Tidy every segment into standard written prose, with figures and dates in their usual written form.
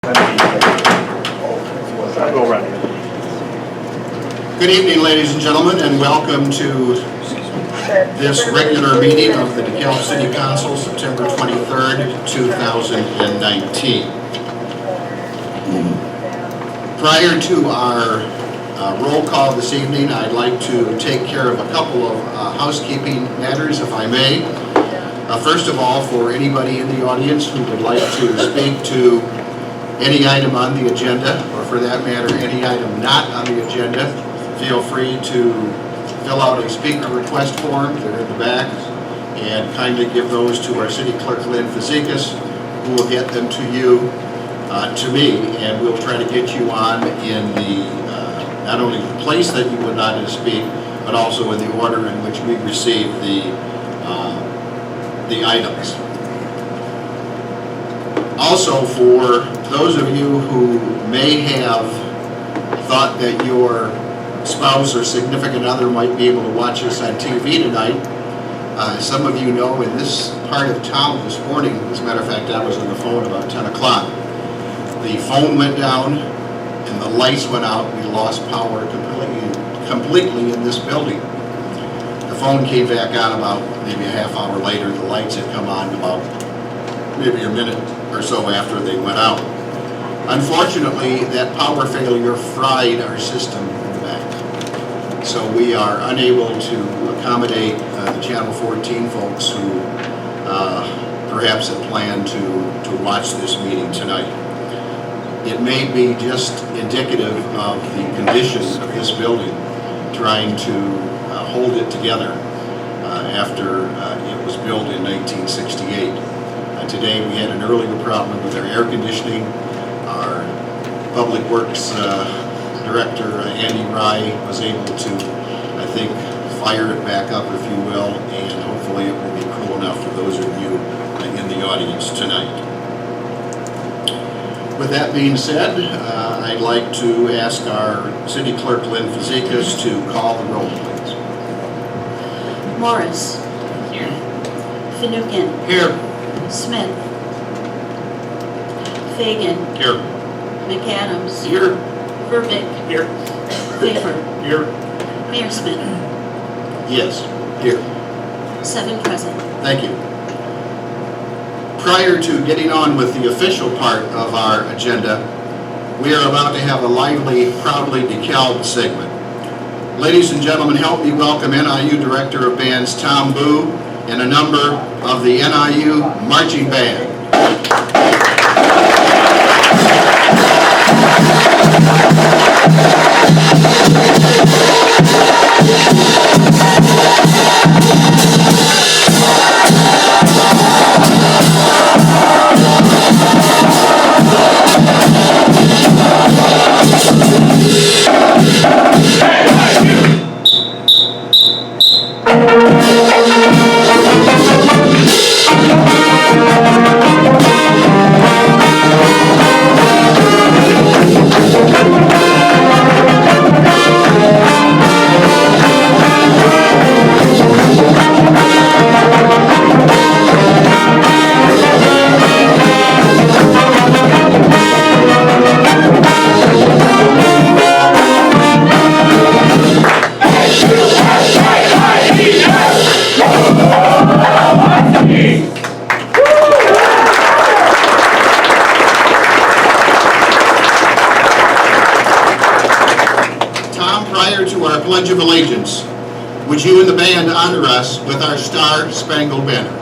Go right. Good evening, ladies and gentlemen, and welcome to this regular meeting of the DeKalb City Council, September 23rd, 2019. Prior to our roll call this evening, I'd like to take care of a couple of housekeeping matters, if I may. First of all, for anybody in the audience who would like to speak to any item on the agenda, or for that matter, any item not on the agenda, feel free to fill out a speaker request form. They're in the back, and kindly give those to our city clerk, Lynn Fazekas, who will get them to you, to me, and we'll try to get you on in the, not only the place that you would like to speak, but also in the order in which we receive the items. Also, for those of you who may have thought that your spouse or significant other might be able to watch us on TV tonight, some of you know in this part of town this morning, as a matter of fact, I was on the phone about 10 o'clock. The phone went down and the lights went out. We lost power completely in this building. The phone came back on about maybe a half hour later. The lights had come on about maybe a minute or so after they went out. Unfortunately, that power failure fried our system in the back. So we are unable to accommodate the Channel 14 folks who perhaps had planned to watch this meeting tonight. It may be just indicative of the condition of this building, trying to hold it together after it was built in 1968. Today we had an earlier problem with our air conditioning. Our Public Works Director, Andy Rye, was able to, I think, fire it back up, if you will, and hopefully it will be cool enough for those of you in the audience tonight. With that being said, I'd like to ask our City Clerk, Lynn Fazekas, to call the roll, please. Morris. Here. Finucane. Here. Smith. Fagan. Here. McAdams. Here. Vervick. Here. Favor. Here. Mayor Smith. Yes. Here. 7 present. Thank you. Prior to getting on with the official part of our agenda, we are about to have a lively, Proudly DeKalb segment. Ladies and gentlemen, help me welcome NIU Director of Bands Tom Boo and a number of the NIU Marching Band. Pledge of Allegiance, would you and the band honor us with our Star-Spangled Banner?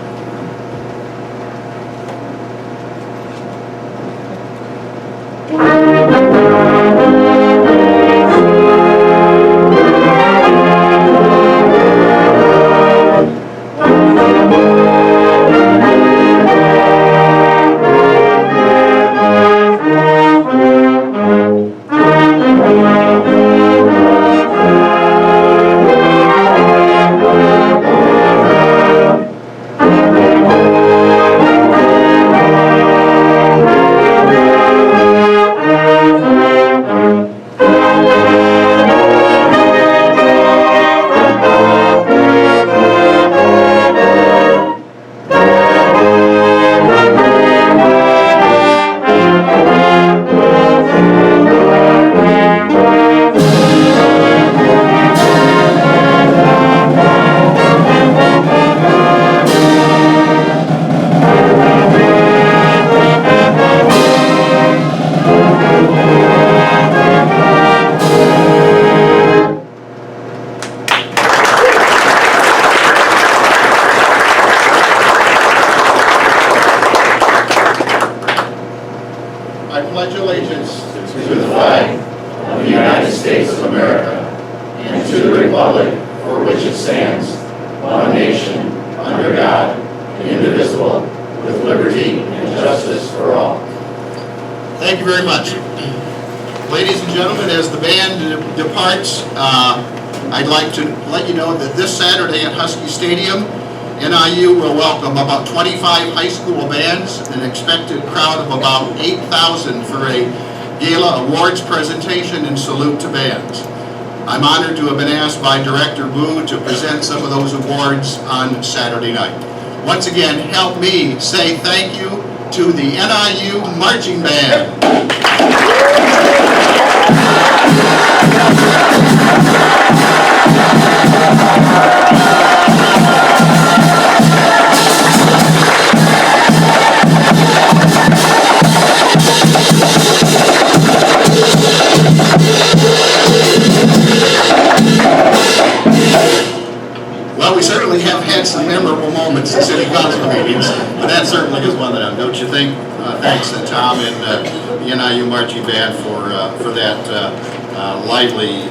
I pledge allegiance to the flag of the United States of America and to the republic for which it stands, one nation, under God, indivisible, with liberty and justice for all. Thank you very much. Ladies and gentlemen, as the band departs, I'd like to let you know that this Saturday at Husky Stadium, NIU will welcome about 25 high school bands, an expected crowd of about 8,000 for a gala awards presentation and salute to bands. I'm honored to have been asked by Director Boo to present some of those awards on Saturday night. Once again, help me say thank you to the NIU Marching Band. Well, we certainly have had some memorable moments in city council meetings, but that certainly is one of them, don't you think? Thanks to Tom and the NIU Marching Band for that lively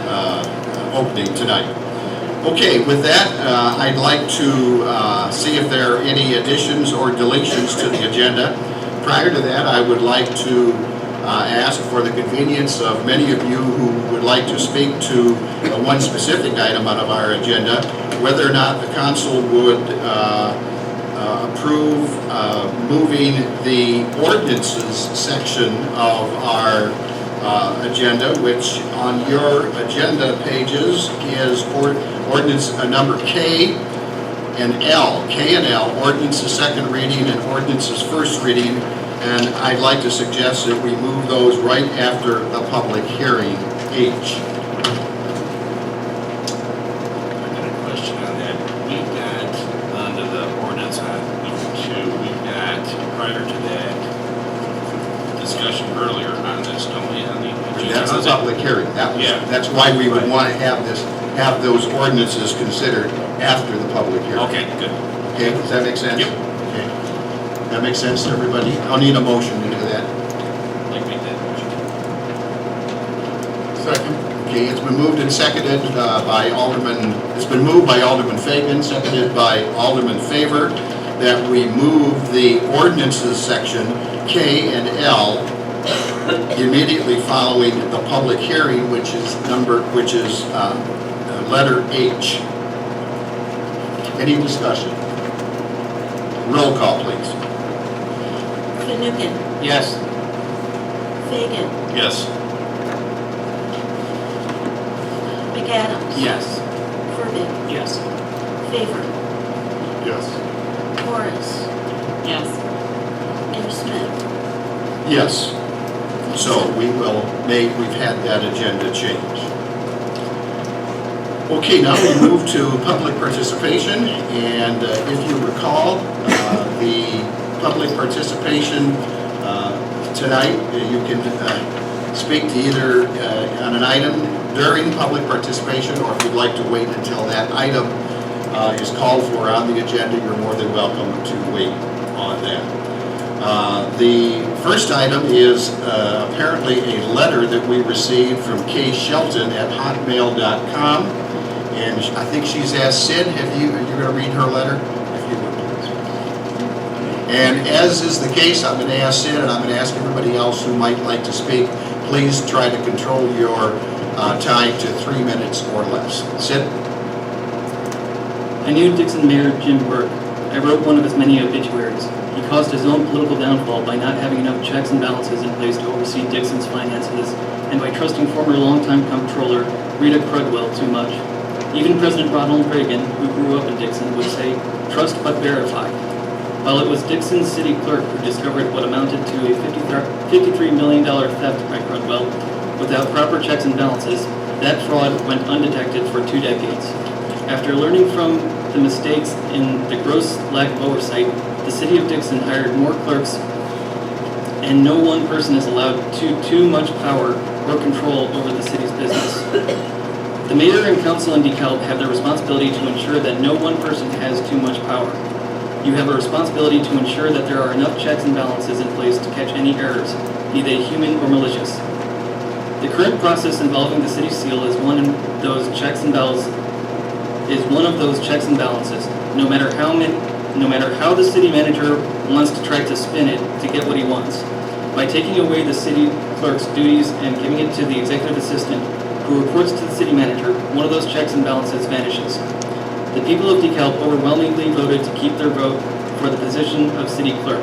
opening tonight. Okay, with that, I'd like to see if there are any additions or deletions to the agenda. Prior to that, I would like to ask for the convenience of many of you who would like to speak to one specific item out of our agenda, whether or not the council would approve moving the ordinances section of our agenda, which on your agenda pages is ordinance number K and L. K and L, ordinance's second reading and ordinance's first reading, and I'd like to suggest that we move those right after the public hearing, H. I got a question on that. We've got, under the ordinance on number 2, we've got, prior to that, discussion earlier on this, don't we, on the agenda? That's a public hearing. Yeah. That's why we would want to have those ordinances considered after the public hearing. Okay, good. Okay, does that make sense? Yep. Okay. That makes sense to everybody? I'll need a motion to do that. Like make that motion. Second. Okay, it's been moved and seconded by Alderman, it's been moved by Alderman Fagan, seconded by Alderman Favor, that we move the ordinances section K and L immediately following the public hearing, which is letter H. Any discussion? Roll call, please. Fanouken, Yes. Fagan, Yes. McAdams. Yes. Burbidge, Yes. Favor, Yes. Morris, Yes. Mayor Smith. Yes. So we've had that agenda change. Okay, now we move to public participation, and if you recall, the public participation tonight, you can speak to either on an item during public participation, or if you'd like to wait until that item is called for on the agenda, you're more than welcome to wait on that. The first item is apparently a letter that we received from Kay Shelton at hotmail.com, and I think she's asked Sid, you're going to read her letter? If you would, please. And as is the case, I'm going to ask Sid, and I'm going to ask everybody else who might like to speak, please try to control your time to 3 minutes or less. Sid? I knew Dixon Mayor Jim Burke. I wrote one of his many obituaries. He caused his own political downfall by not having enough checks and balances in place to oversee Dixon's finances, and by trusting former longtime comptroller Rita Crudwell too much. Even President Ronald Reagan, who grew up in Dixon, would say, "Trust but verify." While it was Dixon's city clerk who discovered what amounted to a $53 million theft by Crudwell without proper checks and balances, that fraud went undetected for 2 decades. After learning from the mistakes in the gross lack of oversight, the city of Dixon hired more clerks, and no one person is allowed too much power or control over the city's business. The mayor and council in DeKalb have the responsibility to ensure that no one person has too much power. You have a responsibility to ensure that there are enough checks and balances in place to catch any errors. be they human or malicious. The current process involving the city seal is one of those checks and balances. No matter how the city manager wants to try to spin it to get what he wants. By taking away the city clerk's duties and giving it to the executive assistant, who reports to the city manager, one of those checks and balances vanishes. The people of DeKalb overwhelmingly voted to keep their vote for the position of city clerk.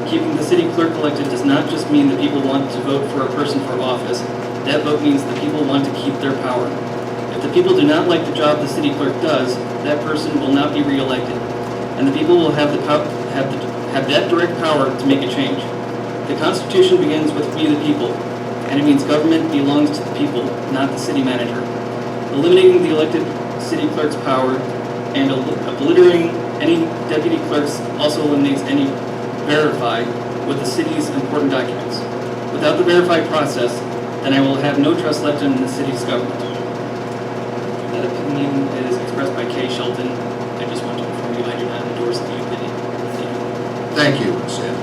Keeping the city clerk elected does not just mean that people want to vote for a person for office. That vote means that people want to keep their power. If the people do not like the job the city clerk does, that person will not be re-elected, and the people will have that direct power to make a change. The Constitution begins with "we the people," and it means government belongs to the people, not the city manager. Eliminating the elected city clerk's power and obliterating any deputy clerks also eliminates any verify with the city's important documents. Without the verify process, then I will have no trust left in the city's government. That opinion is expressed by Kay Shelton. I just want to inform you I do not endorse the opinion. Thank you, Sid.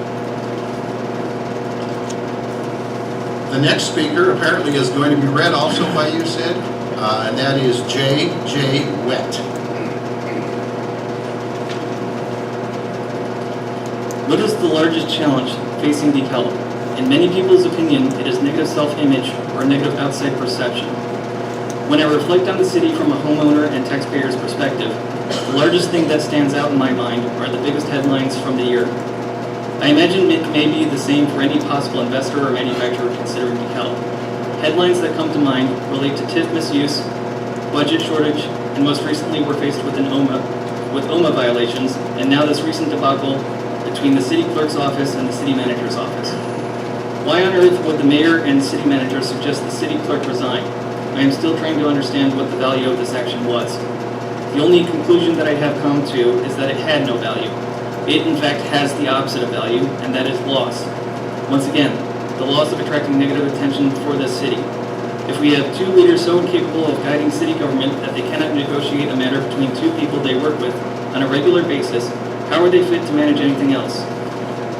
The next speaker apparently is going to be read also by you, Sid, and that is J.J. Wett. What is the largest challenge facing DeKalb? In many people's opinion, it is negative self-image or negative outside perception. When I reflect on the city from a homeowner and taxpayer's perspective, the largest thing that stands out in my mind are the biggest headlines from the year. I imagine it may be the same for any possible investor or manufacturer considering DeKalb. Headlines that come to mind relate to TIF misuse, budget shortage, and most recently we're faced with OMA violations, and now this recent debacle between the city clerk's office and the city manager's office. Why on earth would the mayor and city manager suggest the city clerk resign? I am still trying to understand what the value of this action was. The only conclusion that I have come to is that it had no value. It, in fact, has the opposite of value, and that is loss. Once again, the loss of attracting negative attention for this city. If we have two leaders so incapable of guiding city government that they cannot negotiate a matter between two people they work with on a regular basis, how are they fit to manage anything else?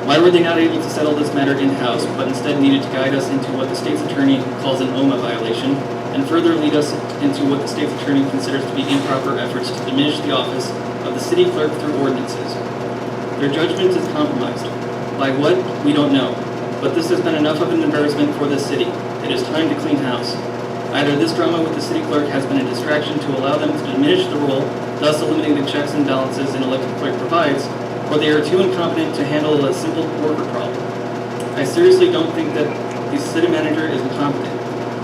Why were they not able to settle this matter in-house, but instead needed to guide us into what the state's attorney calls an OMA violation, and further lead us into what the state's attorney considers to be improper efforts to diminish the office of the city clerk through ordinances? Their judgment is compromised. By what? We don't know. But this has been enough of an embarrassment for this city. It is time to clean house. Either this drama with the city clerk has been a distraction to allow them to diminish the role, thus eliminating the checks and balances an elected clerk provides, or they are too incompetent to handle a simple worker problem. I seriously don't think that the city manager is incompetent.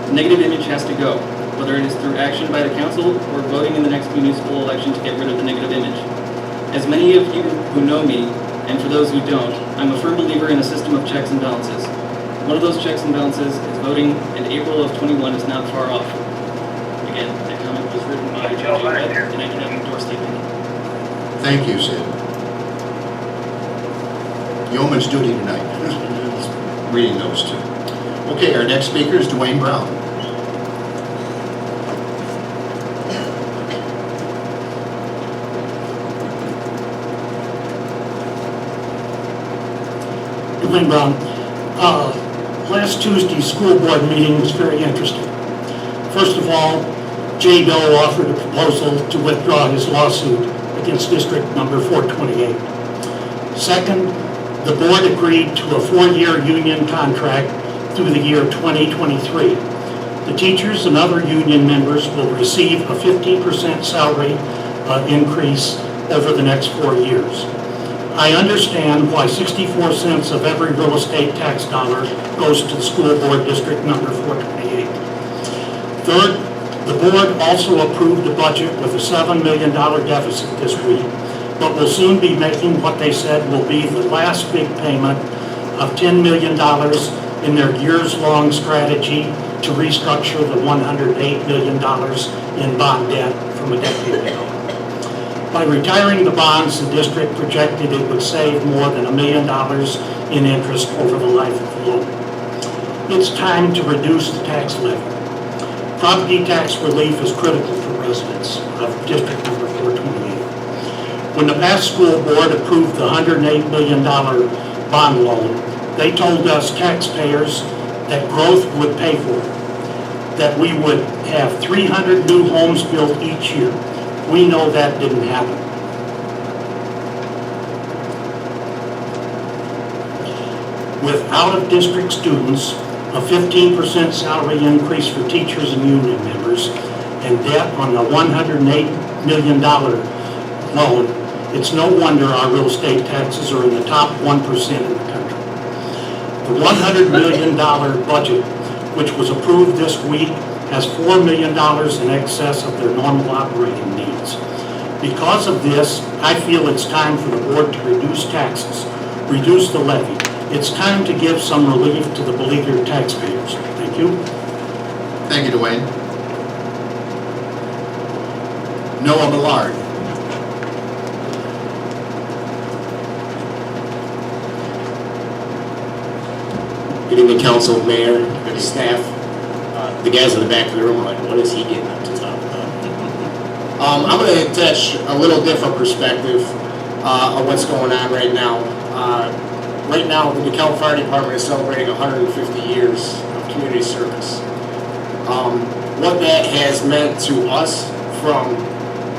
The negative image has to go, whether it is through action by the council or voting in the next municipal election to get rid of the negative image. As many of you who know me, and for those who don't, I'm a firm believer in a system of checks and balances. One of those checks and balances is voting, and April of 21 is not far off. Again, that comment was written by J.J. Wett, and I do not endorse the opinion. Thank you, Sid. Yeoman's duty tonight, reading those two. Okay, our next speaker is Dwayne Brown. Dwayne Brown. Last Tuesday's school board meeting was very interesting. First of all, Jay Doe offered a proposal to withdraw his lawsuit against District Number 428. Second, the board agreed to a 4-year union contract through the year 2023. The teachers and other union members will receive a 15% salary increase over the next 4 years. I understand why 64 cents of every real estate tax dollar goes to the school board district number 428. Third, the board also approved a budget with a $7 million deficit this week, but will soon be making what they said will be the last big payment of $10 million in their years-long strategy to restructure the $108 million in bond debt from a decade ago. By retiring the bonds, the district projected it would save more than $1 million in interest over the life of the loan. It's time to reduce the tax levy. Property tax relief is critical for residents of District Number 428. When the past school board approved the $108 million bond loan, They told us taxpayers that growth would pay for it, that we would have 300 new homes built each year. We know that didn't happen. With out-of-district students, a 15% salary increase for teachers and union members, and debt on the $108 million loan, it's no wonder our real estate taxes are in the top 1% in the country. The $100 million budget, which was approved this week, has $4 million in excess of their normal operating needs. Because of this, I feel it's time for the board to reduce taxes, reduce the levy. It's time to give some relief to the beleaguered taxpayers. Thank you. Thank you, Dwayne. Noah Millard. Good evening, council, mayor, good staff. The guys in the back of the room are like, what is he getting up to talk about? I'm going to touch a little different perspective of what's going on right now. Right now, the DeKalb Fire Department is celebrating 150 years of community service. What that has meant to us, from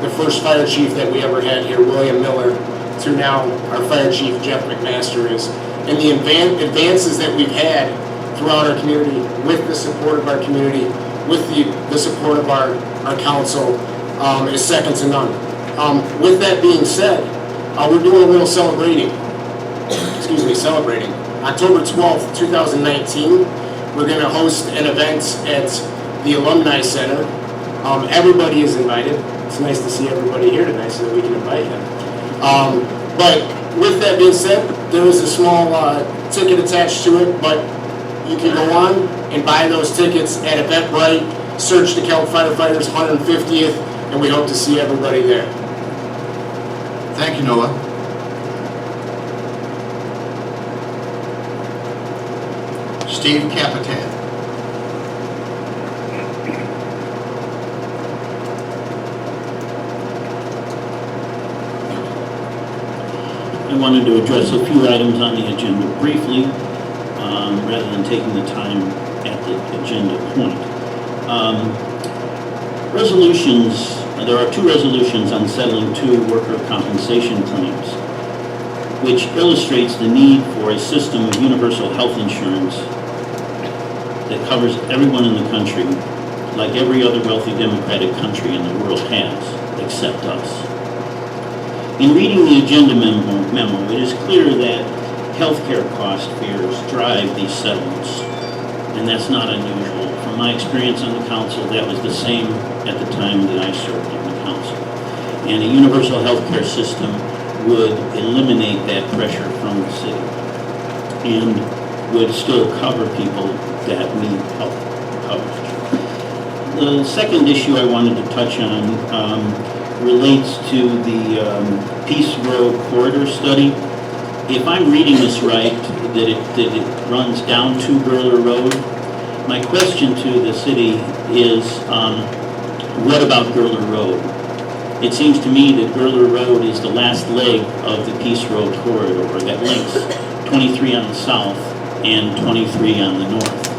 the first fire chief that we ever had here, William Miller, to now our fire chief, Jeff McMaster, is, and the advances that we've had throughout our community, with the support of our community, with the support of our council, is second to none. With that being said, we're doing a little celebrating. October 12th, 2019, we're going to host an event at the Alumni Center. Everybody is invited. It's nice to see everybody here tonight so that we can invite them. But with that being said, there is a small ticket attached to it, but you can go on and buy those tickets at Eventbrite, search DeKalb Firefighters 150th, and we hope to see everybody there. Thank you, Noah. Steve Capitan. I wanted to address a few items on the agenda briefly, rather than taking the time at the agenda point. Resolutions, there are two resolutions on settling two worker compensation claims, which illustrates the need for a system of universal health insurance that covers everyone in the country, like every other wealthy democratic country in the world has, except us. In reading the agenda memo, it is clear that healthcare cost fears drive these settlements, and that's not unusual. From my experience on the council, that was the same at the time that I served on the council. And a universal healthcare system would eliminate that pressure from the city and would still cover people that need health coverage. The second issue I wanted to touch on relates to the Peace Road corridor study. If I'm reading this right, that it runs down to Gurler Road, my question to the city is, what about Gurler Road? It seems to me that Gurler Road is the last leg of the Peace Road corridor that links 23 on the south and 23 on the north.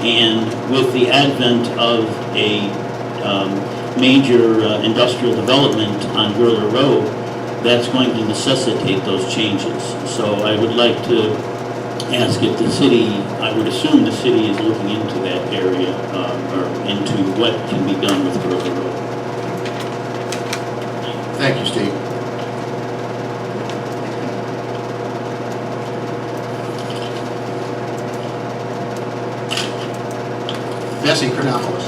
And with the advent of a major industrial development on Gurler Road, that's going to necessitate those changes. So I would like to ask if the city, I would assume the city is looking into that area, or into what can be done with Gurler Road. Thank you, Steve. Bessie Chronopoulos.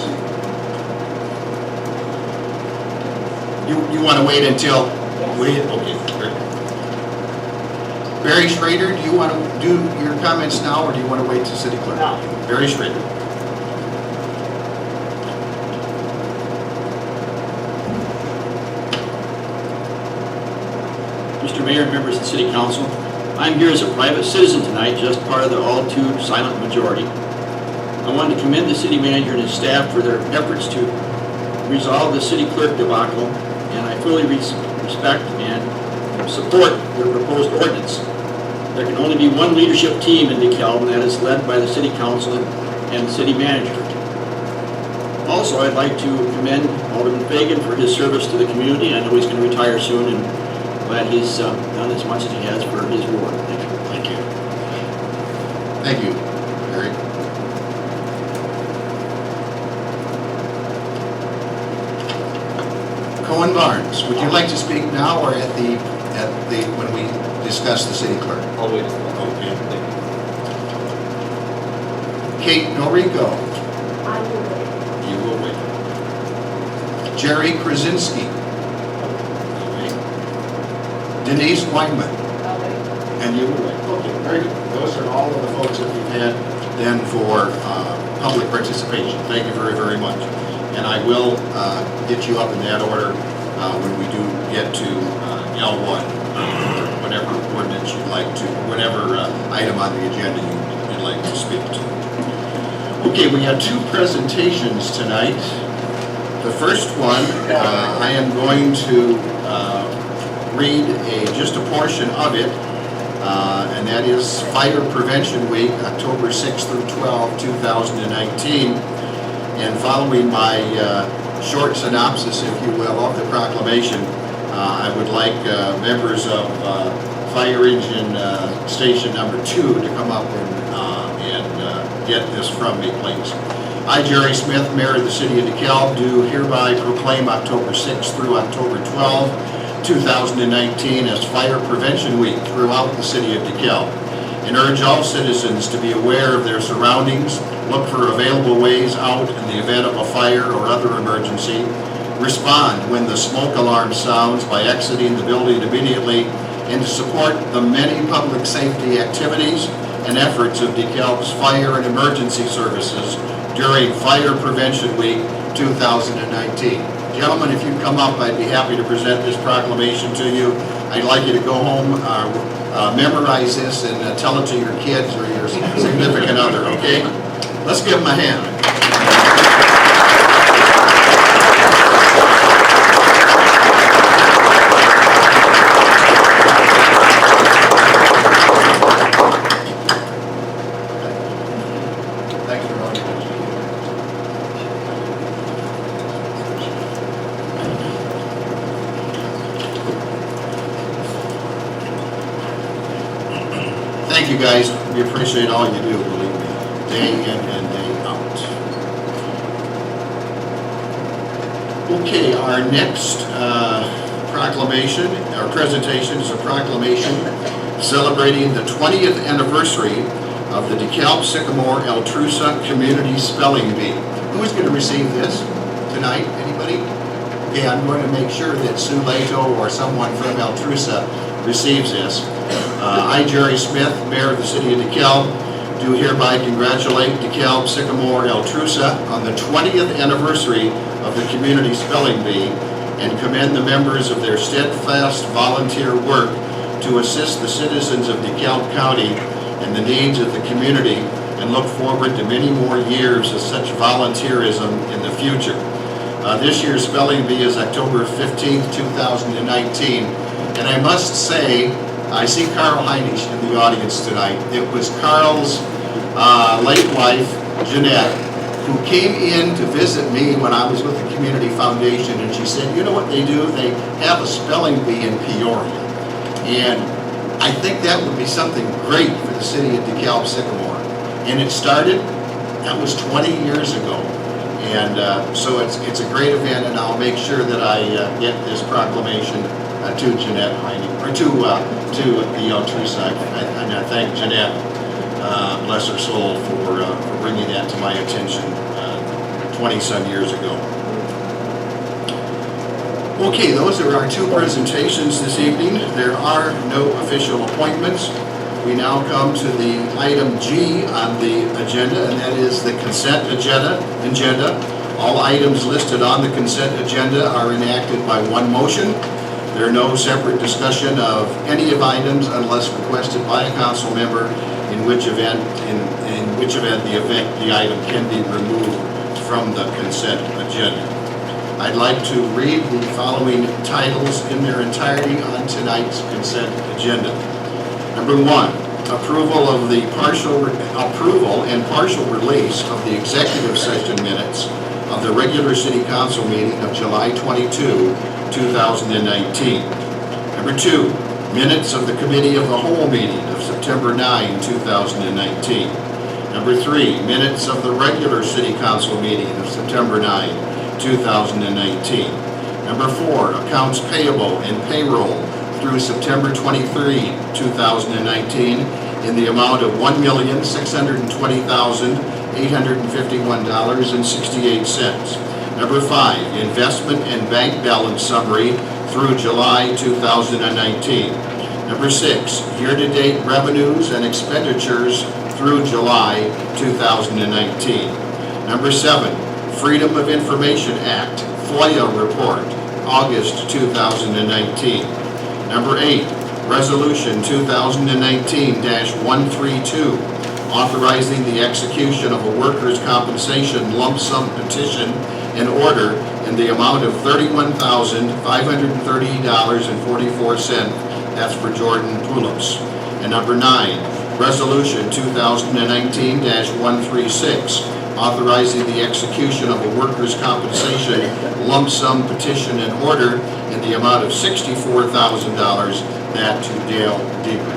You want to wait until, okay. Barry Schrader, do you want to do your comments now, or do you want to wait to city clerk? No. Barry Schrader. Mr. Mayor and members of the City Council, I'm here as a private citizen tonight, just part of the all too silent majority. I wanted to commend the city manager and his staff for their efforts to resolve the city clerk debacle, and I fully respect and support their proposed ordinance. There can only be one leadership team in DeKalb, and that is led by the city council and the city manager. Also, I'd like to commend Alderman Fagan for his service to the community. I know he's going to retire soon, and glad he's done as much as he has for his ward. Thank you. Thank you. Thank you, Eric. Cohen Barnes, would you like to speak now or at the, when we discuss the city clerk? I'll wait. Okay. Kate Noriko. I will wait. You will wait. Jerry Krasinski. Denise Weinman. And you will wait. Okay, very good. Those are all of the folks that we've had then for public participation. Thank you very, very much. And I will get you up in that order when we do get to L1, whatever ordinance you'd like to, whatever item on the agenda you'd like to speak to. Okay, we have two presentations tonight. The first one, I am going to read just a portion of it, and that is Fire Prevention Week, October 6th through 12, 2019. And following my short synopsis, if you will, of the proclamation, I would like members of Fire Engine Station number 2 to come up and get this from me, please. I, Jerry Smith, Mayor of the City of DeKalb, do hereby proclaim October 6th through October 12th, 2019 as Fire Prevention Week throughout the City of DeKalb, and urge all citizens to be aware of their surroundings, look for available ways out in the event of a fire or other emergency, respond when the smoke alarm sounds by exiting the building immediately, and to support the many public safety activities and efforts of DeKalb's fire and emergency services during Fire Prevention Week 2019. Gentlemen, if you'd come up, I'd be happy to present this proclamation to you. I'd like you to go home, memorize this, and tell it to your kids or your significant other, okay? Let's give them a hand. Thanks for all your help. Thank you, guys. We appreciate all you do, believe me, day in and day out. Okay, our next proclamation, our presentation is a proclamation celebrating the 20th anniversary of the DeKalb Sycamore Altrusa Community Spelling Bee. Who is going to receive this tonight? Anybody? Okay, I'm going to make sure that Sue Lato or someone from Altrusa receives this. I, Jerry Smith, Mayor of the City of DeKalb, do hereby congratulate DeKalb Sycamore Altrusa on the 20th anniversary of the Community Spelling Bee and commend the members of their steadfast volunteer work to assist the citizens of DeKalb County and the needs of the community, and look forward to many more years of such volunteerism in the future. This year's spelling bee is October 15th, 2019, and I must say, I see Carl Heinisch in the audience tonight. It was Carl's late wife, Jeanette, who came in to visit me when I was with the Community Foundation, and she said, you know what they do? They have a spelling bee in Peoria. And I think that would be something great for the city of DeKalb Sycamore. And it started, that was 20 years ago. And so it's a great event, and I'll make sure that I get this proclamation to Jeanette Heine, or to the Altrusa. And I thank Jeanette, bless her soul, for bringing that to my attention 20-some years ago. Okay, those are our two presentations this evening. There are no official appointments. We now come to the item G on the agenda, and that is the consent agenda. All items listed on the consent agenda are enacted by one motion. There are no separate discussion of any of items unless requested by a council member, in which event the item can be removed from the consent agenda. I'd like to read the following titles in their entirety on tonight's consent agenda. Number 1, approval and partial release of the executive session minutes of the regular city council meeting of July 22, 2019. Number 2, minutes of the committee of the whole meeting of September 9, 2019. Number 3, minutes of the regular city council meeting of September 9, 2019. Number 4, accounts payable and payroll through September 23, 2019 in the amount of $1,620,851.68. Number 5, investment and bank balance summary through July 2019. Number 6, year-to-date revenues and expenditures through July 2019. Number 7, Freedom of Information Act, FOIA report, August 2019. Number 8, Resolution 2019-132, authorizing the execution of a workers' compensation lump sum petition in order in the amount of $31,530.44. That's for Jordan Poulos. And number 9, Resolution 2019-136, authorizing the execution of a workers' compensation lump sum petition in order in the amount of $64,000, that to Dale Deaver.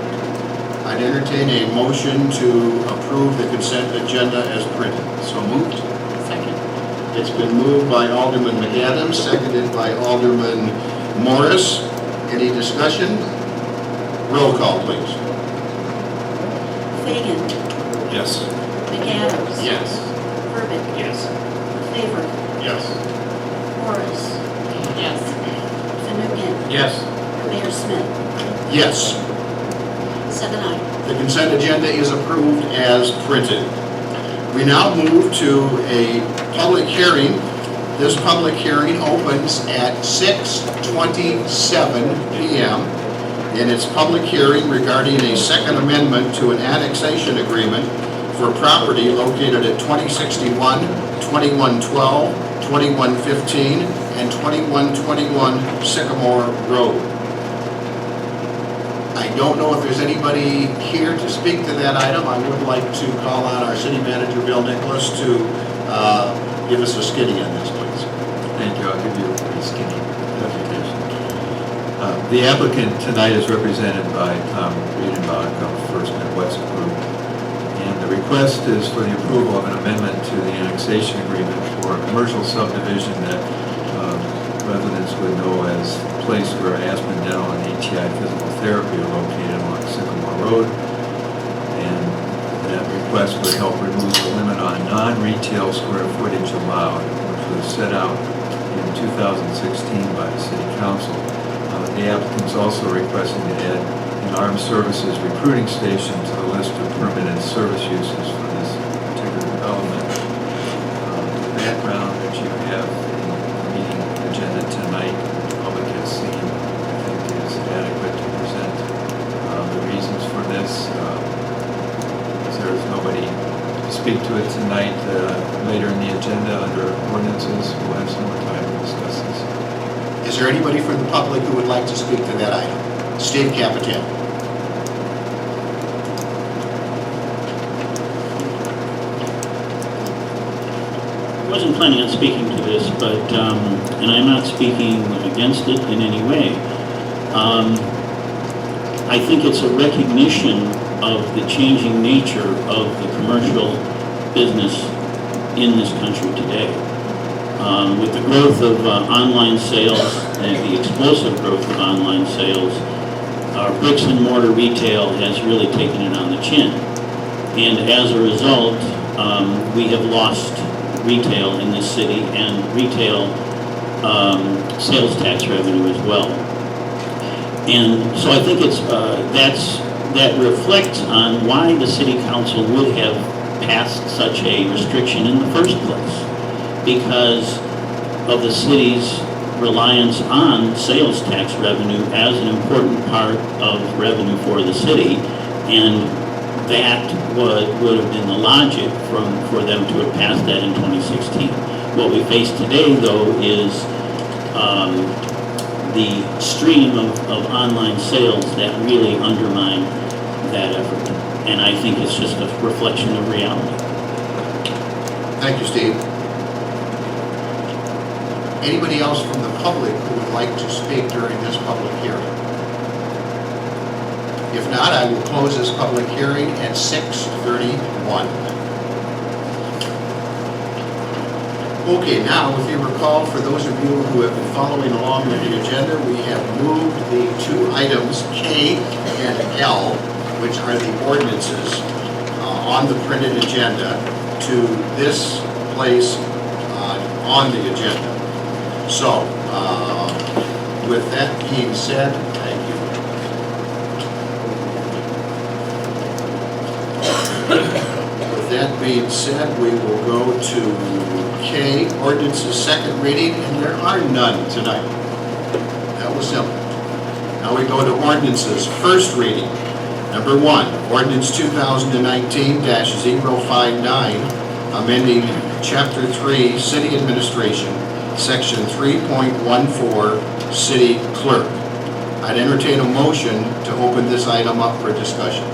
I'd entertain a motion to approve the consent agenda as printed. So moved. Second. It's been moved by Alderman McAdams, seconded by Alderman Morris. Any discussion? Roll call, please. Fagan. Yes. McAdams. Yes. Verbic. Yes. Favor. Yes. Morris. Yes. Fanouken. Yes. Mayor Smith. Yes. 7-0. The consent agenda is approved as printed. We now move to a public hearing. This public hearing opens at 6:27 p.m. and it's public hearing regarding a second amendment to an annexation agreement for property located at 2061, 2112, 2115, and 2121 Sycamore Road. I don't know if there's anybody here to speak to that item. I would like to call on our city manager, Bill Nicholas, to give us a skinny on this, please. Thank you. I'll give you a pretty skinny presentation. The applicant tonight is represented by Tom Riedenbach of First Midwest Group. And the request is for the approval of an amendment to the annexation agreement for a commercial subdivision that residents would know as the place where Aspen Dental and ATI Physical Therapy are located along Sycamore Road. And that request would help remove the limit on non-retail square footage allowed, which was set out in 2016 by the City Council. The applicant is also requesting to add an armed services recruiting station to the list of permitted service uses for this particular development. The background that you have in the meeting agenda tonight, the public has seen, I think is adequate to present the reasons for this. As there is nobody to speak to it tonight, later in the agenda under ordinances, we'll have some more time to discuss this. Is there anybody from the public who would like to speak to that item? Steve Capitan. I wasn't planning on speaking to this, but, and I'm not speaking against it in any way. I think it's a recognition of the changing nature of the commercial business in this country today. With the growth of online sales and the explosive growth of online sales, our bricks and mortar retail has really taken it on the chin. And as a result, we have lost retail in this city and retail sales tax revenue as well. And so I think it's that reflects on why the City Council would have passed such a restriction in the first place, because of the city's reliance on sales tax revenue as an important part of revenue for the city, and that would have been the logic for them to have passed that in 2016. What we face today, though, is the stream of online sales that really undermine that effort. And I think it's just a reflection of reality. Thank you, Steve. Anybody else from the public who would like to speak during this public hearing? If not, I will close this public hearing at 6:31. Okay, now, if you recall, for those of you who have been following along with the agenda, we have moved the two items, K and L, which are the ordinances on the printed agenda, to this place on the agenda. So, with that being said, thank you. With that being said, we will go to K, ordinance's second reading, and there are none tonight. That was simple. Now we go to ordinances, first reading. Number 1, ordinance 2019-059, amending Chapter 3, City Administration, Section 3.14, City Clerk. I'd entertain a motion to open this item up for discussion.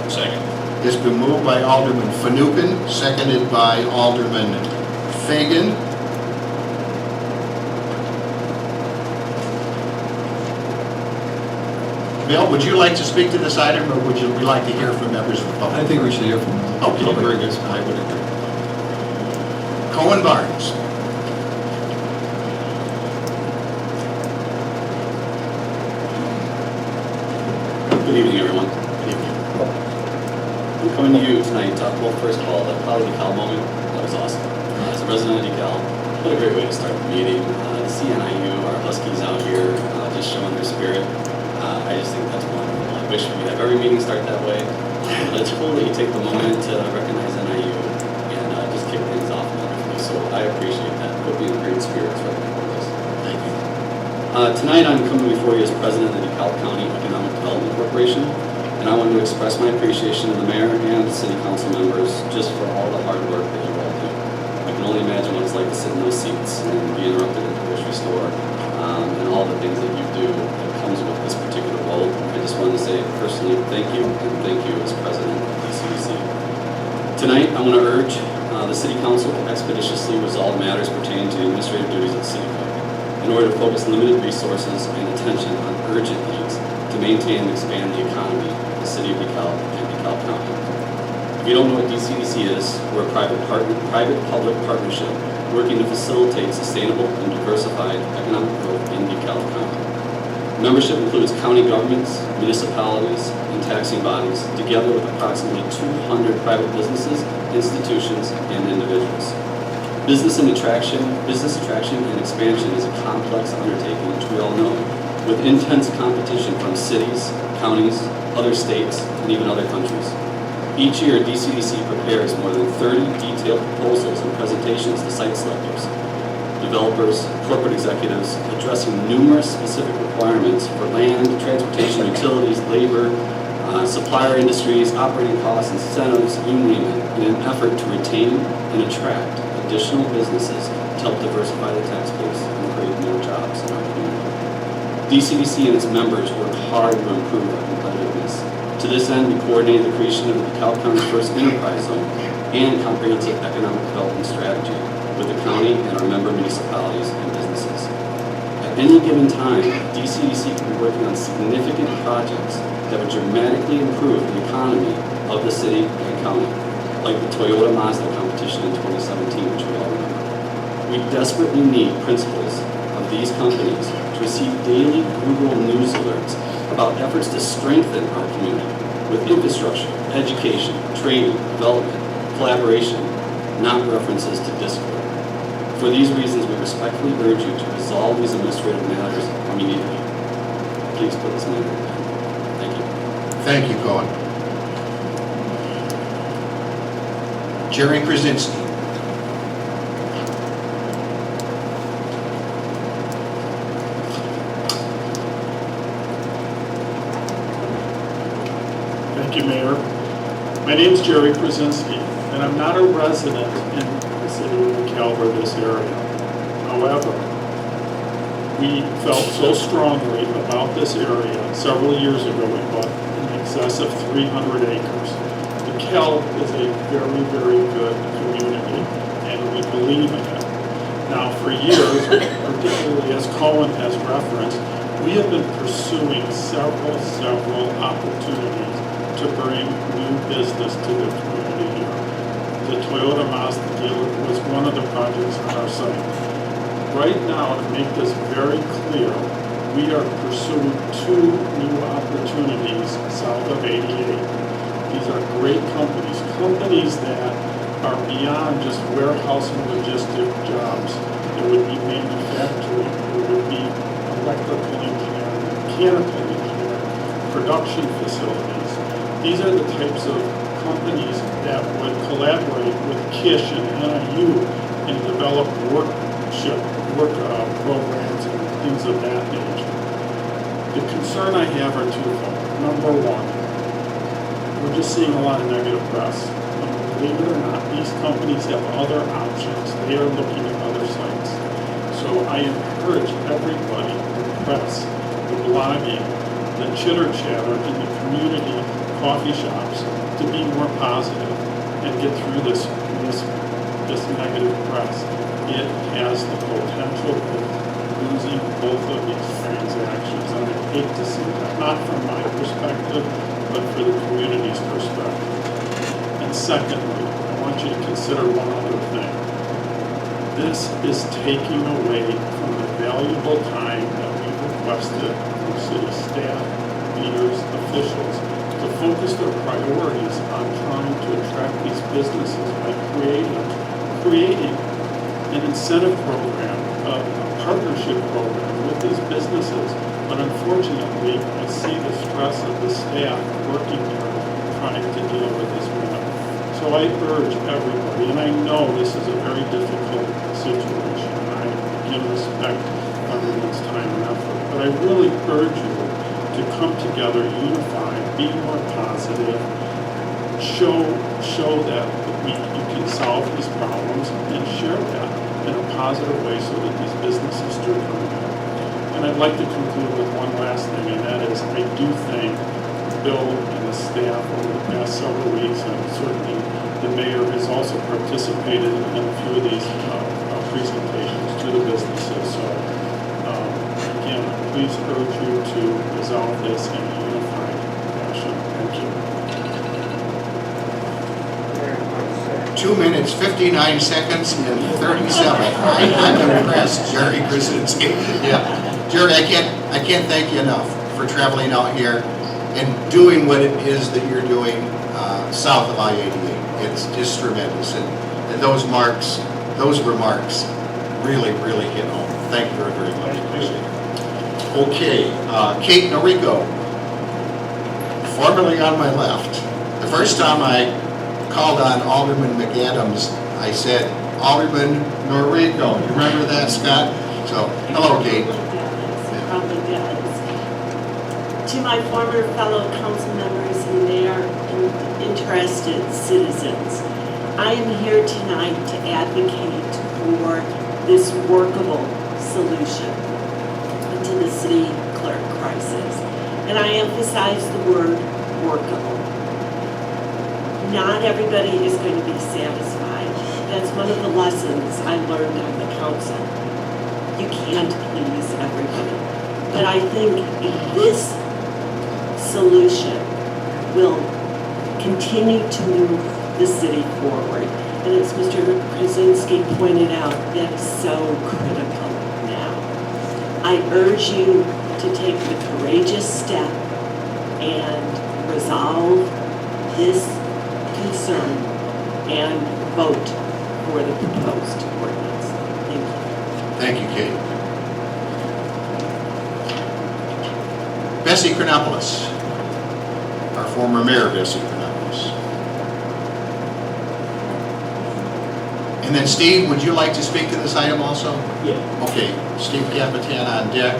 Second. It's been moved by Alderman Fanouken, seconded by Alderman Fagan. Bill, would you like to speak to this item, or would we like to hear from members of the public? I think we should hear from the Okay, public. very good. I would agree. Cohen Barnes. Good evening, everyone. I'm coming to you tonight, well, first of all, the Palo DeKalb moment, that was awesome. As a resident of DeKalb, what a great way to start the meeting. To see NIU, our Huskies out here, just showing their spirit. I just think that's wonderful. I wish we could have every meeting start that way. But it's cool that you take the moment to recognize NIU and just kick things off wonderfully. So I appreciate that. Hope you in great spirits right before this. Thank you. Tonight I'm coming before you as president of the DeKalb County Economic Development Corporation, and I want to express my appreciation to the mayor and the city council members just for all the hard work that you all do. I can only imagine what it's like to sit in those seats and be interrupted at the grocery store, and all the things that you do that comes with this particular role. I just want to say personally thank you, and thank you as president of DCDC. Tonight I want to urge the city council to expeditiously resolve matters pertaining to administrative duties of the city clerk, in order to focus limited resources and attention on urgent needs to maintain and expand the economy of the city of DeKalb and DeKalb County. If you don't know what DCDC is, we're a private-public partnership working to facilitate sustainable and diversified economic growth in DeKalb County. Membership includes county governments, municipalities, and taxing bodies, together with approximately 200 private businesses, institutions, and individuals. Business attraction and expansion is a complex undertaking, which we all know, with intense competition from cities, counties, other states, and even other countries. Each year, DCDC prepares more than 30 detailed proposals and presentations to site selectors, developers, corporate executives, addressing numerous specific requirements for land, transportation, utilities, labor, supplier industries, operating costs, incentives, you name it, in an effort to retain and attract additional businesses to help diversify the tax base and create more jobs in our community. DCDC and its members work hard to improve our competitiveness. To this end, we coordinated the creation of the DeKalb County First Enterprise Zone and comprehensive economic development strategy with the county and our member municipalities and businesses. At any given time, DCDC can be working on significant projects that would dramatically improve the economy of the city and county, like the Toyota Mazda competition in 2017, which we all remember. We desperately need principals of these companies to receive daily Google News alerts about efforts to strengthen our community with infrastructure, education, training, development, collaboration, not references to discord. For these reasons, we respectfully urge you to resolve these administrative matters immediately. Please put this matter to bed. Thank you. Thank you, Cohen. Jerry Krasinski. Thank you, Mayor. My name's Jerry Krasinski, and I'm not a resident in the city of DeKalb or this area. However, we felt so strongly about this area several years ago. We bought an excess of 300 acres. DeKalb is a very, very good community, and we believe in it. Now, for years, particularly as Cohen has referenced, we have been pursuing several opportunities to bring new business to the community here. The Toyota Mazda dealer was one of the projects on our site. Right now, to make this very clear, we are pursuing 2 new opportunities south of 88. These are great companies that are beyond just warehouse and logistic jobs. There would be manufacturing, there would be electrical engineering, mechanical engineering, production facilities. These are the types of companies that would collaborate with KISH and NIU and develop work programs and things of that nature. The concern I have are twofold. Number one, we're just seeing a lot of negative press. Believe it or not, these companies have other options. They are looking at other sites. So I encourage everybody, the press, the blogging, the chitter chatter in the community coffee shops to be more positive and get through this negative press. It has the potential of losing both of these transactions. And I hate to see that, not from my perspective, but for the community's perspective. And secondly, I want you to consider one other thing. This is taking away from the valuable time that we've requested from city staff, leaders, officials to focus their priorities on trying to attract these businesses by creating an incentive program, a partnership program with these businesses. But unfortunately, I see the stress of the staff working there trying to deal with this matter. So I urge everybody, and I know this is a very difficult situation, and I again respect everyone's time and effort, but I really urge you to come together, unify, be more positive, show that you can solve these problems, and share that in a positive way so that these businesses do come back. And I'd like to conclude with one last thing, and that is I do thank Bill and the staff over the past several weeks, and certainly the mayor has also participated in a few of these presentations to the businesses. So again, please urge you to resolve this in a unified fashion. Thank you. 2 minutes, 59 seconds, and 37. I'm impressed, Jerry Krasinski. Yeah. Jerry, I can't thank you enough for traveling out here and doing what it is that you're doing south of I-88. It's just tremendous. And those remarks really, really hit home. Thank you very, very much. Appreciate it. Okay, Kate Noriko, formerly on my left. The first time I called on Alderman McAdams, I said, Alderman Noriko. You remember that, Scott? So, hello, Kate. Probably does. To my former fellow council members and mayor and interested citizens, I am here tonight to advocate for this workable solution to the city clerk crisis. And I emphasize the word workable. Not everybody is going to be satisfied. That's one of the lessons I learned on the council. You can't please everybody. But I think this solution will continue to move the city forward. And as Mr. Krasinski pointed out, that is so critical now. I urge you to take the courageous step and resolve this concern and vote for the proposed ordinance. Thank you. Thank you, Kate. Bessie Chronopoulos, our former mayor, Bessie Chronopoulos. And then Steve, would you like to speak to this item also? Yeah. Okay, Steve Capitan on deck,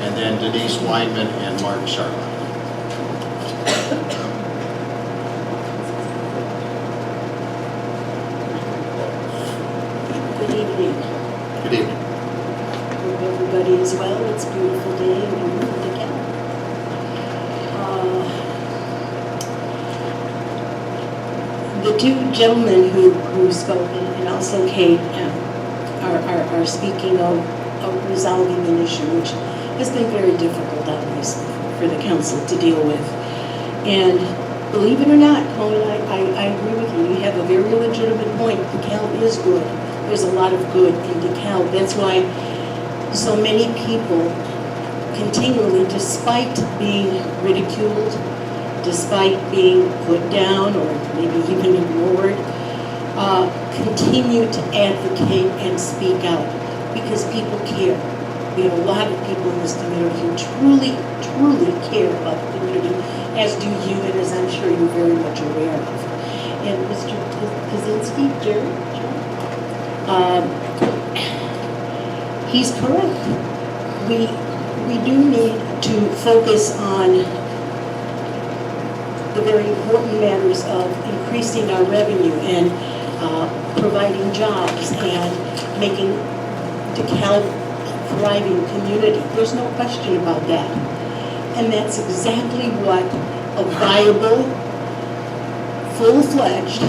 and then Denise Weinman and Mark Charlotte. Good evening. Good evening. Hope everybody is well. It's a beautiful day and beautiful to get. The two gentlemen who spoke, and also Kate, are speaking of resolving an issue which has been very difficult, obviously, for the council to deal with. And believe it or not, Cohen, I agree with you. You have a very legitimate point. DeKalb is good. There's a lot of good in DeKalb. That's why so many people continually, despite being ridiculed, despite being put down or maybe even ignored, continue to advocate and speak out because people care. We have a lot of people in this community who truly, truly care about the community, as do you, and as I'm sure you're very much aware of. And Mr. Kaczynski, Jerry, he's correct. We do need to focus on the very important matters of increasing our revenue and providing jobs and making DeKalb a thriving community. There's no question about that. And that's exactly what a viable, full-fledged,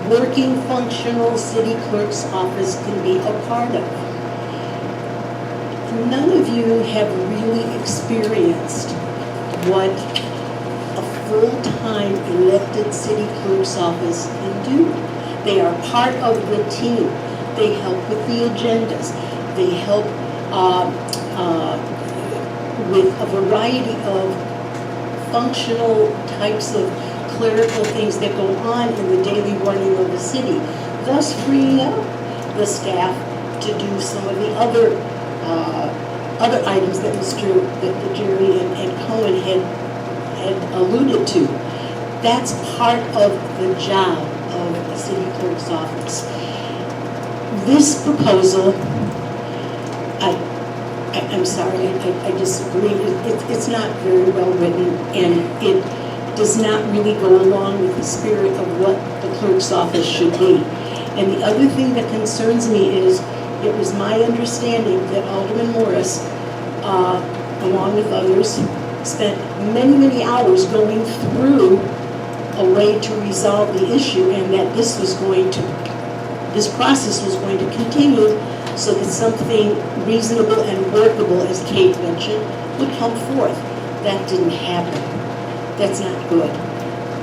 working, functional city clerk's office can be a part of. None of you have really experienced what a full-time elected city clerk's office can do. They are part of the team. They help with the agendas. They help with a variety of functional types of clerical things that go on in the daily running of the city, thus freeing up the staff to do some of the other items that that Jerry and Cohen had alluded to. That's part of the job of the city clerk's office. This proposal, I'm sorry, I disagree. It's not very well written, and it does not really go along with the spirit of what the clerk's office should be. And the other thing that concerns me is, it was my understanding that Alderman Morris, along with others, spent many, many hours going through a way to resolve the issue, and that this process was going to continue so that something reasonable and workable, as Kate mentioned, would come forth. That didn't happen. That's not good.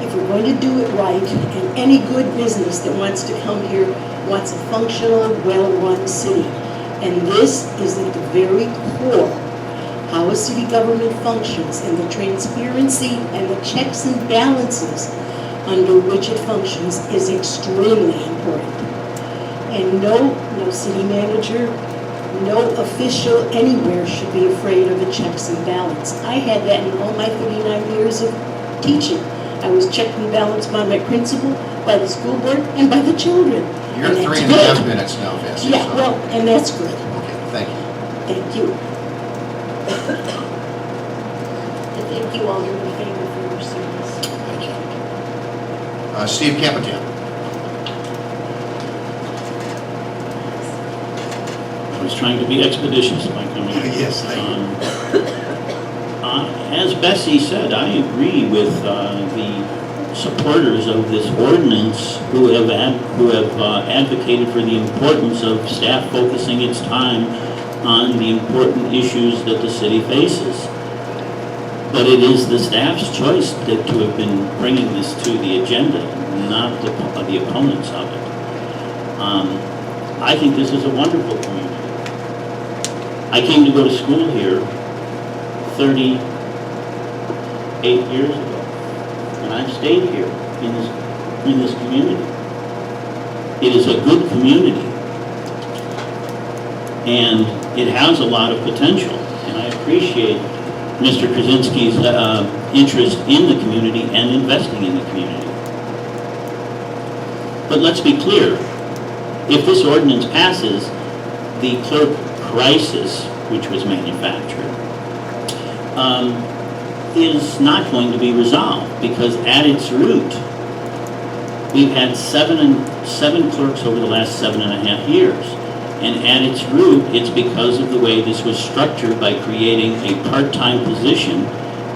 If we're going to do it right, and any good business that wants to come here wants a functional, well-run city. And this is at the very core. How a city government functions, and the transparency and the checks and balances under which it functions is extremely important. And no city manager, no official anywhere should be afraid of the checks and balance. I had that in all my 39 years of teaching. I was checked and balanced by my principal, by the school board, and by the children. You're and 3.5 minutes now, Bessie. Yeah, so- well, and that's good. Okay, thank you. Thank you. And thank you, Alderman Faber, for your service. Thank you. Steve Capitan. I was trying to be expeditious by coming. Yes, thank you. As Bessie said, I agree with the supporters of this ordinance who have advocated for the importance of staff focusing its time on the important issues that the city faces. But it is the staff's choice to have been bringing this to the agenda, not the opponents of it. I think this is a wonderful community. I came to go to school here 38 years ago, and I've stayed here in this community. It is a good community, and it has a lot of potential, and I appreciate Mr. Kaczynski's interest in the community and investing in the community. But let's be clear, if this ordinance passes, the clerk crisis, which was manufactured, is not going to be resolved, because at its root, we've had seven clerks over the last 7.5 years. And at its root, it's because of the way this was structured by creating a part-time position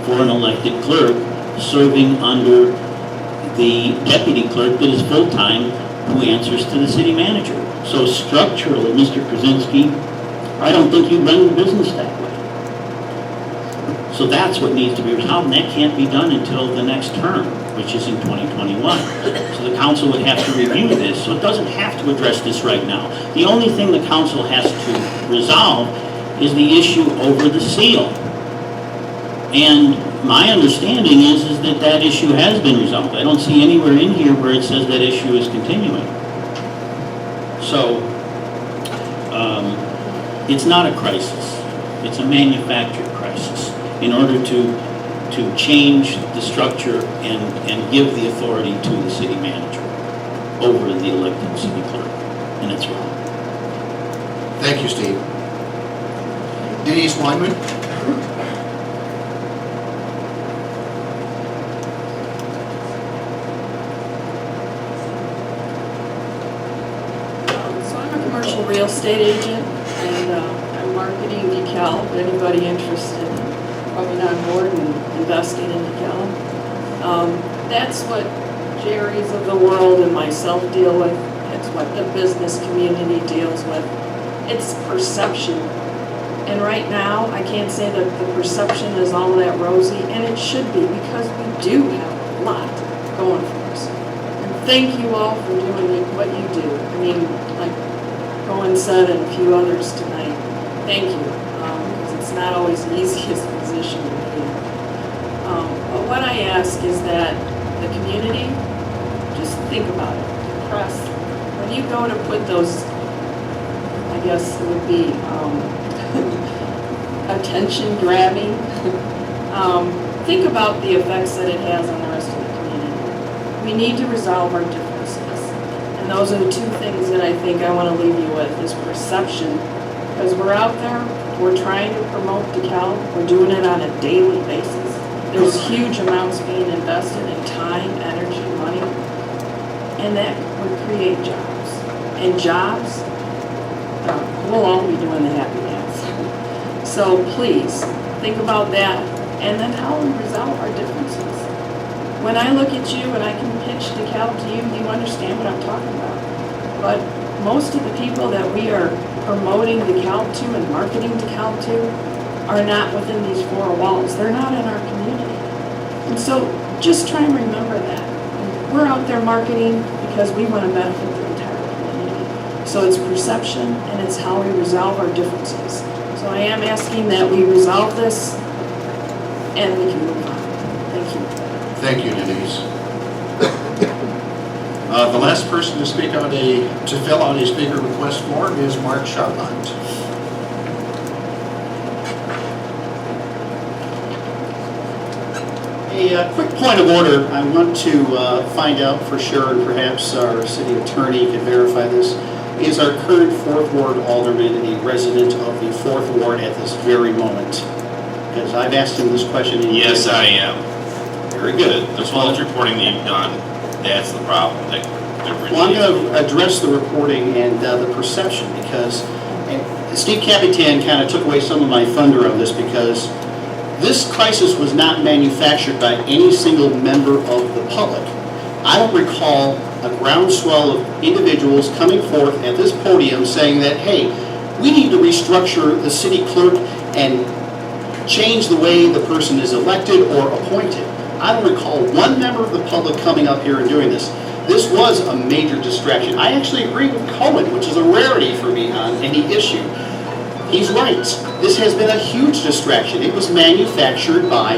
for an elected clerk serving under the deputy clerk that is full-time who answers to the city manager. So structurally, Mr. Krasinski, I don't think you run the business that way. So that's what needs to be resolved, and that can't be done until the next term, which is in 2021. So the council would have to review this, so it doesn't have to address this right now. The only thing the council has to resolve is the issue over the seal. And my understanding is that that issue has been resolved. I don't see anywhere in here where it says that issue is continuing. So, it's not a crisis. It's a manufactured crisis. In order to change the structure and give the authority to the city manager over the elected city clerk. And it's wrong. Thank you, Steve. Denise Weinman? So I'm a commercial real estate agent, and I'm marketing DeKalb. Anybody interested in coming on board and investing in DeKalb? That's what Jerry's of the world and myself deal with. It's what the business community deals with. It's perception. And right now, I can't say that the perception is all that rosy, and it should be, because we do have a lot going for us. And thank you all for doing what you do. I mean, like Cohen said and a few others tonight, thank you, because it's not always the easiest position to be in. But what I ask is that the community, just think about it, the press, when you go to put those, I guess it would be attention grabbing, think about the effects that it has on the rest of the community. We need to resolve our differences. And those are the two things that I think I want to leave you with, is perception. Because we're out there, we're trying to promote DeKalb, we're doing it on a daily basis. There's huge amounts being invested in time, energy, money, and that would create jobs. And jobs, we'll all be doing the happy dance. So please, think about that, and then how we resolve our differences. When I look at you and I can pitch DeKalb to you, you understand what I'm talking about. But most of the people that we are promoting DeKalb to and marketing DeKalb to are not within these four walls. They're not in our community. And so just try and remember that. We're out there marketing because we want to benefit the entire community. So it's perception, and it's how we resolve our differences. So I am asking that we resolve this and we can move on. Thank you. Thank you, Denise. The last person to speak on to fill out a speaker request form is Mark Charbonnet. A quick point of order. I want to find out for sure, and perhaps our city attorney can verify this. Is our current 4th Ward alderman a resident of the 4th Ward at this very moment? Because I've asked him this question. Yes, I am. Very good. The college reporting that you've done, that's the problem. Well, I'm going to address the reporting and the perception, because Steve Capitan kind of took away some of my thunder on this, because this crisis was not manufactured by any single member of the public. I don't recall a groundswell of individuals coming forth at this podium saying that, hey, we need to restructure the city clerk and change the way the person is elected or appointed. I don't recall one member of the public coming up here and doing this. This was a major distraction. I actually agree with Cohen, which is a rarity for me on any issue. He's right. This has been a huge distraction. It was manufactured by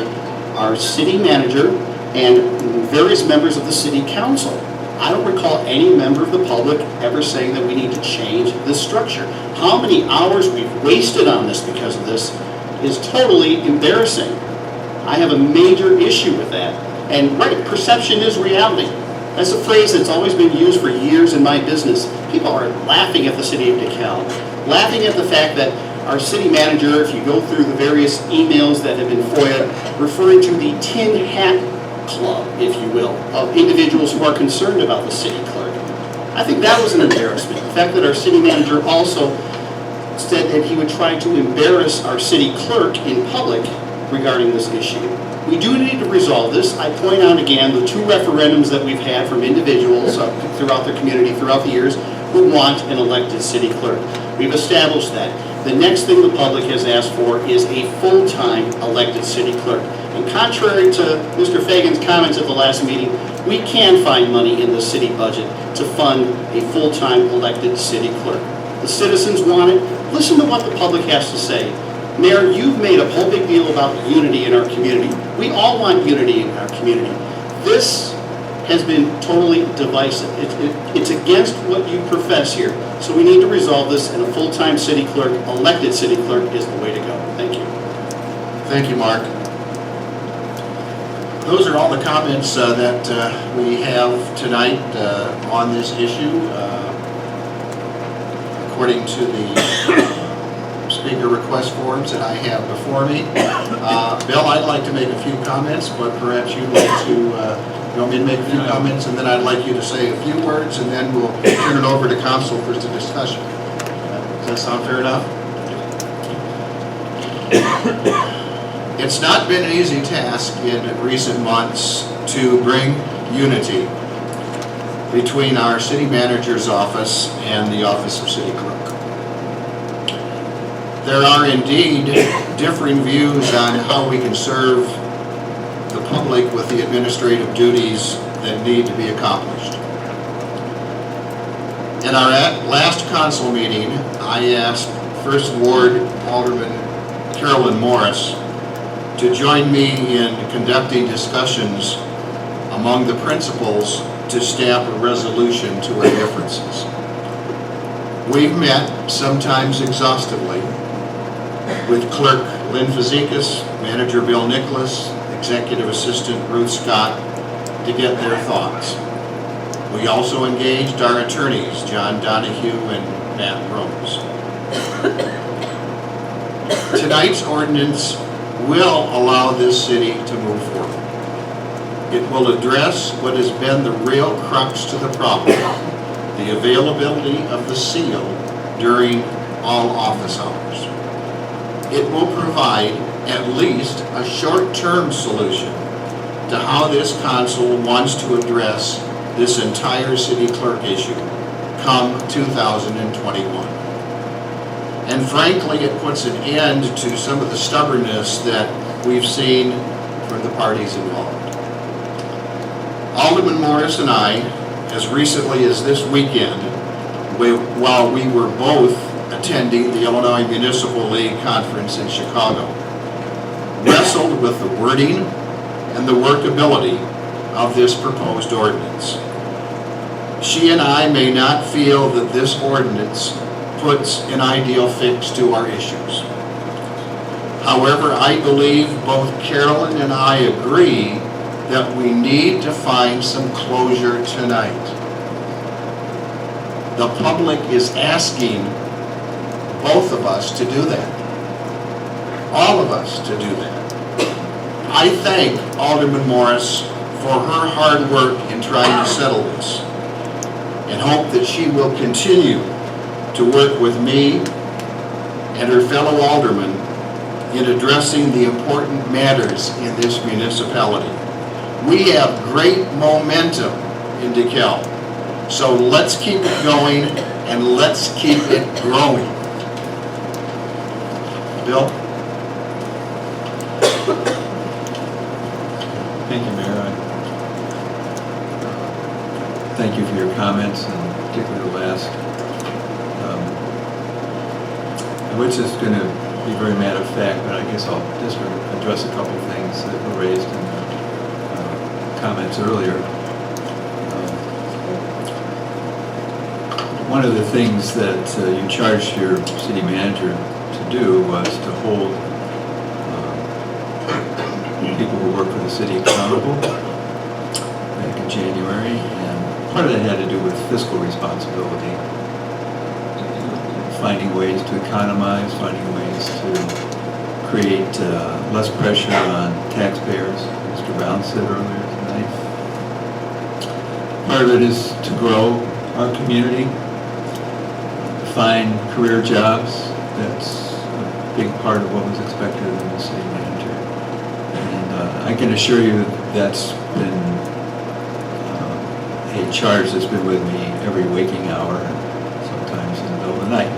our city manager and various members of the city council. I don't recall any member of the public ever saying that we need to change this structure. How many hours we've wasted on this because of this is totally embarrassing. I have a major issue with that. And right, perception is reality. That's a phrase that's always been used for years in my business. People are laughing at the city of DeKalb, laughing at the fact that our city manager, if you go through the various emails that have been FOIA, referring to the tin hat club, if you will, of individuals who are concerned about the city clerk. I think that was an embarrassment. The fact that our city manager also said that he would try to embarrass our city clerk in public regarding this issue. we do need to resolve this. I point out again the 2 referendums that we've had from individuals throughout the community, throughout the years, who want an elected city clerk. We've established that. The next thing the public has asked for is a full-time elected city clerk. And contrary to Mr. Fagan's comments at the last meeting, we can find money in the city budget to fund a full-time elected city clerk. The citizens want it. Listen to what the public has to say. Mayor, you've made a whole big deal about unity in our community. We all want unity in our community. This has been totally divisive. It's against what you profess here. So we need to resolve this, and a full-time city clerk, elected city clerk, is the way to go. Thank you. Thank you, Mark. Those are all the comments that we have tonight on this issue. According to the speaker request forms that I have before me. Bill, I'd like to make a few comments, but perhaps you'd like to, you want me to make a few comments, and then I'd like you to say a few words, and then we'll turn it over to council for the discussion. Does that sound fair enough? It's not been an easy task in recent months to bring unity between our city manager's office and the office of city clerk. There are indeed differing views on how we can serve the public with the administrative duties that need to be accomplished. In our last council meeting, I asked First Ward Alderman Carolyn Morris to join me in conducting discussions among the principals to stamp a resolution to our differences. We've met, sometimes exhaustively, with Clerk Lynn Fazekas, Manager Bill Nicholas, Executive Assistant Ruth Scott, to get their thoughts. We also engaged our attorneys, John Donahue and Matt Rose. Tonight's ordinance will allow this city to move forward. It will address what has been the real crux to the problem, the availability of the seal during all office hours. It will provide at least a short-term solution to how this council wants to address this entire city clerk issue come 2021. And frankly, it puts an end to some of the stubbornness that we've seen from the parties involved. Alderman Morris and I, as recently as this weekend, while we were both attending the Illinois Municipal League Conference in Chicago, wrestled with the wording and the workability of this proposed ordinance. She and I may not feel that this ordinance puts an ideal fix to our issues. However, I believe both Carolyn and I agree that we need to find some closure tonight. The public is asking both of us to do that. All of us to do that. I thank Alderman Morris for her hard work in trying to settle this, and hope that she will continue to work with me and her fellow aldermen in addressing the important matters in this municipality. We have great momentum in DeKalb, so let's keep it going and let's keep it growing. Bill? Thank you, Mayor. Thank you for your comments, and particularly the last. Which is going to be very matter of fact, but I guess I'll just address a couple of things that were raised in the comments earlier. One of the things that you charged your city manager to do was to hold people who work for the city accountable back in January, and part of that had to do with fiscal responsibility, finding ways to economize, finding ways to create less pressure on taxpayers, Mr. Brown said earlier tonight. Part of it is to grow our community, find career jobs. That's a big part of what was expected of the city manager. And I I can assure you that's been a charge that's been with me every waking hour, and sometimes in the middle of the night.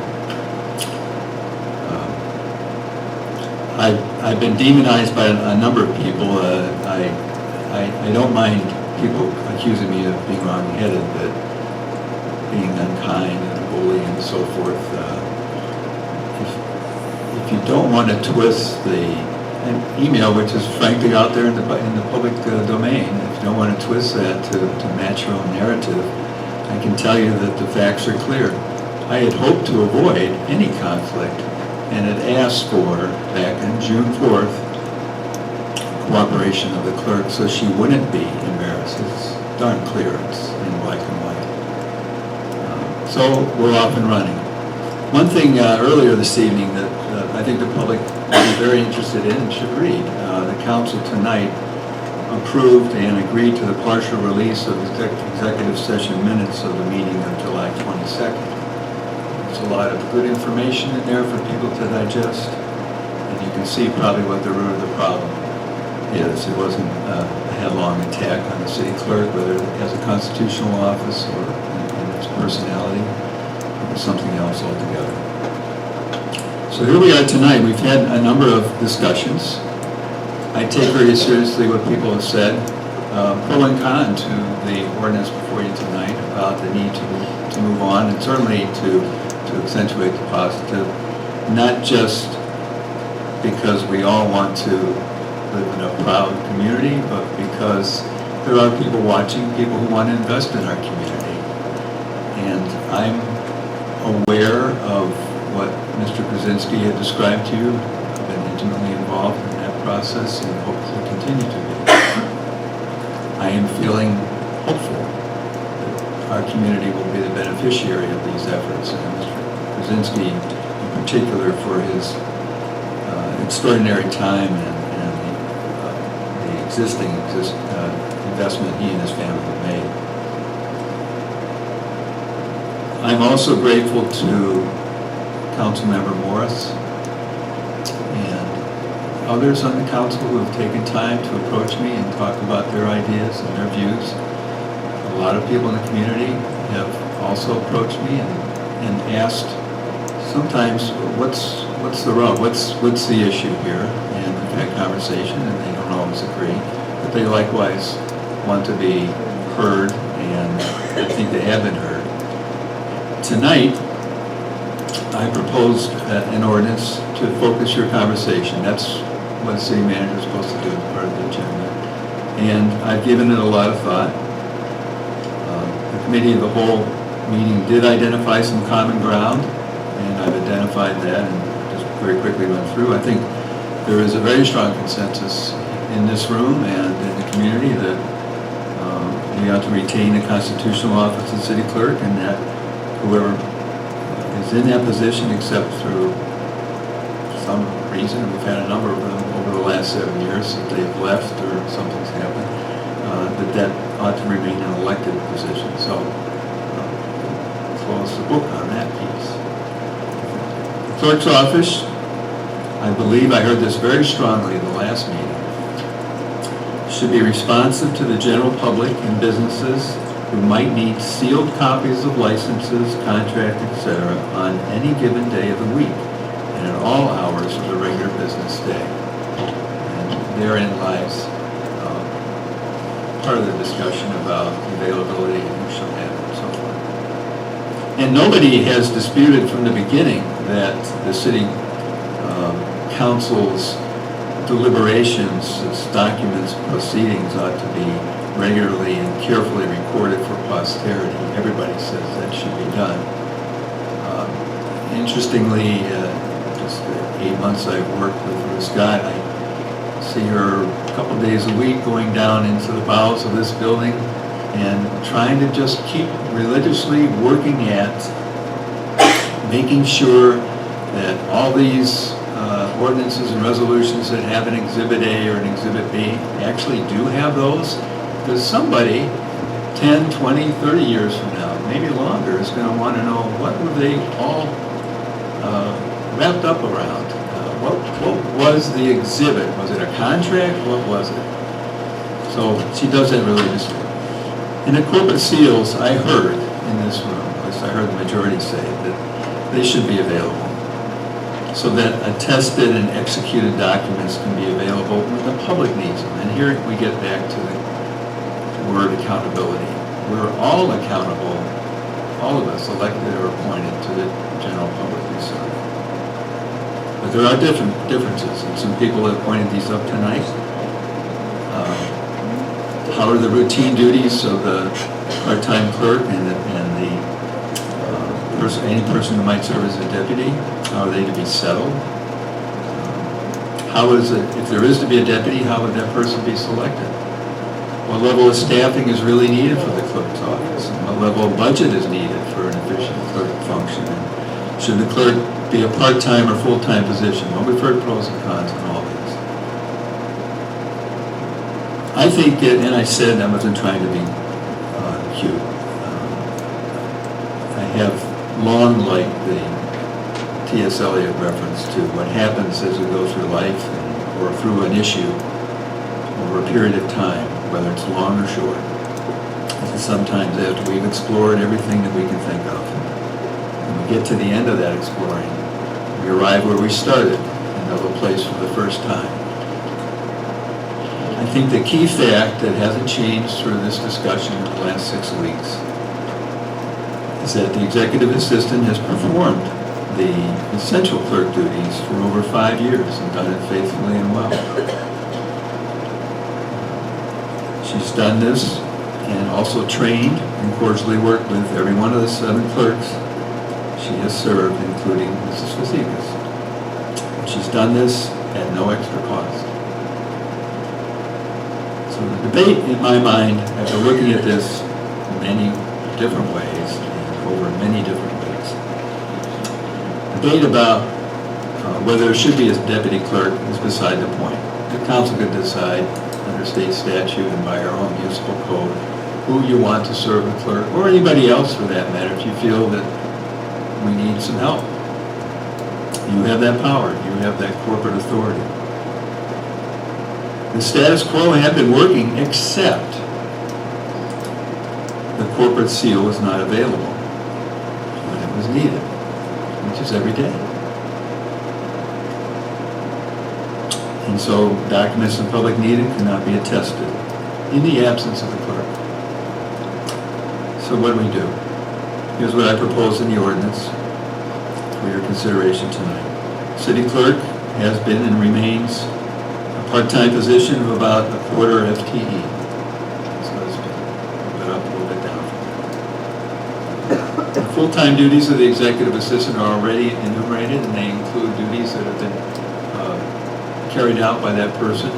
I've been demonized by a number of people. I don't mind people accusing me of being wrong-headed, but being unkind and a bully and so forth. If you don't want to twist an email, which is frankly out there in the public domain, if you don't want to twist that to match your own narrative, I can tell you that the facts are clear. I had hoped to avoid any conflict and had asked for, back on June 4th, cooperation of the clerk so she wouldn't be embarrassed. It's darn clear, it's in black and white. So we're off and running. One thing earlier this evening that I think the public will be very interested in and should read. The council tonight approved and agreed to the partial release of executive session minutes of the meeting of July 22nd. There's a lot of good information in there for people to digest, and you can see probably what the root of the problem is. It wasn't a headlong attack on the city clerk, whether as a constitutional office or in its personality. It was something else altogether. So here we are tonight. We've had a number of discussions. I take very seriously what people have said, pro and con to the ordinance before you tonight about the need to move on, and certainly to accentuate the positive, not just because we all want to live in a proud community, but because there are people watching, people who want to invest in our community. And I'm aware of what Mr. Krasinski had described to you. I've been intimately involved in that process and hope to continue to be. I am feeling hopeful that our community will be the beneficiary of these efforts, and Mr. Krasinski in particular for his extraordinary time and the existing investment he and his family have made. I'm also grateful to Councilmember Morris and others on the council who have taken time to approach me and talk about their ideas and their views. A lot of people in the community have also approached me and asked sometimes, what's the rub? What's the issue here? And we've had conversation, and they don't always agree, but they likewise want to be heard, and I think they have been heard. Tonight, I proposed an ordinance to focus your conversation. That's what a city manager is supposed to do, part of the agenda. And I've given it a lot of thought. The committee of the whole meeting did identify some common ground, and I've identified that and just very quickly went through. I think there is a very strong consensus in this room and in the community that we ought to retain the constitutional office of city clerk, and that whoever is in that position, except through some reason, we've had a number of them over the last 7 years that they've left or something's happened, that ought to remain an elected position. So close the book on that piece. The clerk's office, I believe I heard this very strongly in the last meeting, should be responsive to the general public and businesses who might need sealed copies of licenses, contracts, etc. on any given day of the week and at all hours of the regular business day. And therein lies part of the discussion about availability and who shall have it and so forth. And nobody has disputed from the beginning that the city council's deliberations, its documents, proceedings ought to be regularly and carefully recorded for posterity. Everybody says that should be done. Interestingly, just the 8 months I've worked with Ruth Scott, I see her a couple days a week going down into the bowels of this building and trying to just keep religiously working at making sure that all these ordinances and resolutions that have an Exhibit A or an Exhibit B actually do have those. Because somebody 10, 20, 30 years from now, maybe longer, is going to want to know what were they all wrapped up around. What was the exhibit? Was it a contract? What was it? So she does that religiously. And the corporate seals, I heard in this room, at least I heard the majority say that they should be available, so that attested and executed documents can be available when the public needs them. And here we get back to the word accountability. We're all accountable, all of us, elected or appointed, to the general public we serve. But there are differences, and some people have pointed these up tonight. How are the routine duties of the part-time clerk and any person who might serve as a deputy? How are they to be settled? How is it, if there is to be a deputy, how would that person be selected? What level of staffing is really needed for the clerk's office? And what level of budget is needed for an efficient clerk function? And should the clerk be a part-time or full-time position? Well, we've heard pros and cons on all these. I think that, and I said I wasn't trying to be cute. I have long liked the T.S. Eliot reference to what happens as we go through life or through an issue over a period of time, whether it's long or short. And sometimes after we've explored everything that we can think of, and we get to the end of that exploring, we arrive where we started, and know a place for the first time. I think the key fact that hasn't changed through this discussion in the last 6 weeks is that the executive assistant has performed the essential clerk duties for over 5 years and done it faithfully and well. She's done this and also trained and cordially worked with every one of the 7 clerks she has served, including Mrs. Fazekas. She's done this at no extra cost. So the debate, in my mind, after looking at this in many different ways and over many different ways, debate about whether there should be a deputy clerk is beside the point. The council could decide under state statute and by our own municipal code who you want to serve the clerk, or anybody else for that matter, if you feel that we need some help. You have that power. You have that corporate authority. The status quo had been working, except the corporate seal was not available when it was needed, which is every day. And so documents the public needed cannot be attested in the absence of the clerk. So what do we do? Here's what I propose in the ordinance for your consideration tonight. City clerk has been and remains a part-time position of about a quarter FTE. So it's been a little bit up, a little bit down. The full-time duties of the executive assistant are already enumerated, and they include duties that have been carried out by that person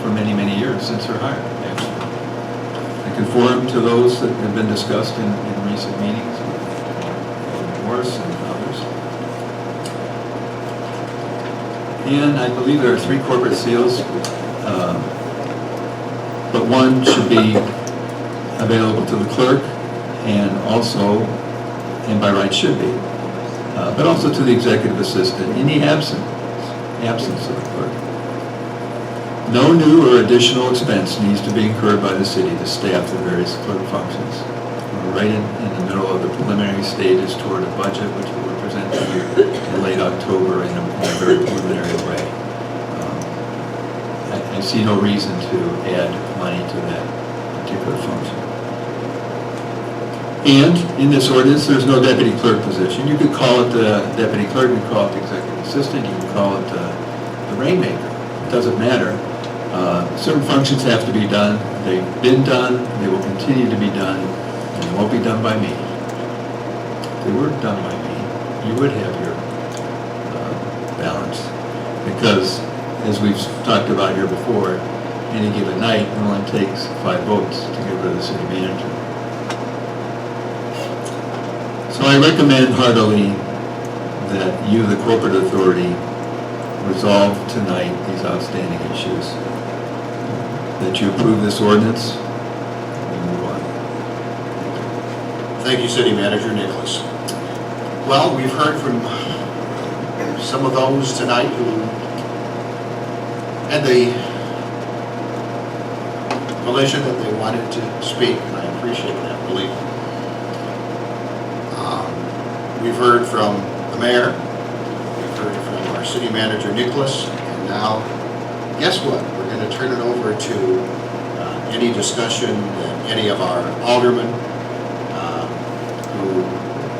for many, many years since her hire, actually. They conform to those that have been discussed in recent meetings with Morris and others. And I believe there are 3 corporate seals, but one should be available to the clerk and also, and by right should be, but also to the executive assistant in the absence of the clerk. No new or additional expense needs to be incurred by the city to staff the various clerk functions. We're right in the middle of the preliminary stages toward a budget, which we will present to you in late October in a very preliminary way. I see no reason to add money to that particular function. And in this ordinance, there's no deputy clerk position. You could call it the deputy clerk, you could call it the executive assistant, you could call it the rainmaker. It doesn't matter. Certain functions have to be done. They've been done, they will continue to be done, and they won't be done by me. If they were done by me, you would have your balance. Because, as we've talked about here before, any given night, it only takes 5 votes to get rid of the city manager. So I recommend heartily that you, the corporate authority, resolve tonight these outstanding issues, that you approve this ordinance, and move on. Thank you, City Manager Nicholas. Well, we've heard from some of those tonight who had the volition that they wanted to speak, and I appreciate that, believe me. We've heard from the mayor, we've heard from our city manager, Nicholas, and now, guess what? We're going to turn it over to any discussion that any of our aldermen, who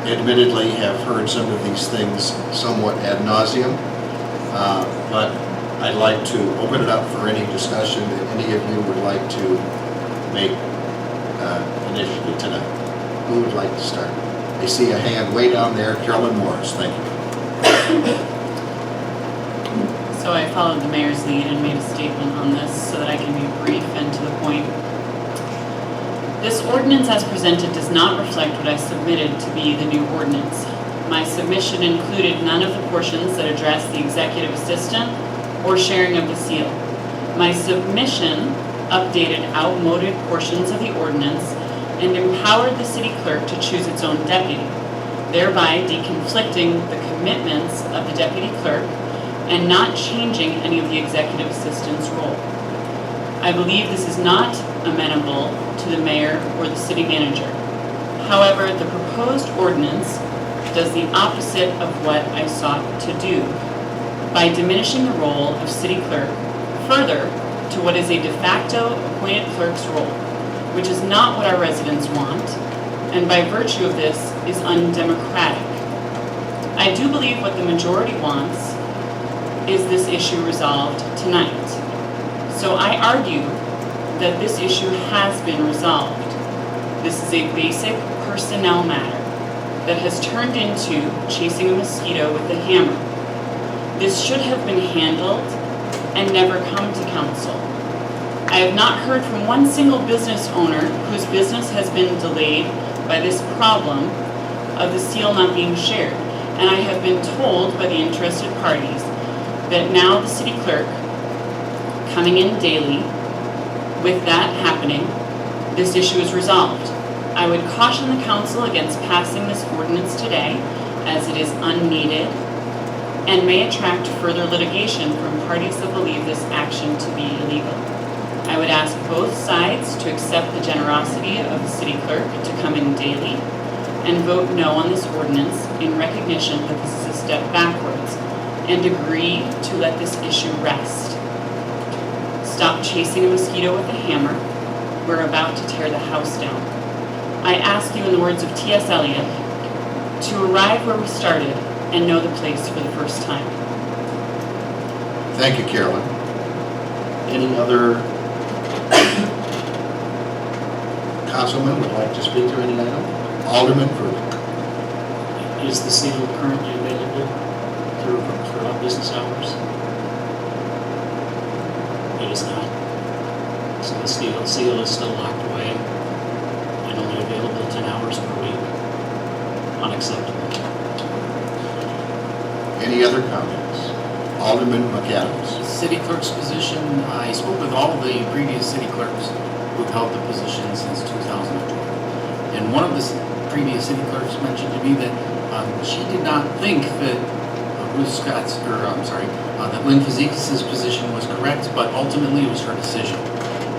admittedly have heard some of these things somewhat ad nauseum, but I'd like to open it up for any discussion that any of you would like to make initially tonight. Who would like to start? I see a hand way down there, Carolyn Morris, thank you. So I followed the mayor's lead and made a statement on this so that I can be brief and to the point. This ordinance as presented does not reflect what I submitted to be the new ordinance. My submission included none of the portions that address the executive assistant or sharing of the seal. My submission updated outmoded portions of the ordinance and empowered the city clerk to choose its own deputy, thereby deconflicting the commitments of the deputy clerk and not changing any of the executive assistant's role. I believe this is not amenable to the mayor or the city manager. However, the proposed ordinance does the opposite of what I sought to do by diminishing the role of city clerk further to what is a de facto appointed clerk's role, which is not what our residents want, and by virtue of this is undemocratic. I do believe what the majority wants is this issue resolved tonight. So I argue that this issue has been resolved. This is a basic personnel matter that has turned into chasing a mosquito with a hammer. This should have been handled and never come to council. I have not heard from one single business owner whose business has been delayed by this problem of the seal not being shared. And I have been told by the interested parties that now the city clerk coming in daily, with that happening, this issue is resolved. I would caution the council against passing this ordinance today as it is unneeded and may attract further litigation from parties that believe this action to be illegal. I would ask both sides to accept the generosity of the city clerk to come in daily and vote no on this ordinance in recognition that this is a step backwards and agree to let this issue rest. Stop chasing a mosquito with a hammer. We're about to tear the house down. I ask you in the words of T.S. Eliot to arrive where we started and know the place for the first time. Thank you, Carolyn. Any other councilman would like to speak to any item? Alderman for Is the seal currently available throughout business hours? It is not. So the seal is still locked away and only available 10 hours per week. Unacceptable. Any other comments? Alderman McAdams. City clerk's position, I spoke with all the previous city clerks who've held the position since 2012. And one of the previous city clerks mentioned to me that she did not think that that Lynn Fazikis' position was correct, but ultimately it was her decision.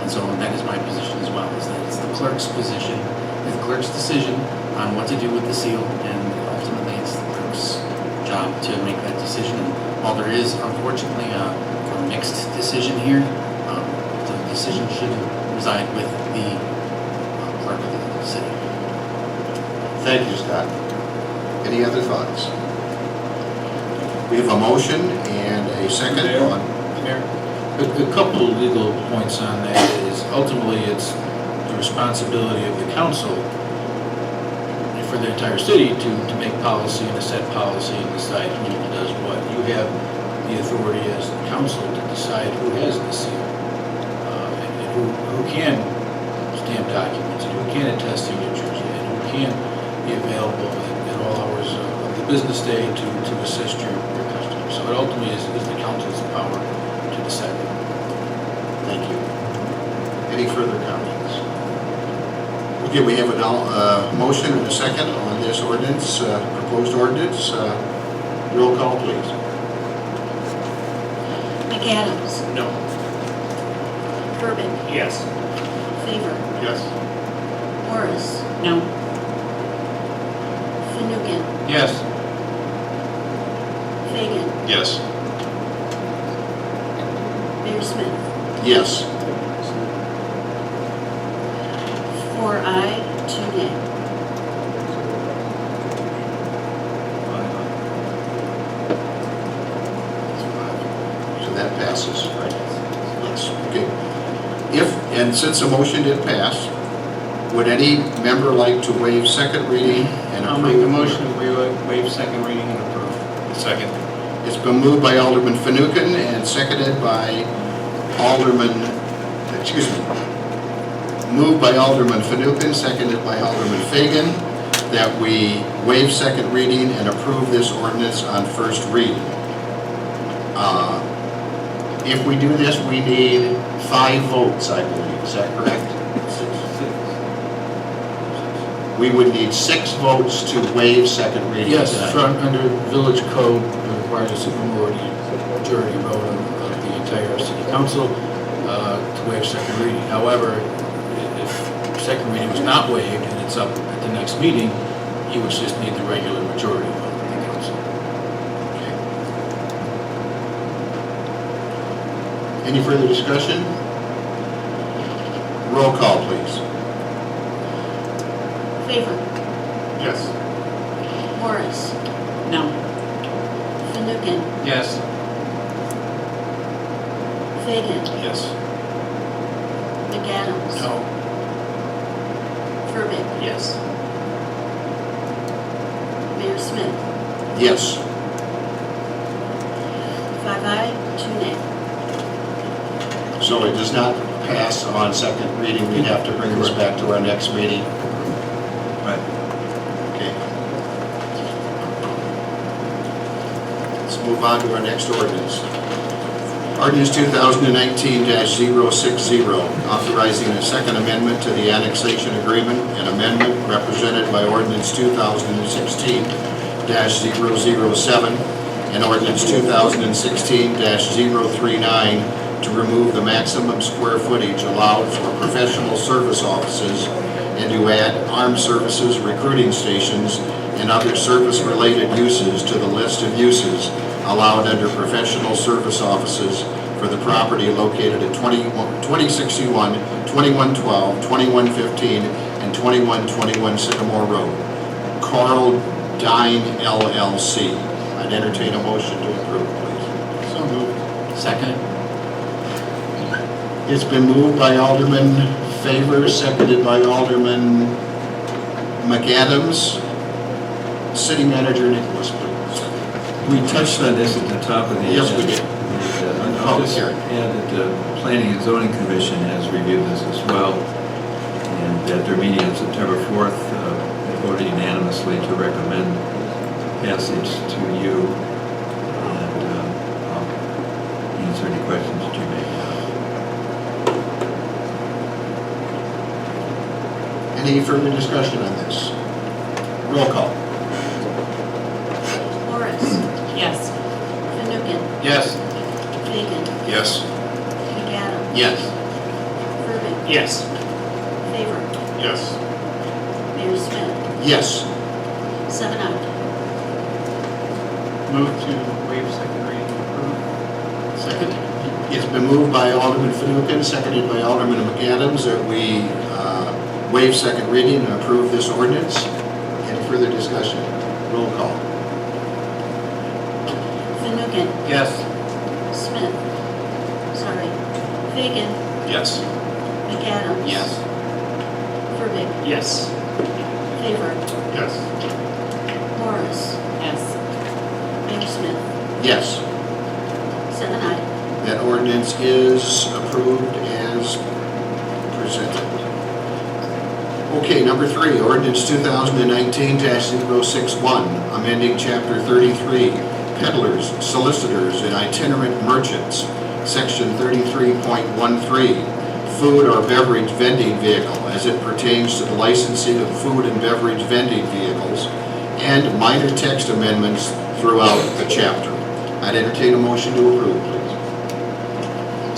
And so that is my position as well, is that it's the clerk's position, it's the clerk's decision on what to do with the seal, and ultimately it's the clerk's job to make that decision. And while there is unfortunately a mixed decision here, the decision should reside with the clerk of the city. Thank you, Scott. Any other thoughts? We have a motion and a second on. Mayor, a couple of legal points on that is ultimately it's the responsibility of the council for the entire city to make policy and to set policy and decide who does what. You have the authority as the council to decide who has the seal and who can stamp documents and who can attest signatures and who can be available at all hours of the business day to assist your customers. So it ultimately is the council's power to decide that. Thank you. Any further comments? Okay, we have a motion and a second on this ordinance, proposed ordinance. Roll call, please. McAdams. No. Urban. Yes. Favor, Yes. Morris, No. Fanouken, Yes. Fagan, Yes. Mayor Smith. Yes. 4 aye, 2 nay. So that passes, right? Yes, okay. If, and since the motion did pass, would any member like to waive second reading and approve? I'll make a motion, we waive second reading and approve. Second. It's been moved by Alderman Fanouken and seconded by Alderman, excuse me, moved by Alderman Fanouken, seconded by Alderman Fagan, that we waive second reading and approve this ordinance on first reading. If we do this, we need 5 votes, I believe. Is that correct? We would need 6 votes to waive second reading Yes, tonight. from, under village code, it requires a supermajority vote of the entire city council to waive second reading. However, if second reading was not waived and it's up at the next meeting, you would just need the regular majority vote of the council. Any further discussion? Roll call, please. Favor, Yes. Morris, No. Fanouken, Yes. Fagan, Yes. McAdams. No. Furbick, Yes. Mayor Smith. Yes. 5 aye, 2 nay. So it does not pass on second reading. We'd have to bring this back to our next meeting. Right. Okay. Let's move on to our next ordinance. Ordinance 2019-060, authorizing a second amendment to the annexation agreement, an amendment represented by ordinance 2016-007 and ordinance 2016-039 to remove the maximum square footage allowed for professional service offices and to add armed services, recruiting stations, and other service-related uses to the list of uses allowed under professional service offices for the property located at 2061, 2112, 2115, and 2121 Sycamore Road. Carl Dine LLC. I'd entertain a motion to approve, please. So moved. Second. It's been moved by Alderman Favor, seconded by Alderman McAdams. City Manager Nicholas, please. We touched on this at the top of the agenda. Yes, we did. I'll just add that the Planning and Zoning Commission has reviewed this as well, and at their meeting on September 4th, they voted unanimously to recommend passage to you, and I'll answer any questions that you may have. Any further discussion on this? Roll call. Morris, Yes. Fanouken, Yes. Fagan, Yes. McAdams. Yes. Furbick, Yes. Favor, Yes. Mayor Smith. Yes. 7 aye. Move to waive second reading and approve. Second. It's been moved by Alderman Fanouken, seconded by Alderman McAdams, that we waive second reading and approve this ordinance. Any further discussion? Roll call. Fanouken, Yes. Smith, sorry, Fagan, Yes. McAdams. Yes. Furbick, Yes. Favor, Yes. Morris, Yes. Mayor Smith. Yes. 7 aye. That ordinance is approved as presented. Okay, number 3, ordinance 2019-061, amending chapter 33, peddlers, solicitors, and itinerant merchants, section 33.13, food or beverage vending vehicle as it pertains to the licensing of food and beverage vending vehicles, and minor text amendments throughout the chapter. I'd entertain a motion to approve, please.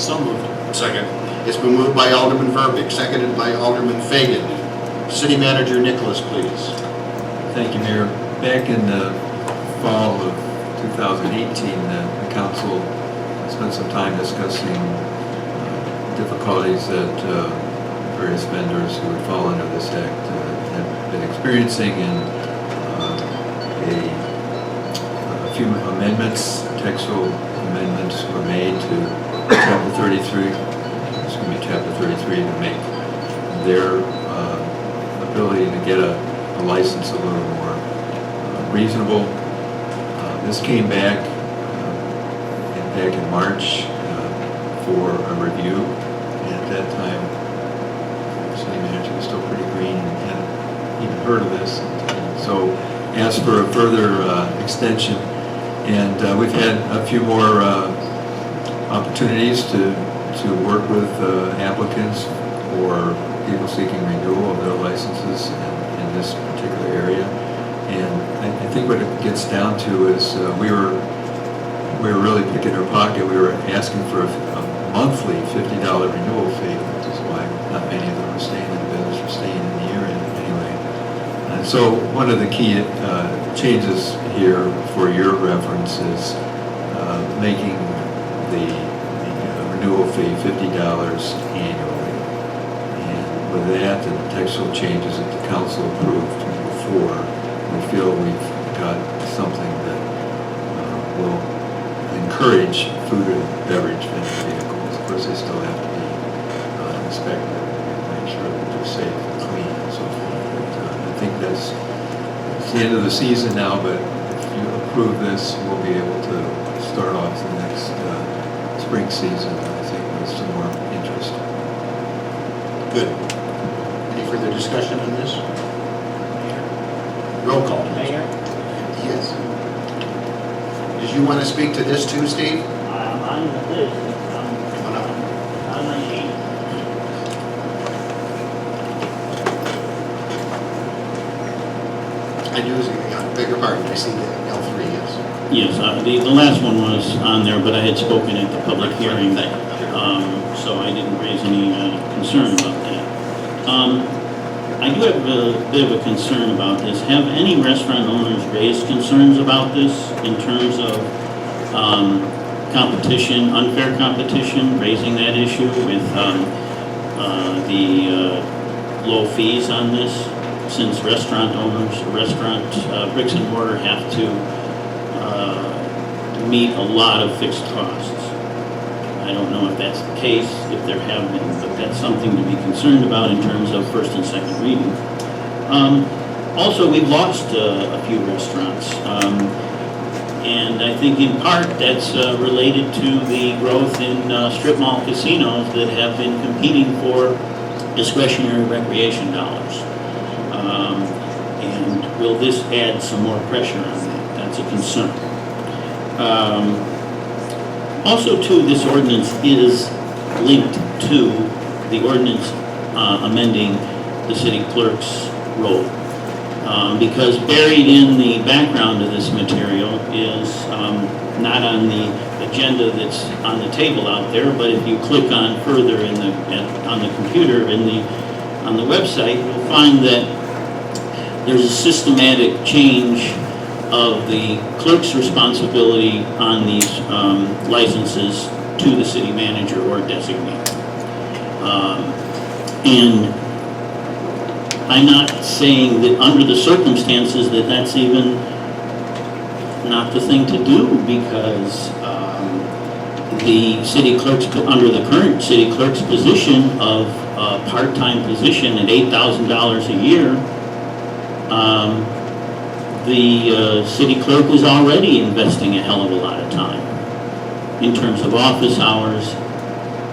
So moved. Second. It's been moved by Alderman Verbeek, seconded by Alderman Fagan. City Manager Nicholas, please. Thank you, Mayor. Back in the fall of 2018, the council spent some time discussing difficulties that various vendors who would fall under this act have been experiencing, and a few amendments, textual amendments were made to Chapter 33, Chapter 33 to make their ability to get a license a little more reasonable. This came back in March for a review, and at that time, the city manager was still pretty green and hadn't even heard of this. So asked for a further extension, and we've had a few more opportunities to work with applicants or people seeking renewal of their licenses in this particular area. And I think what it gets down to is we were really picking our pocket. We were asking for a monthly $50 renewal fee, which is why not many of them are staying in the business or staying in the area anyway. And so one of the key changes here for your reference is making the renewal fee $50 annually. And with that and the textual changes that the council approved before, we feel we've got something that will encourage food and beverage vending vehicles. Of course, they still have to be inspected and make sure that they're safe and clean and so forth. But I think it's the end of the season now, but if you approve this, we'll be able to start off the next spring season, I think, with some more interest. Good. Any further discussion on this? Roll call. Mayor? Yes. Did you want to speak to this too, Steve? I'm on the list. Come on up. On my sheet. I do, beg your pardon, I see the L3, yes. Yes, the last one was on there, but I had spoken at the public hearing, so I didn't raise any concern about that. I do have a bit of a concern about this. Have any restaurant owners raised concerns about this in terms of competition, unfair competition, raising that issue with the low fees on this? Since restaurant owners, bricks and mortar have to meet a lot of fixed costs. I don't know if that's the case, if there have been, but that's something to be concerned about in terms of first and second reading. Also, we've lost a few restaurants, and I think in part that's related to the growth in strip mall casinos that have been competing for discretionary recreation dollars. And will this add some more pressure on that? That's a concern. Also, too, this ordinance is linked to the ordinance amending the city clerk's role. Because buried in the background of this material is not on the agenda that's on the table out there, but if you click on further on the computer on the website, you'll find that there's a systematic change of the clerk's responsibility on these licenses to the city manager or designee. And I'm not saying that under the circumstances that that's even not the thing to do, because the city clerk's, under the current city clerk's position of a part-time position at $8,000 a year, the city clerk is already investing a hell of a lot of time in terms of office hours,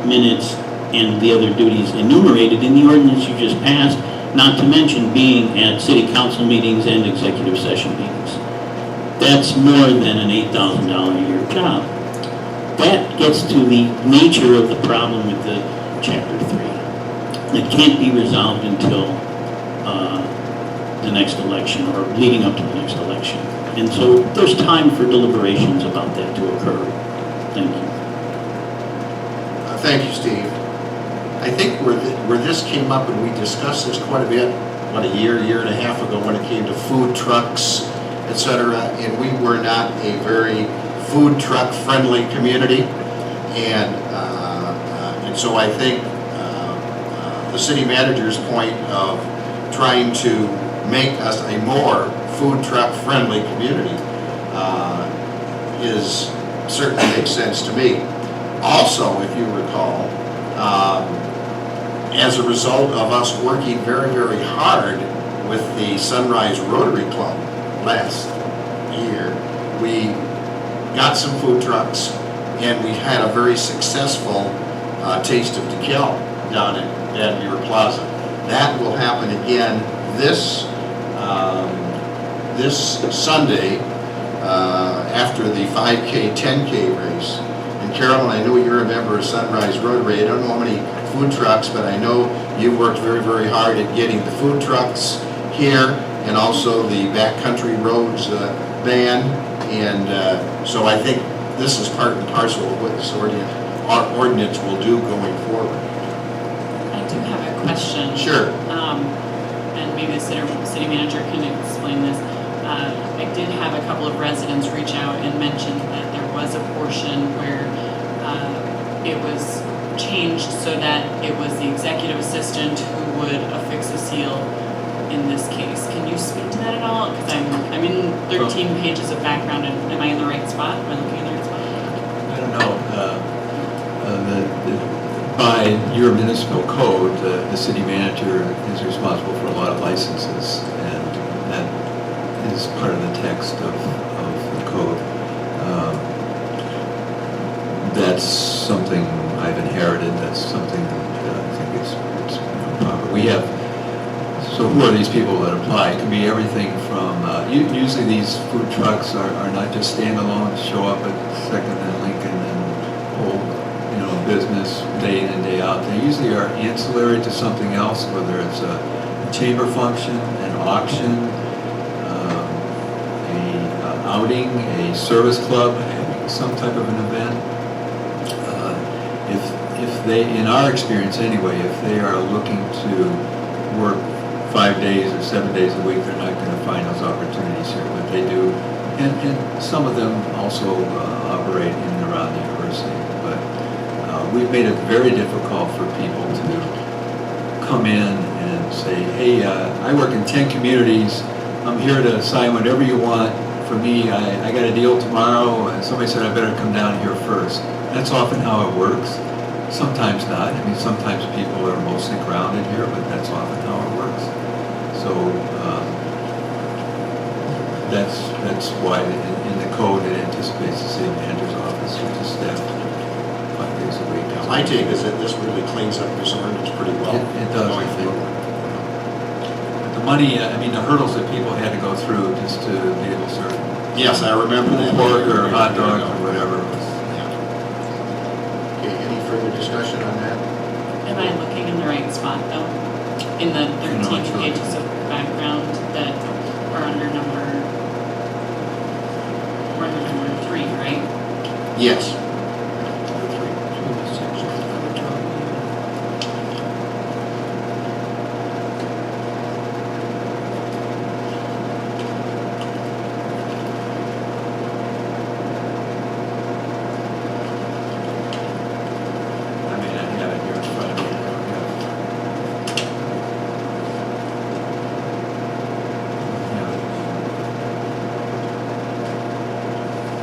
minutes, and the other duties enumerated in the ordinance you just passed, not to mention being at city council meetings and executive session meetings. That's more than an $8,000 a year job. That gets to the nature of the problem with the Chapter 3. It can't be resolved until the next election or leading up to the next election. And so there's time for deliberations about that to occur. Thank you. Thank you, Steve. I think where this came up, and we discussed this quite a bit, about a year and a half ago, when it came to food trucks, et cetera, and we were not a very food truck friendly community. And so I think the city manager's point of trying to make us a more food truck friendly community is certainly makes sense to me. Also, if you recall, as a result of us working very, very hard with the Sunrise Rotary Club last year, we got some food trucks, and we had a very successful Taste of DeKalb down at Van Buren Plaza. That will happen again this Sunday after the 5K, 10K race. And Carolyn, I know you're a member of Sunrise Rotary. I don't know how many food trucks, but I know you worked very, very hard at getting the food trucks here, and also the Backcountry Roads band. And so I think this is part and parcel of what this ordinance will do going forward. I do have a question. Sure. And maybe the city manager can explain this. I did have a couple of residents reach out and mention that there was a portion where it was changed so that it was the executive assistant who would affix a seal in this case. Can you speak to that at all? Because I'm in 13 pages of background, and am I in the right spot? Am I looking in the right spot? I don't know. By your municipal code, the city manager is responsible for a lot of licenses, and that is part of the text of the code. That's something I've inherited. That's something that I think it's proper. We have. So who are these people that apply? It can be everything from, usually these food trucks are not just standalone, show up at 2nd and Lincoln and hold, business day in and day out. They usually are ancillary to something else, whether it's a chamber function, an auction, a outing, a service club, having some type of an event. If they, in our experience anyway, if they are looking to work 5 days or 7 days a week, they're not going to find those opportunities here, but they do. And some of them also operate in and around the university. But we've made it very difficult for people to come in and say, hey, I work in 10 communities. I'm here to sign whatever you want. For me, I got a deal tomorrow, and somebody said I better come down here first. That's often how it works. Sometimes not. I mean, sometimes people are mostly grounded here, but that's often how it works. So that's why in the code it anticipates the city manager's office, which is staffed 5 days a week. My take is that this really cleans up this ordinance pretty well. It does, I think. The money, the hurdles that people had to go through just to be able to serve. Yes, I remember that. Pork or hot dogs or whatever it was. Okay, any further discussion on that? Am I looking in the right spot, though? In the 13 pages of background that are under number 3, right? Yes.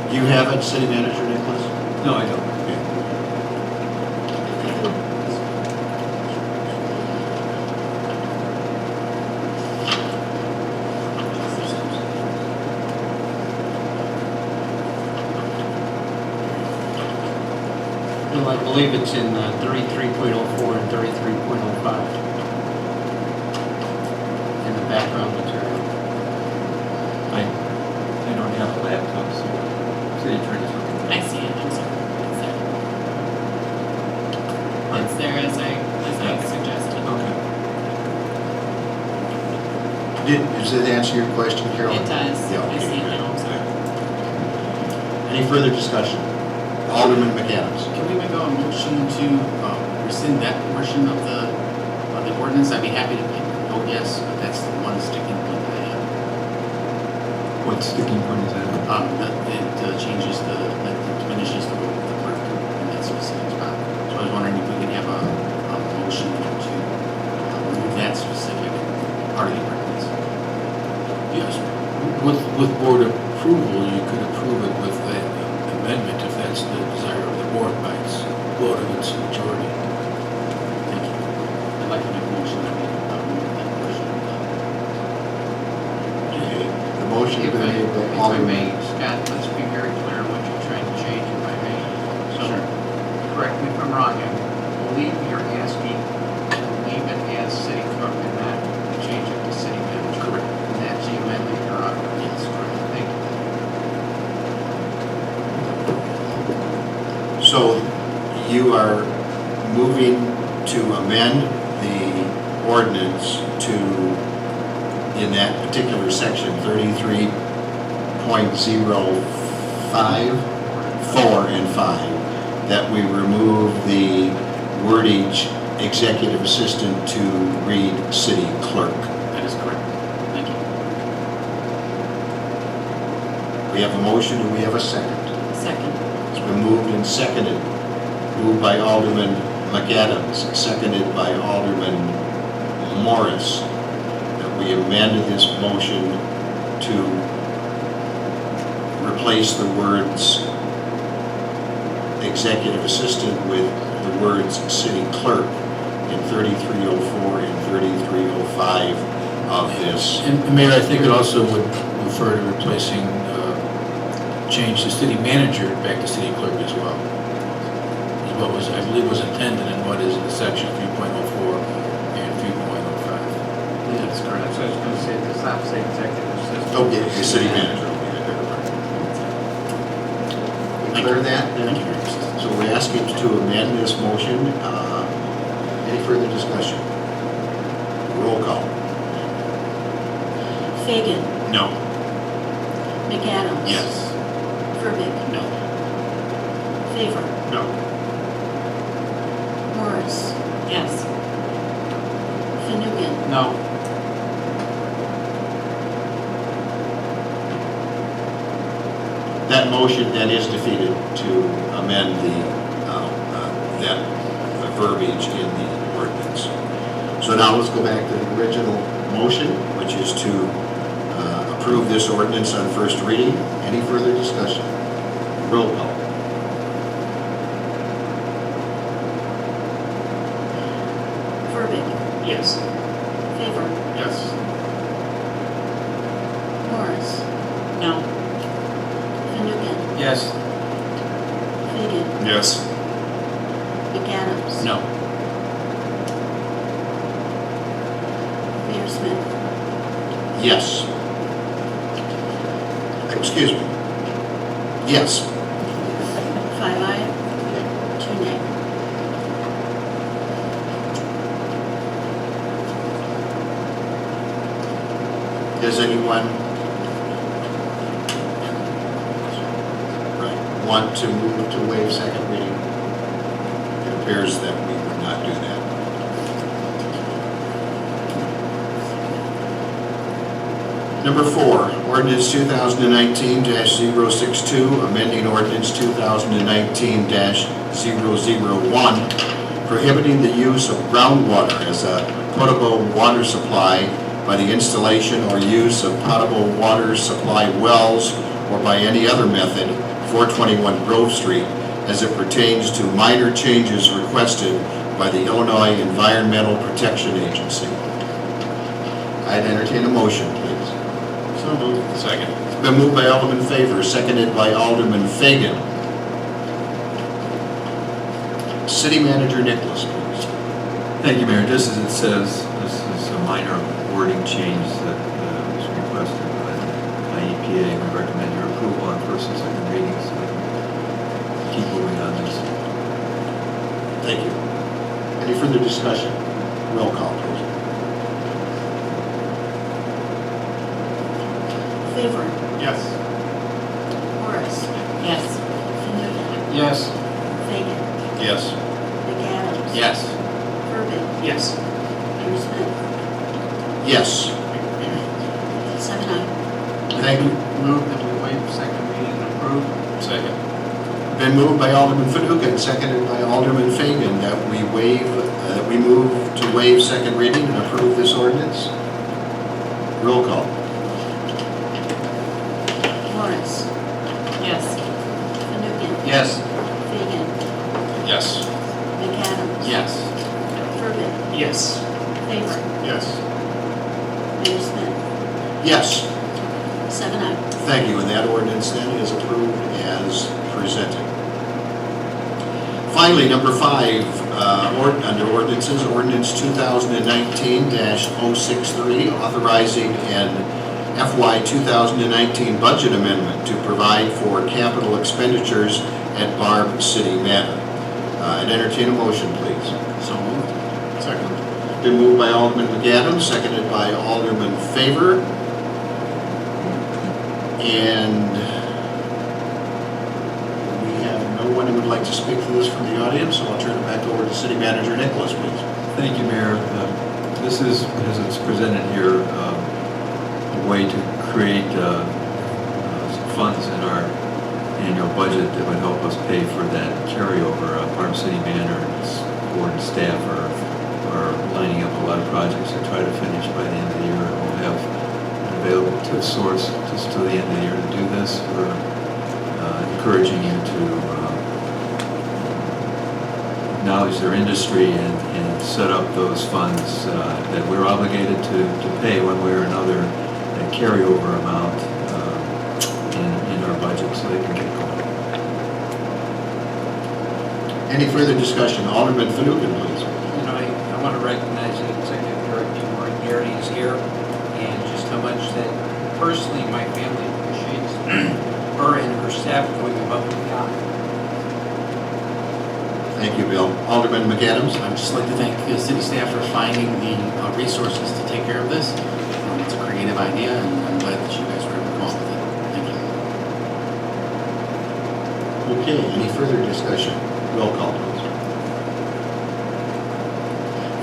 Do you have it, City Manager Nicholas? No, I don't. Well, I believe it's in 33.04 and 33.05 in the background material. I don't have a laptop, so city attorney's looking. I see it, I'm sorry. It's there as I suggested. Okay. Does it answer your question, Carol? It does. Yeah, I okay. see it now, I'm sorry. Any further discussion? Alderman McAdams. Can we make a motion to rescind that portion of the ordinance, I'd be happy to vote yes, but that's the one sticking point that I have. What sticking point is that? That it changes that diminishes the role of the clerk in that specific spot. So I was wondering if we could have a motion to remove that specific part of the ordinance. Yes. With board approval, you could approve it with that amendment if that's the desire of the board by its vote of its majority. Thank you. I'd like to make a motion that we remove that portion of the. The motion has been made by If I Alderman. may, Scott, let's be very clear on what you're trying to change, if I may. So, correct me if I'm wrong, I believe you're asking to leave it as city clerk and not to change it to city manager. Correct. And that's the amendment you're offering. Yes, correct. Thank you. So you are moving to amend the ordinance to, in that particular section, 33.05, 4 and 5, that we remove the wordage executive assistant to read city clerk. That is correct. Thank you. We have a motion, do we have a second? Second. It's been moved and seconded. Moved by Alderman McAdams, seconded by Alderman Morris, that we amend this motion to replace the words executive assistant with the words city clerk in 3304 and 3305 of this. And Mayor, I think it also would refer to replacing, change the city manager back to city clerk as well. Is what was, I believe was intended in what is in section 3.04 and 3.05. That's correct. That's what I was going to say, does not say executive assistant. Okay, the city manager. We clear that? Thank you. So we're asking to amend this motion. Any further discussion? Roll call. Fagan, No. McAdams. Yes. Verbic, No. Favor, No. Morris, Yes. Fanouken, No. That motion then is defeated to amend that verbiage in the ordinance. So now let's go back to the original motion, which is to approve this ordinance on first reading. Any further discussion? Roll call. Verbic, Yes. Favor, Yes. Morris, No. Fanouken, Yes. Fagan, Yes. McAdams. No. Mayor Smith. Yes. Excuse me. Yes. 5 aye, 2 nay. Does anyone want to move to waive second reading? It appears that we would not do that. Number 4, ordinance 2019-062, amending ordinance 2019-001, prohibiting the use of groundwater as a potable water supply by the installation or use of potable water supply wells or by any other method, 421 Grove Street, as it pertains to minor changes requested by the Illinois Environmental Protection Agency. I'd entertain a motion, please. So moved. Second. It's been moved by Alderman Favor, seconded by Alderman Fagan. City Manager Nicholas, please. Thank you, Mayor. Just as it says, this is a minor wording change that was requested by the IEPA. We recommend your approval on first and second readings so we can keep moving on this. Thank you. Any further discussion? Roll call, please. Favor, Yes. Morris, Yes. Fanouken, Yes. Fagan, Yes. McAdams, Yes. Burbidge. Yes. Peter Smith. Yes. 7-0. Thank you. Move that we waive second reading and approve. Second. Been moved by Alderman Fanouken and seconded by Alderman Fagan that we move to waive second reading and approve this ordinance. Roll call. Morris. Yes. Fanouken. Yes. Fagan. Yes. McAdams. Yes. Burbidge. Yes. Favor. Yes. Peter Smith. Yes. 7-0. Thank you, and that ordinance then is approved as presented. Finally, number 5, under ordinances, ordinance 2019-063, authorizing an FY 2019 budget amendment to provide for capital expenditures at Barb City Manor. I'd entertain a motion, please. So moved. Second. Been moved by Alderman McAdams, seconded by Alderman Favor. And we have no one who would like to speak to this from the audience, so I'll turn it back over to City Manager Nicholas, please. Thank you, Mayor. This is, as it's presented here, a way to create some funds in our annual budget that would help us pay for that carryover. Barb City Manor and its board and staff are lining up a lot of projects to try to finish by the end of the year. We'll have available to source just to the end of the year to do this. We're encouraging you to acknowledge their industry and set up those funds that we're obligated to pay one way or another, that carryover amount in our budget so they can get going. Any further discussion? Alderman Fanouken, please. You know, I want to recognize that Executive Director Warren Garrity is here, and just how much that personally my family appreciates her and her staff going above and beyond. Thank you, Bill. Alderman McAdams. I'd just like to thank the city staff for finding the resources to take care of this. It's a creative idea, and I'm glad that you guys were able to come up with it. Thank you. Okay, any further discussion? Roll call, please.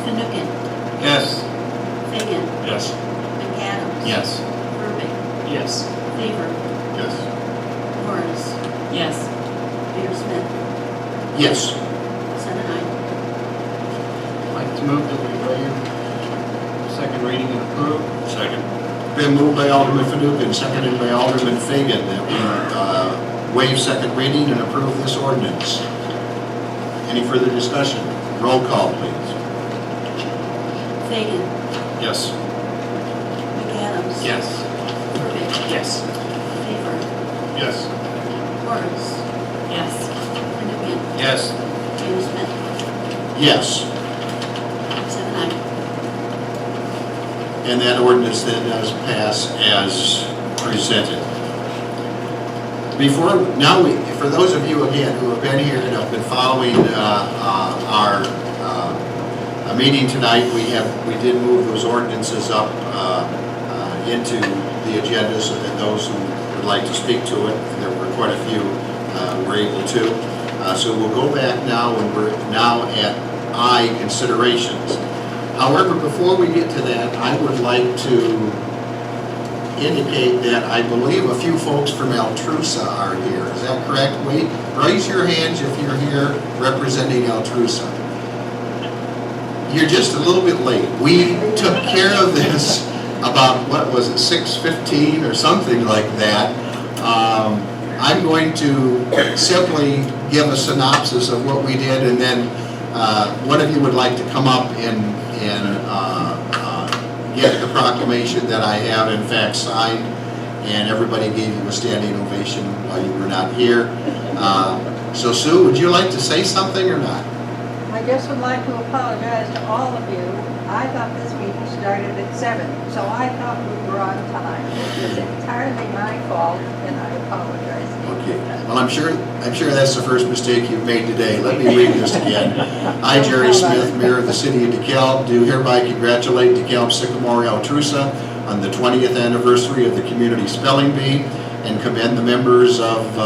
Fanouken. Yes. Fagan. Yes. McAdams. Yes. Burbidge. Yes. Favor. Yes. Morris. Yes. Peter Smith. Yes. 7-0. I'd like to move that we waive second reading and approve. Second. Been moved by Alderman Fanouken, seconded by Alderman Fagan, that we waive second reading and approve this ordinance. Any further discussion? Roll call, please. Fagan. Yes. McAdams. Yes. Burbidge. Yes. Favor. Yes. Morris. Yes. Fanouken. Yes. Peter Smith. Yes. 7-0. And that ordinance then does pass as presented. For those of you again who have been here and have been following our meeting tonight, we did move those ordinances up into the agenda so that those who would like to speak to it, and there were quite a few, were able to. So we'll go back now, and we're now at I, considerations. However, before we get to that, I would like to indicate that I believe a few folks from Altrusa are here. Is that correct? Raise your hands if you're here representing Altrusa. You're just a little bit late. We took care of this about, what was it, 6:15 or something like that. I'm going to simply give a synopsis of what we did, and then one of you would like to come up and get the proclamation that I have in fact signed, and everybody gave you a standing ovation while you were not here. So Sue, would you like to say something or not? I just would like to apologize to all of you. I thought this meeting started at 7, so I thought we were on time. It was entirely my fault, and I apologize. Okay. Well, I'm sure that's the first mistake you've made today. Let me read this again. I, Jerry Smith, Mayor of the City of DeKalb, do hereby congratulate DeKalb Sycamore Altrusa on the 20th anniversary of the Community Spelling Bee, and commend the members of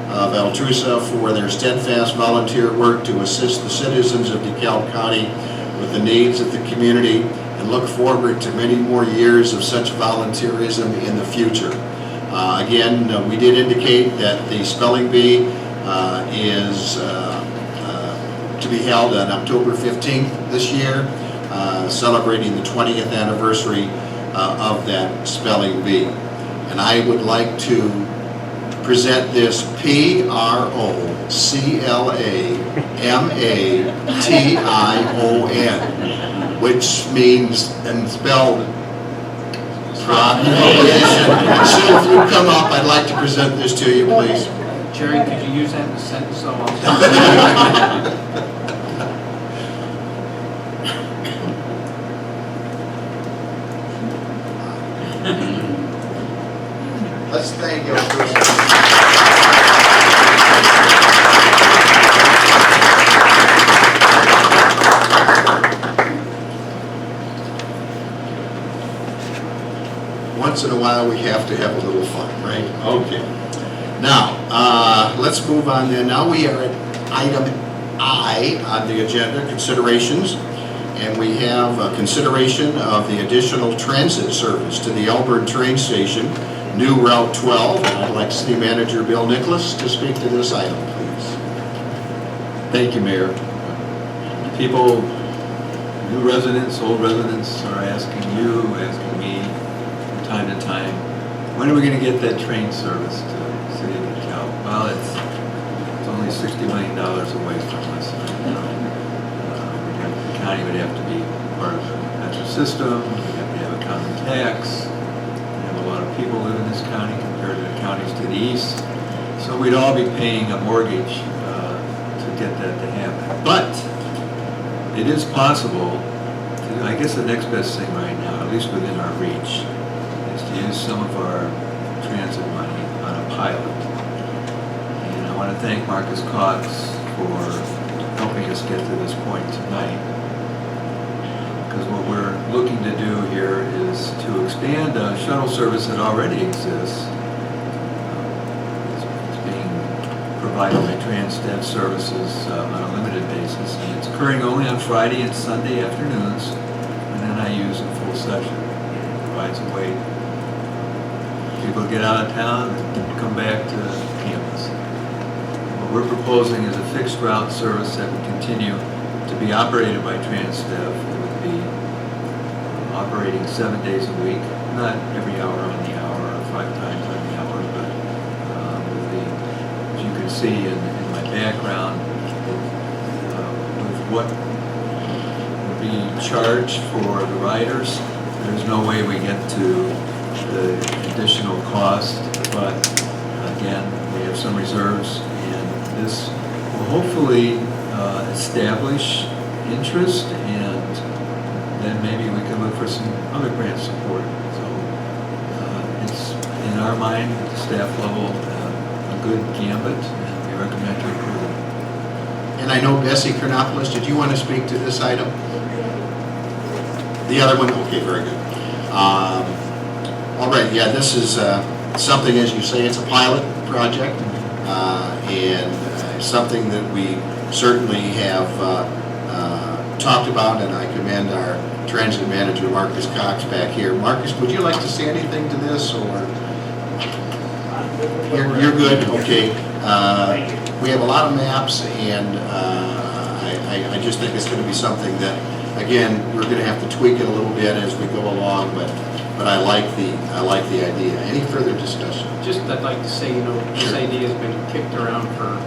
of Altrusa for their steadfast volunteer work to assist the citizens of DeKalb County with the needs of the community, and look forward to many more years of such volunteerism in the future. Again, we did indicate that the spelling bee is to be held on October 15th this year, celebrating the 20th anniversary of that spelling bee. And I would like to present this PROCLAMATION, which means, and spelled proclamation. So if you come up, I'd like to present this to you, please. Jerry, could you use that in a sentence also? Let's thank you. Once in a while, we have to have a little fun, right? Okay. Now, let's move on then. Now we are at item I on the agenda, considerations. And we have a consideration of the additional transit service to the Elburn train station, new Route 12. And I'd like City Manager Bill Nicholas to speak to this item, please. Thank you, Mayor. People, new residents, old residents are asking you, asking me from time to time, when are we going to get that train service to the city of DeKalb? Well, it's only $60 million away from us. The county would have to be part of the metro system, we have to have a common tax, we have a lot of people live in this county compared to the counties to the east, so we'd all be paying a mortgage to get that to happen. But it is possible to, I guess the next best thing right now, at least within our reach, is to use some of our transit money on a pilot. And I want to thank Marcus Cox for helping us get to this point tonight. Because what we're looking to do here is to expand a shuttle service that already exists. It's being provided by Transdev Services on a limited basis, and it's occurring only on Friday and Sunday afternoons, and then I use in full session. It provides a way for people to get out of town and come back to campus. What we're proposing is a fixed route service that would continue to be operated by Transdev. It would be operating 7 days a week, not every hour on the hour or 5 times on the hour, but with the, as you can see in my background, with what would be charged for the riders, there's no way we get to the additional cost, but again, we have some reserves, and this will hopefully establish interest, and then maybe we can look for some other grant support. So it's, in our mind, at the staff level, a good gambit, and we recommend to approve it. And I know Bessie Chronopoulos, did you want to speak to this item? The other one? Okay, very good. All right, yeah, this is something, as you say, it's a pilot project, and something that we certainly have talked about, and I commend our transit manager, Marcus Cox, back here. Marcus, would you like to say anything to this, or? You're good? Okay. We have a lot of maps, and I just think it's going to be something that, again, we're going to have to tweak it a little bit as we go along, but I like the idea. Any further discussion? Just, I'd like to say, this idea has been kicked around for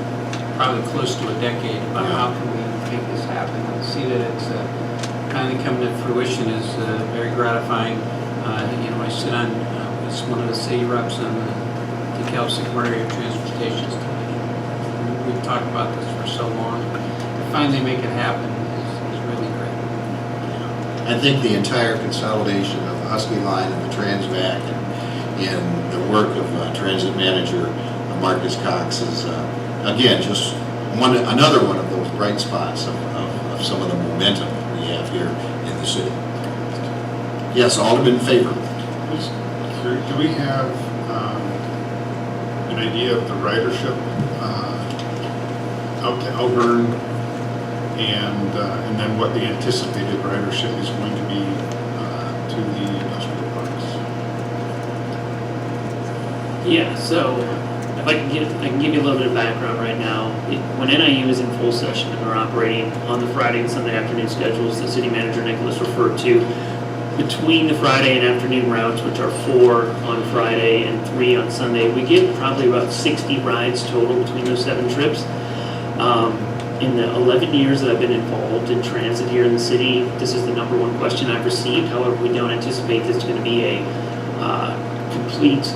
probably close to a decade about how can we make this happen. And see that it's finally coming to fruition is very gratifying. I sit on, as one of the city reps on the DeKalb Sycamore Area Transportation Committee. We've talked about this for so long. To finally make it happen is really great. I think the entire consolidation of the Husky Line and the Transvac and the work of transit manager Marcus Cox is, again, just another one of those bright spots of some of the momentum that we have here in the city. Yes, Alderman Favor. Sir, do we have an idea of the ridership out to Elburn and then what the anticipated ridership is going to be to the industrial parks? Yeah, so if I can give you a little bit of background right now. When NIU is in full session and we're operating on the Friday and Sunday afternoon schedules that City Manager Nicholas referred to, between the Friday and afternoon routes, which are 4 on Friday and 3 on Sunday, we get probably about 60 rides total between those 7 trips. In the 11 years that I've been involved in transit here in the city, this is the #1 question I've received. However, we don't anticipate this going to be a complete,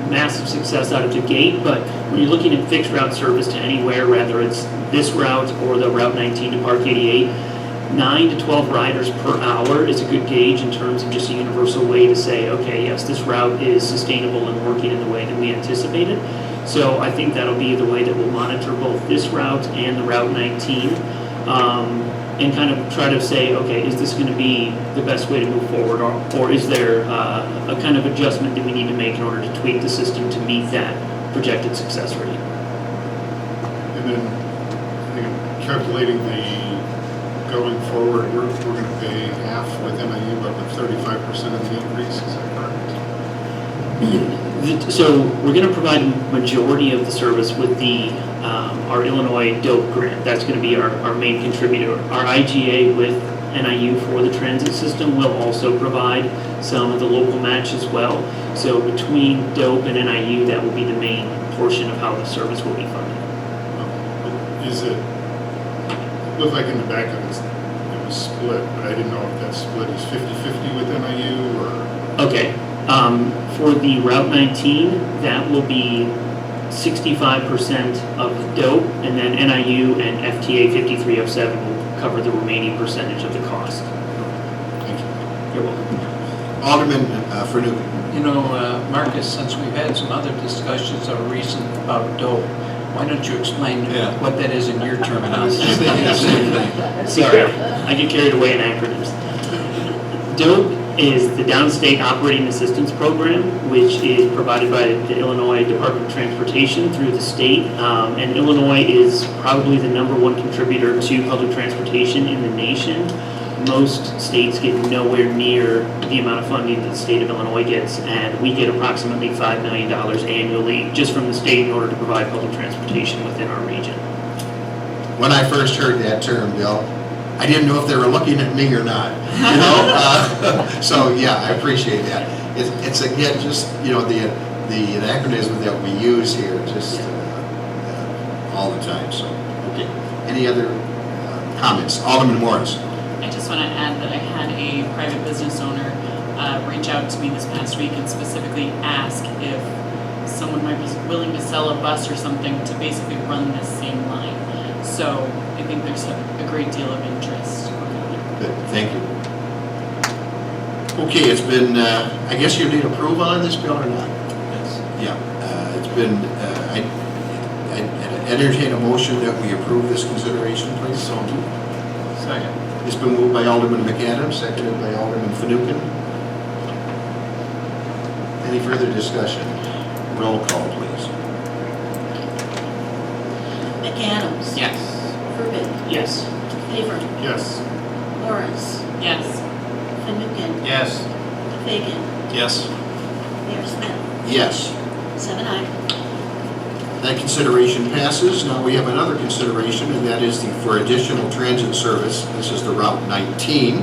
massive success out of the gate. But when you're looking at fixed route service to anywhere, whether it's this route or the Route 19 to Park 88, 9 to 12 riders per hour is a good gauge in terms of just a universal way to say, okay, yes, this route is sustainable and working in the way that we anticipated. So I think that'll be the way that we'll monitor both this route and the Route 19, and kind of try to say, okay, is this going to be the best way to move forward, or is there a kind of adjustment that we need to make in order to tweak the system to meet that projected success rate? And then, I think calculating the going forward, we're going to pay half with NIU, but with 35% of the increase, is that correct? So we're going to provide a majority of the service with our Illinois DOPE grant. That's going to be our main contributor. Our IGA with NIU for the transit system will also provide some of the local match as well. So between DOPE and NIU, that will be the main portion of how the service will be funded. Is it looked like in the back of it was split, but I didn't know if that split is 50-50 with NIU or... Okay. For the Route 19, that will be 65% of the DOPE, and then NIU and FTA 5307 will cover the remaining percentage of the cost. Thank you. You're welcome. Alderman Fanouken. Marcus, since we've had some other discussions of recent about DOPE, why don't you explain what that is in your terminology? Sorry, I get carried away in acronyms. DOPE is the Downstate Operating Assistance Program, which is provided by the Illinois Department of Transportation through the state. And Illinois is probably the #1 contributor to public transportation in the nation. Most states get nowhere near the amount of funding that the state of Illinois gets, and we get approximately $5 million annually just from the state in order to provide public transportation within our region. When I first heard that term, Bill, I didn't know if they were looking at me or not, So, yeah, I appreciate that. It's again, just, the anachronism that we use here, just all the time, so, okay. Any other comments? Alderman Morris. I just want to add that I had a private business owner reach out to me this past week and specifically ask if someone might be willing to sell a bus or something to basically run this same line. So I think there's a great deal of interest. Good, thank you. Okay, it's been, I guess you need approval on this bill or not? Yes. Yeah, it's been, I entertain a motion that we approve this consideration, please. So moved. Second. It's been moved by Alderman McAdams, seconded by Alderman Fanouken. Any further discussion? Roll call, please. McAdams. Yes. Burbidge. Yes. Favor. Yes. Morris. Yes. Fanouken. Yes. Fagan. Yes. Mayor Smith. Yes. 7-0. That consideration passes. Now we have another consideration, and that is for additional transit service. This is the Route 19,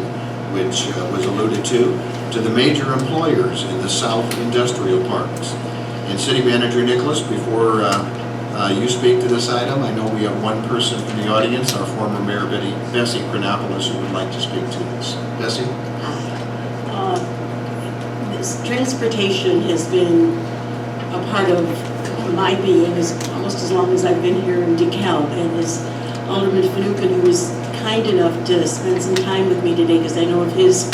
which was alluded to the major employers in the South Industrial Parks. And City Manager Nicholas, before you speak to this item, I know we have one person from the audience, our former Mayor Bessie Chronopoulos, who would like to speak to this. Bessie? This transportation has been a part of my being almost as long as I've been here in DeKalb, and as Alderman Fanouken, who was kind enough to spend some time with me today, because I know of his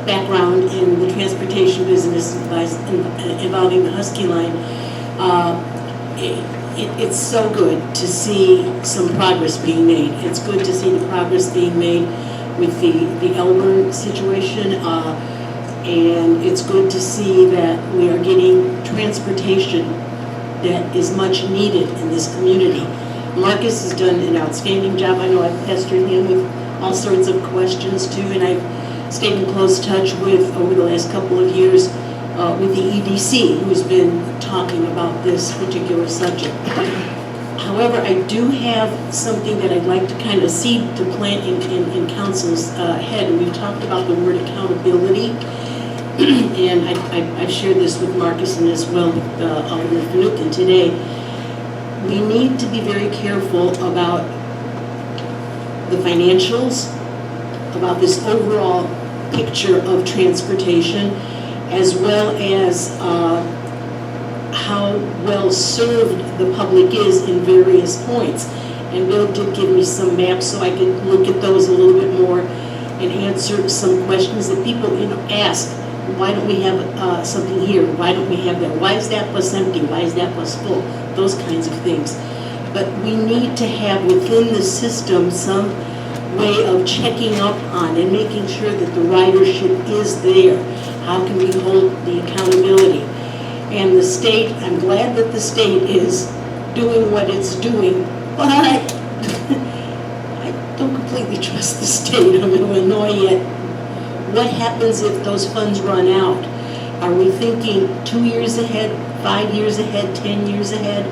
background in the transportation business involving the Husky Line. It's so good to see some progress being made. It's good to see the progress being made with the Elburn situation, and it's good to see that we are getting transportation that is much needed in this community. Marcus has done an outstanding job. I know I've pestered him with all sorts of questions too, and I've stayed in close touch with, over the last couple of years, with the EDC, who's been talking about this particular subject. However, I do have something that I'd like to kind of seed to plant in council's head, and we've talked about the word accountability, and I've shared this with Marcus and as well with Alderman Fanouken today. We need to be very careful about the financials, about this overall picture of transportation, as well as how well served the public is in various points. And Bill did give me some maps so I could look at those a little bit more and answer some questions that people, ask. Why don't we have something here? Why don't we have that? Why is that bus empty? Why is that bus full? Those kinds of things. But we need to have within the system some way of checking up on and making sure that the ridership is there. How can we hold the accountability? And the state, I'm glad that the state is doing what it's doing, but I don't completely trust the state of Illinois yet. What happens if those funds run out? Are we thinking 2 years ahead, 5 years ahead, 10 years ahead?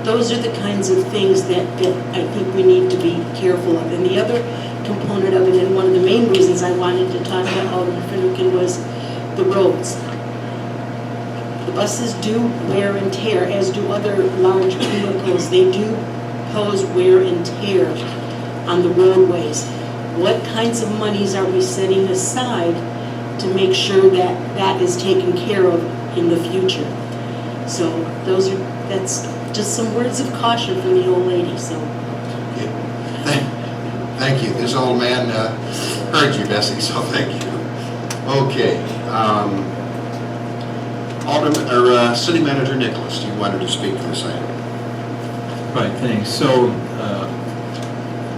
Those are the kinds of things that I think we need to be careful of. And the other component of it, and one of the main reasons I wanted to talk to Alderman Fanouken, was the roads. The buses do wear and tear, as do other large vehicles. They do pose wear and tear on the roadways. What kinds of monies are we setting aside to make sure that that is taken care of in the future? So that's just some words of caution from the old lady, so. Thank you. This old man heard you, Bessie, so thank you. Okay. Alderman, or City Manager Nicholas, you wanted to speak to this item. Right, thanks. So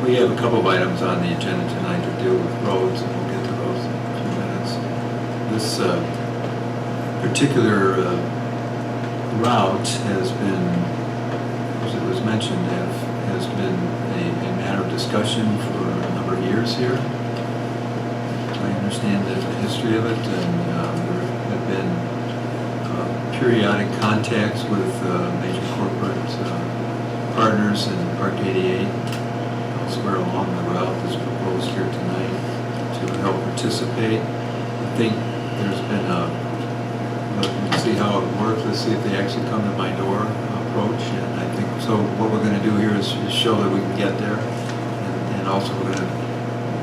we have a couple of items on the agenda tonight to deal with roads, and we'll get to those in a few minutes. This particular route has been, as it was mentioned, has been a matter of discussion for a number of years here. I understand the history of it, and there have been periodic contacts with major corporate partners in Park 88, elsewhere along the route that's proposed here tonight to help participate. I think there's been let's see how it works, let's see if they actually come to my door approach, and I think, so what we're going to do here is show that we can get there, and also we're going to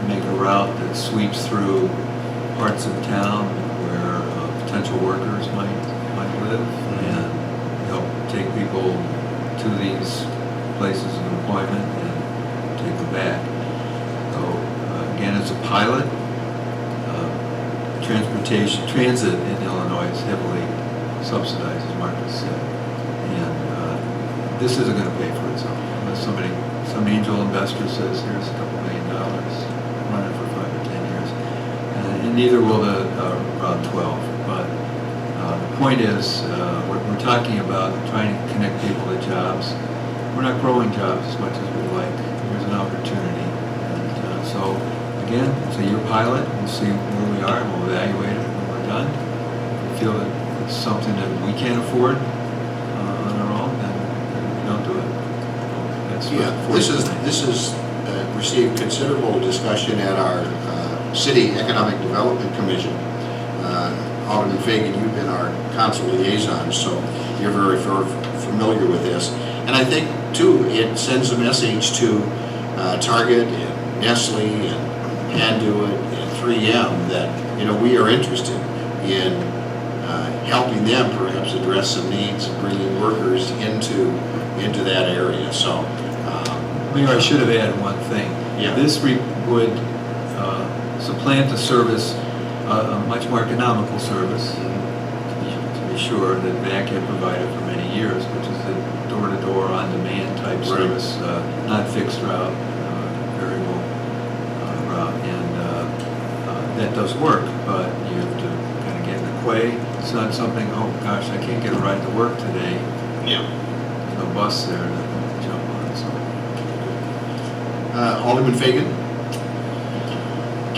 make a route that sweeps through parts of town where potential workers might live, and help take people to these places of employment and take them back. So again, it's a pilot. Transit in Illinois is heavily subsidized, as Marcus said, and this isn't going to pay for itself unless some angel investor says, here's a couple $1 million, run it for 5 or 10 years, and neither will the Route 12. But the point is, we're talking about trying to connect people to jobs. We're not growing jobs as much as we'd like. There's an opportunity. And so, again, it's a year pilot. We'll see where we are, and we'll evaluate it when we're done. If we feel that it's something that we can't afford on our own, then we don't do it. That's This has received considerable discussion at our City Economic Development Commission. Alderman Fagan, you've been our council liaison, so you're very familiar with this. And I think, too, it sends a message to Target and Nestle and Panduit and 3M that, we are interested in helping them perhaps address some needs and bringing workers into that area. So, Mayor, I should have added one thing. Yeah. This would supplant a service, a much more economical service, to be sure, that VAC had provided for many years, which is the door-to-door, on-demand type service, not fixed route, variable route, and that does work, but you have to kind of get in the quay. It's not something, oh gosh, I can't get a ride to work today. Yeah. a bus there to jump on, so. Alderman Fagan?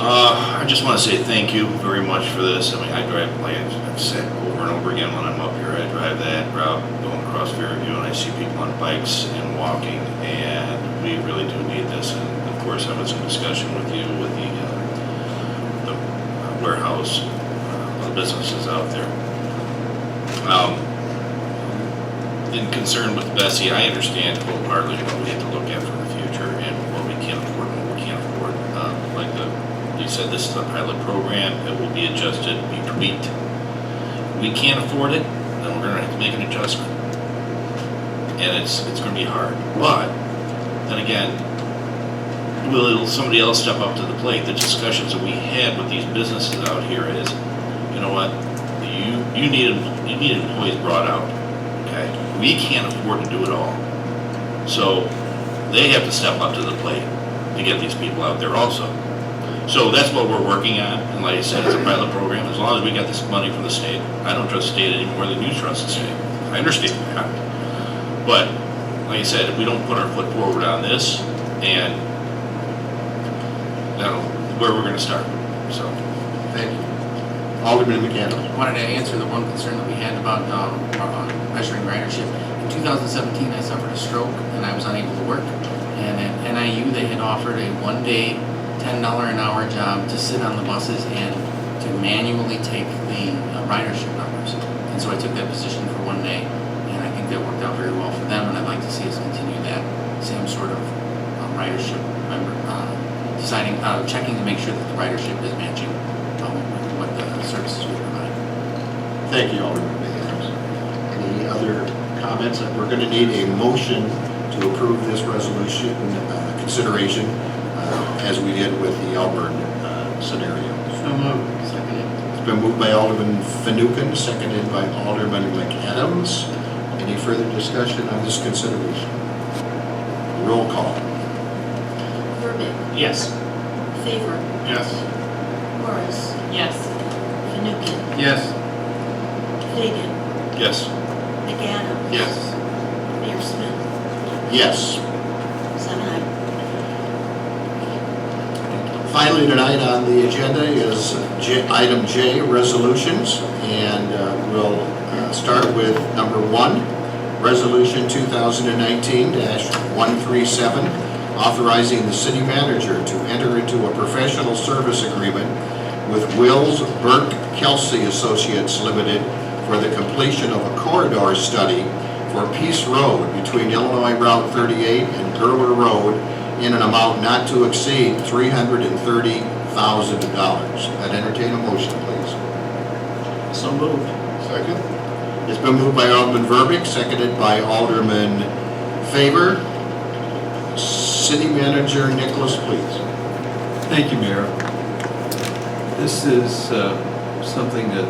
I just want to say thank you very much for this. I mean, I drive, like I've said over and over again when I'm up here, I drive that route going across Fairview and I see people on bikes and walking, and we really do need this. And of course, I was in discussion with you with the warehouse, the businesses out there. In concern with Bessie, I understand wholeheartedly what we have to look at for the future and what we can afford and what we can't afford. Like you said, this is a pilot program. It will be adjusted, be tweaked. We can't afford it, then we're gonna have to make an adjustment. And it's gonna be hard. But then again, will somebody else step up to the plate? The discussions that we had with these businesses out here is, you know what, you need employees brought out. Okay, we can't afford to do it all. So they have to step up to the plate to get these people out there also. So that's what we're working on, and like I said, it's a pilot program. As long as we got this money from the state, I don't trust the state any more than you trust the state. I understand that. But like I said, if we don't put our foot forward on this, and that'll where we're gonna start, so. Thank you. Alderman McCandless. Wanted to answer the one concern that we had about measuring ridership. In 2017, I suffered a stroke and I was unable to work. And at NIU, they had offered a one-day, $10 an hour job to sit on the buses and to manually take the ridership numbers. And so I took that position for one day, and I think that worked out very well for them. And I'd like to see us continue that same sort of ridership member checking to make sure that the ridership is matching what the services we provide. Thank you, Alderman McAdams. Any other comments? We're going to need a motion to approve this resolution consideration as we did with the Auburn scenario. So moved. Seconded. It's been moved by Alderman Fanouken, seconded by Alderman McAdams. Any further discussion on this consideration? Roll call. Verbic. Yes. Favor. Yes. Morris. Yes. Fanouken. Yes. Fagan. Yes. McAdams. Yes. Mayor Smith. Yes. 7 ayes. Finally tonight on the agenda is item J, resolutions, and we'll start with number 1, resolution 2019-137, authorizing the city manager to enter into a professional service agreement with Wills Burke Kelsey Associates Limited for the completion of a corridor study for Peace Road between Illinois Route 38 and Gurler Road in an amount not to exceed $330,000. I'd entertain a motion, please. So moved. Second? It's been moved by Alderman Verbeek, seconded by Alderman Favor. City Manager Nicholas, please. Thank you, Mayor. This is something that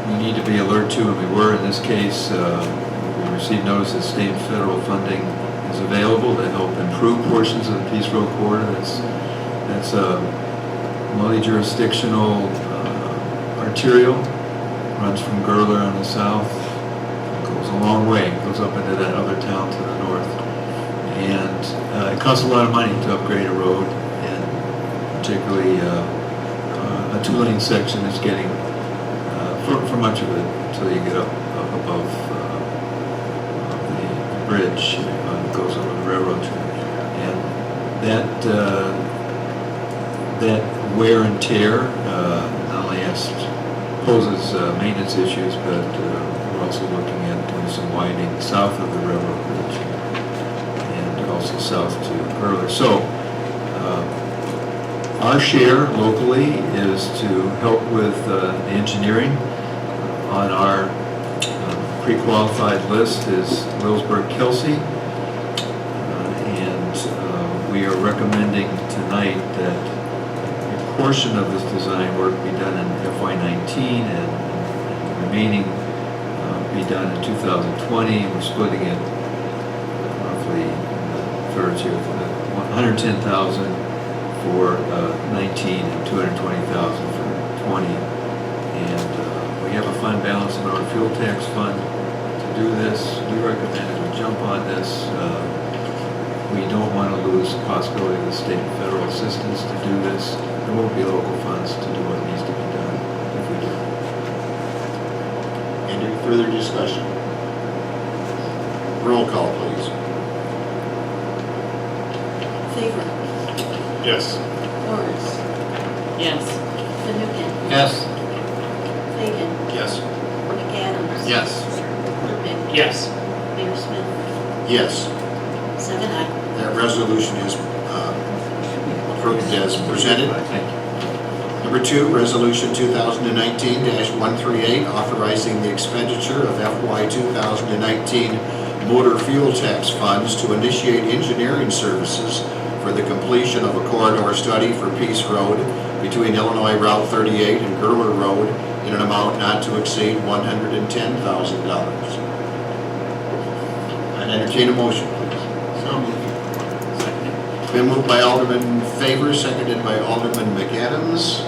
we need to be alert to, and we were in this case. We received notice that state and federal funding is available to help improve portions of the Peace Road corridor. That's a multi-jurisdictional arterial, runs from Gurler on the south, goes a long way, goes up into that other town to the north. And it costs a lot of money to upgrade a road, and particularly a two-lane section is getting, for much of it, until you get up above the bridge that goes over the railroad track. And that wear and tear not only poses maintenance issues, but we're also looking at doing some widening south of the railroad bridge and also south to Gurler. So our share locally is to help with the engineering. On our pre-qualified list is Wills Burke Kelsey, and we are recommending tonight that a portion of this design work be done in FY19 and the remaining be done in 2020. We're splitting it roughly thirds here, $110,000 for 19 and $220,000 for 20. And we have a fund balance in our fuel tax fund to do this. We recommend it. jump on this. We don't want to lose the possibility of the state and federal assistance to do this. There will be local funds to do what needs to be done if we do. Any further discussion? Roll call, please. Favor, Yes. Morris, Yes. Fanouken, Yes. Fagan, Yes. McAdams. Yes. Burbank. Yes. Mayor Smith, Yes, 7-0. that resolution is approved as presented. Thank you. Number 2, Resolution 2019-138, authorizing the expenditure of FY 2019 motor fuel tax funds to initiate engineering services for the completion of a corridor study for Peace Road between Illinois Route 38 and Gerler Road in an amount not to exceed $110,000. I'd entertain a motion, please. So moved. Been moved by Alderman Favor, seconded by Alderman McAdams.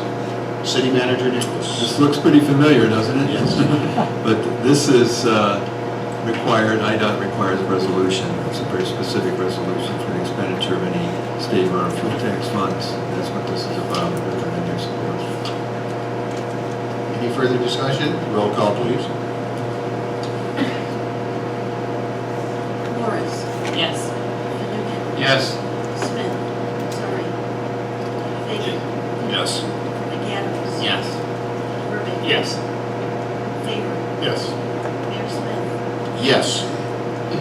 City Manager Nicholas. This looks pretty familiar, doesn't it? Yes. But this is required, IDOT requires a resolution. It's a very specific resolution for the expenditure of any state or fuel tax funds. That's what this is about. I recommend your support. Any further discussion? Roll call, please. Morris, Yes. Fanouken, Yes. Smith, sorry. Fagan, Yes. McAdams. Yes. Burbank. Yes. Favor, Yes. Mayor Smith, Yes.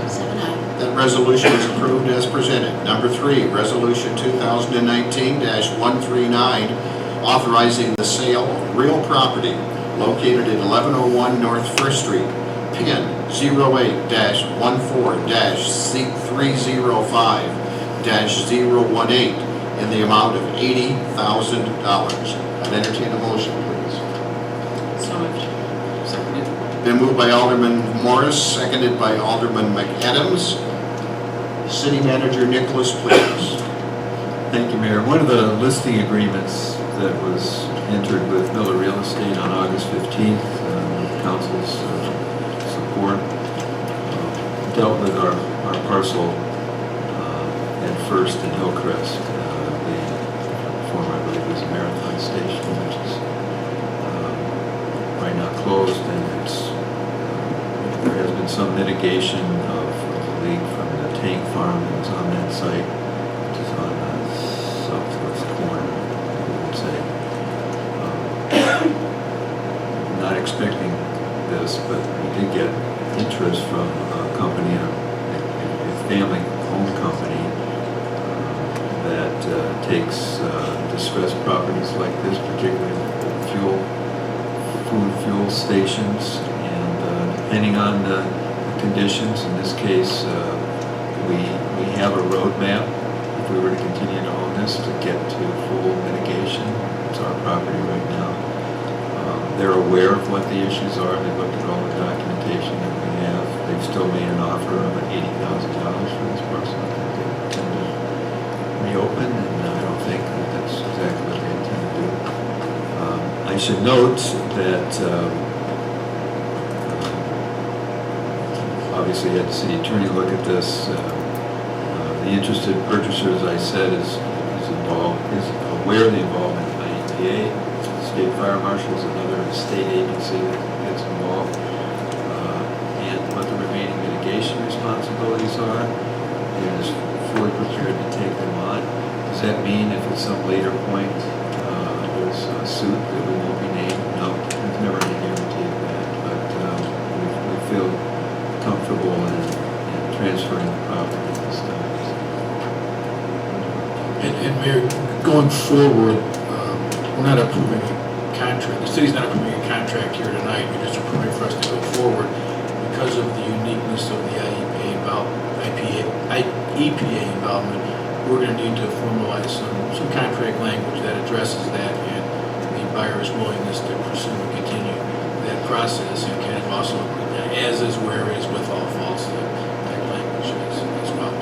7-0. That resolution is approved as presented. Number 3, Resolution 2019-139, authorizing the sale of real property located at 1101 North First Street, PIN 08-14-305-018, in the amount of $80,000. I'd entertain a motion, please. So moved. Seconded. Been moved by Alderman Morris, seconded by Alderman McAdams. City Manager Nicholas, please. Thank you, Mayor. One of the listing agreements that was entered with Miller Real Estate on August 15th, with council's support, dealt with our parcel at First and Hillcrest, the former, I believe, was a Marathon Station, which is right now closed, and there has been some mitigation of the leak from the tank farm that was on that site, which is on the southwest corner, I would say. Not expecting this, but we did get interest from a company, a family-owned company that takes distressed properties like this, particularly food fuel stations, and depending on the conditions, in this case, we have a roadmap, if we were to continue to own this, to get to full mitigation. It's our property right now. They're aware of what the issues are. They looked at all the documentation that we have. They've still made an offer of $80,000 for this parcel. I think they intend to reopen, and I don't think that that's exactly what they intend to do. I should note that obviously had the city attorney look at this. The interested purchaser, as I said, is aware of the involvement of IEPA. State Fire Marshal is another state agency that gets involved, and what the remaining mitigation responsibilities are, and is fully prepared to take them on. Does that mean if at some later point there's a suit that we won't be named? No, there's never any guarantee of that, but we feel comfortable in transferring the property at this time. And Mayor, going forward, we're not approving a contract, the city's not approving a contract here tonight, we're just approving for us to go forward because of the uniqueness of the EPA involvement. We're going to need to formalize some contract language that addresses that and the buyer's willingness to pursue and continue that process, and kind of also, as is where it is with all faults, that language as well.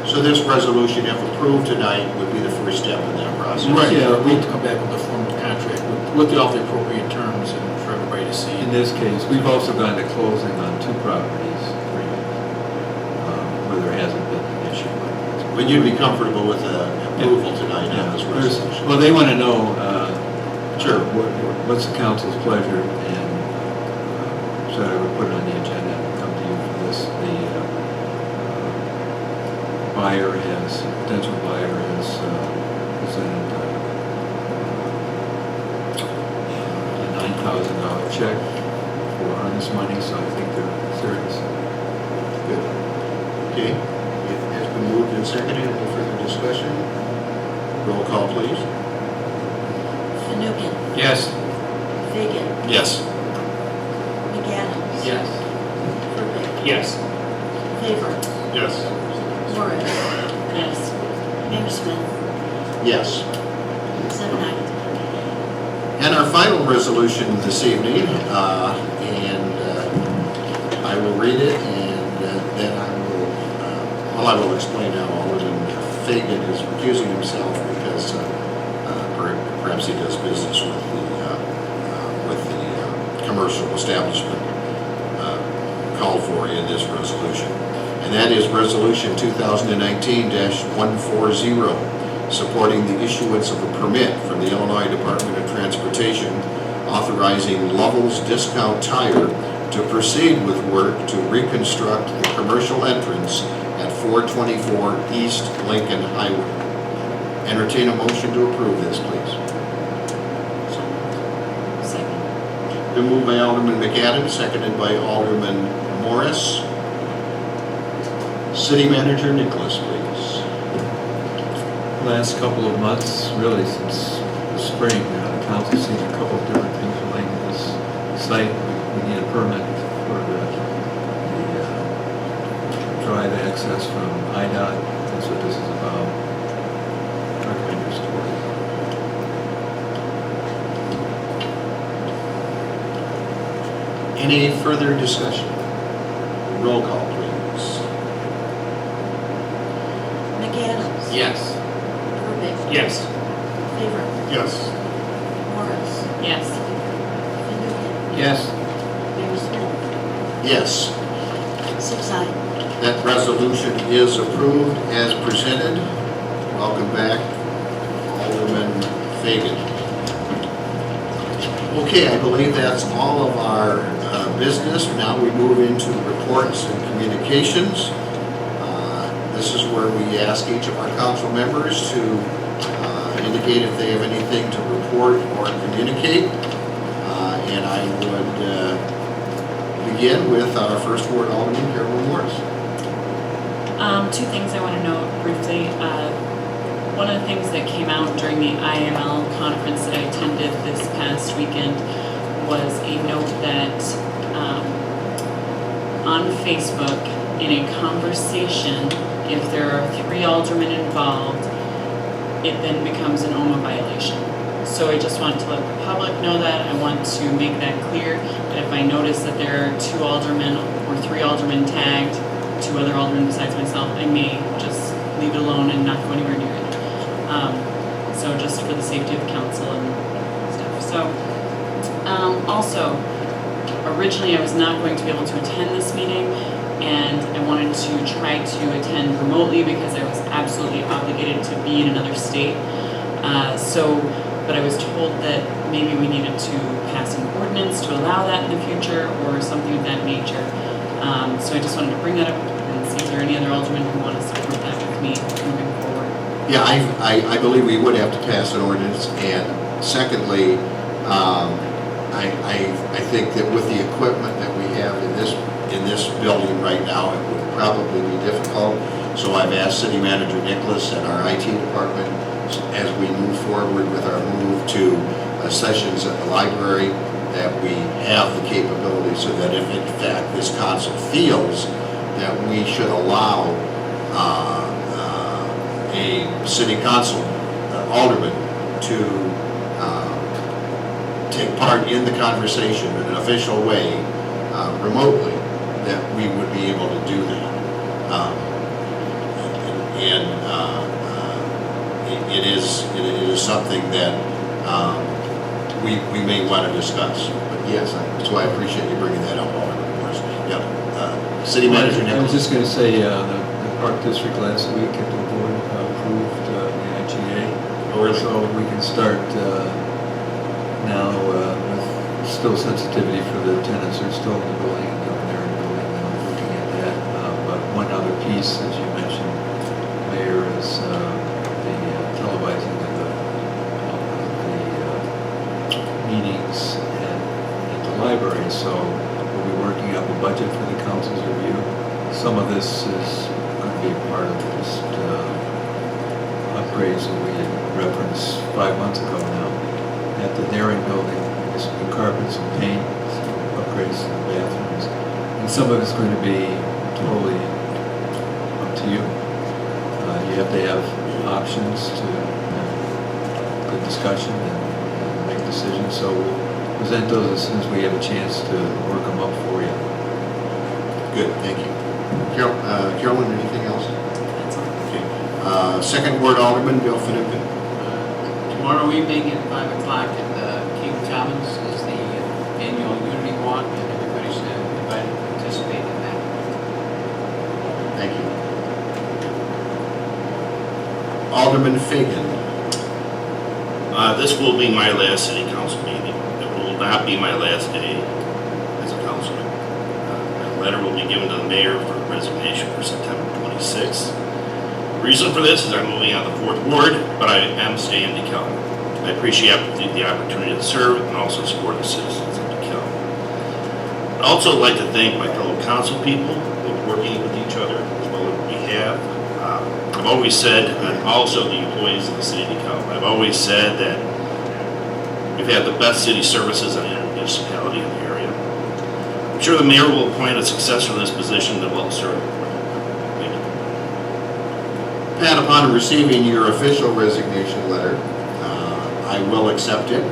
So this resolution, if approved tonight, would be the first step in that process. Right, yeah, we have to come back with a formal contract with all the appropriate terms and for everybody to see. In this case, we've also gone to closing on 2 properties. But you'd be comfortable with approval tonight on this There's- resolution? Well, they want to know, Sure. what's the council's pleasure, and so I would put it on the agenda and come to you for this. The potential buyer has presented a $9,000 check for earnest money, so I think they're serious. Good. Okay, it has been moved and seconded. Any further discussion? Roll call, please. Fanouken, Yes. Fagan, Yes. McAdams. Yes. Verbic, Yes. Favor, Yes. Morris, Yes. Mayor Smith, Yes. 7 ayes. And our final resolution this evening, I will read it, and then I will explain how Alderman Fagan is recusing himself because perhaps he does business with the commercial establishment called for in this resolution. And that is Resolution 2019-140, supporting the issuance of a permit from the Illinois Department of Transportation authorizing Lovell's Discount Tire to proceed with work to reconstruct the commercial entrance at 424 East Lincoln Highway. Entertain a motion to approve this, please. Second. Been moved by Alderman McAdams, seconded by Alderman Morris. City Manager Nicholas, please. Last couple of months, really since the spring, the council's seen a couple of different things related to this site. We need a permit for the drive access from IDOT. That's what this is about. Recommend your support. Any further discussion? Roll call, please. McAdams. Yes. Verbic, Yes. Favor, Yes. Morris, Yes. Fanouken, Yes. Mayor Smith, Yes. 6 ayes. That resolution is approved as presented. Welcome back, Alderman Fagan. Okay, I believe that's all of our business. Now we move into reports and communications. This is where we ask each of our council members to indicate if they have anything to report or communicate. And I would begin with our first ward Alderman, Carolyn Morris. Two things I want to note briefly. One of the things that came out during the IML conference that I attended this past weekend was a note that on Facebook, in a conversation, if there are 3 aldermen involved, it then becomes an OMA violation. So I just want to let the public know that. I want to make that clear, that if I notice that there are 2 aldermen or 3 aldermen tagged, 2 other aldermen besides myself, I may just leave it alone and not go anywhere near it. So just for the safety of the council and stuff. So also, originally I was not going to be able to attend this meeting, and I wanted to try to attend remotely because I was absolutely obligated to be in another state. But I was told that maybe we needed to pass an ordinance to allow that in the future or something of that nature. So I just wanted to bring that up and see if there are any other aldermen who want to support that with me moving forward. Yeah, I believe we would have to pass an ordinance, and secondly, I think that with the equipment that we have in this building right now, it would probably be difficult. So I've asked City Manager Nicholas and our IT department, as we move forward with our move to sessions at the library, that we have the capability so that if in fact this council feels that we should allow a city council alderman to take part in the conversation in an official way remotely, that we would be able to do that. It is something that we may want to discuss. But yes, so I appreciate you bringing that up, Alderman Morris. Yep. City Manager I was Nicholas. just going to say, the Park District last week and the board approved the IGA. Oh, really? So we can start now with still sensitivity for the tenants who are still in the building and they're in the building, looking at that. But one other piece, as you mentioned, Mayor, is the televising of the meetings at the library. So we'll be working up a budget for the council's review. Some of this is going to be part of just upgrades that we had referenced 5 months ago now. At the Daring building, there's new carpets and paint, some upgrades to the bathrooms. And some of it's going to be totally up to you. You have to have options to have good discussion and make decisions. So we'll present those as soon as we have a chance to work them up for you. Good, thank you. Carolyn, anything else? That's all. Okay. Second Ward Alderman, Bill Finucane. Tomorrow evening at 5 o'clock at the King Commons is the annual Unity Walk, and everybody's invited to participate in that. Thank you. Alderman Fagan. This will be my last city council meeting. It will not be my last day as a councilman. My letter will be given to the mayor for resignation for September 26th. The reason for this is I'm moving on the 4th Ward, but I am staying in DeKalb. I appreciate the opportunity to serve and also support the citizens of DeKalb. I'd also like to thank my fellow council people who are working with each other as well as we have. I've always said, and also the employees of the city of DeKalb, I've always said that we've had the best city services in any municipality in the area. I'm sure the mayor will appoint a successor to this position that will serve. Thank you. Pat, upon receiving your official resignation letter, I will accept it.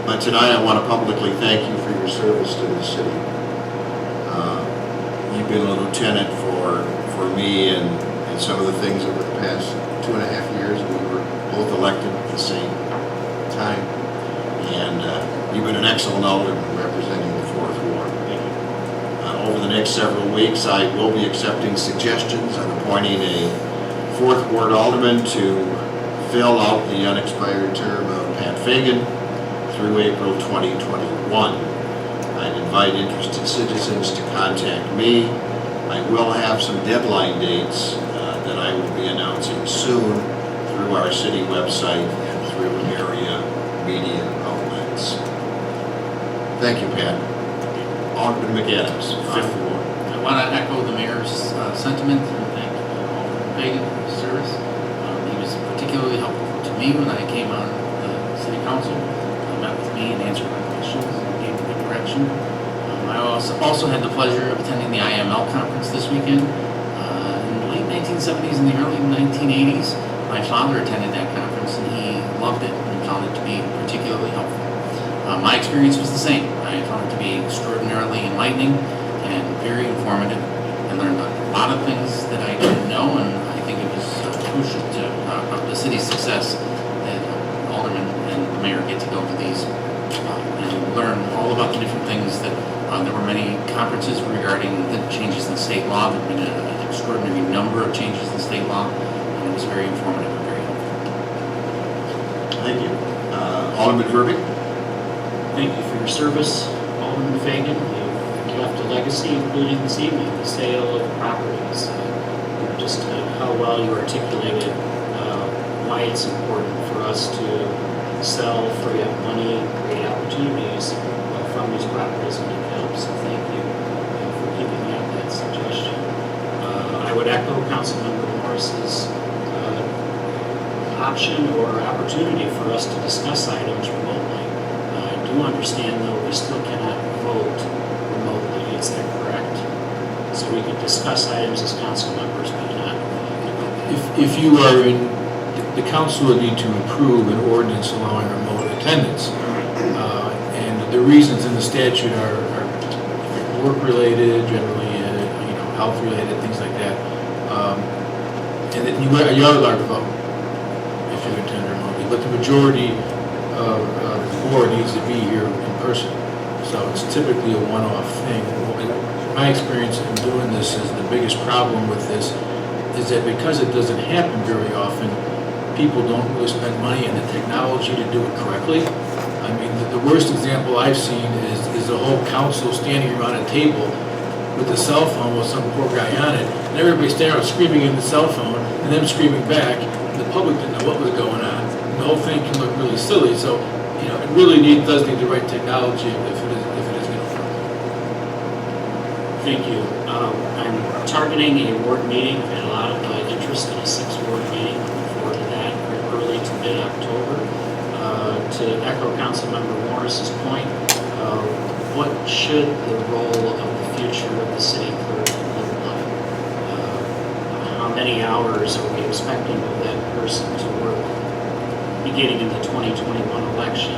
But tonight I want to publicly thank you for your service to the city. You've been a lieutenant for me and some of the things over the past 2.5 years. We were both elected at the same time. And you've been an excellent alderman representing the 4th Ward. Over the next several weeks, I will be accepting suggestions on appointing a 4th Ward alderman to fill out the unexpired term of Pat Fagan through April 2021. I'd invite interested citizens to contact me. I will have some deadline dates that I will be announcing soon through our city website and through area media outlets. Thank you, Pat. Alderman McAdams, 5th Ward. I want to echo the mayor's sentiment and thank Alderman Fagan for his service. He was particularly helpful to me when I came on the city council. Met with me and answered my questions and gave me good direction. I also had the pleasure of attending the IML conference this weekend. In the late 1970s and the early 1980s, my father attended that conference and he loved it and found it to be particularly helpful. My experience was the same. I found it to be extraordinarily enlightening and very informative. I learned a lot of things that I didn't know, and I think it was crucial to the city's success that aldermen and the mayor get to go to these and learn all about the different things that there were many conferences regarding the changes in state law. There have been an extraordinary number of changes in state law, and it was very informative and very helpful. Thank you. Alderman Verbeek. Thank you for your service, Alderman Fagan. You've left a legacy, including this evening, the sale of properties. Just how well you articulated why it's important for us to sell, free up money, create opportunities from these properties in DeKalb. So thank you for giving me that suggestion. I would echo Councilmember Morris's option or opportunity for us to discuss items remotely. I do understand, though, we still cannot vote remotely. Is that correct? So we could discuss items as council members, but not. If you are in, the council would need to approve an ordinance allowing remote attendance. And the reasons in the statute are work-related, generally, health-related, things like that. And that you are allowed to vote if you attend remotely, but the majority of the board needs to be here in person. So it's typically a one-off thing. my experience in doing this is the biggest problem with this is that because it doesn't happen very often, people don't really spend money on the technology to do it correctly. I mean, the worst example I've seen is the whole council standing around a table with a cell phone with some poor guy on it, and everybody standing around screaming in the cell phone, and them screaming back, and the public didn't know what was going on. The whole thing can look really silly, so, it really does need the right technology if it is going to work. Thank you. I'm targeting a ward meeting. I've had a lot of interest in a 6-ward meeting. Looking forward to that early to mid-October. To echo Councilmember Morris's point, what should the role of the future of the city clerk look like? How many hours are we expecting of that person to work beginning in the 2021 election?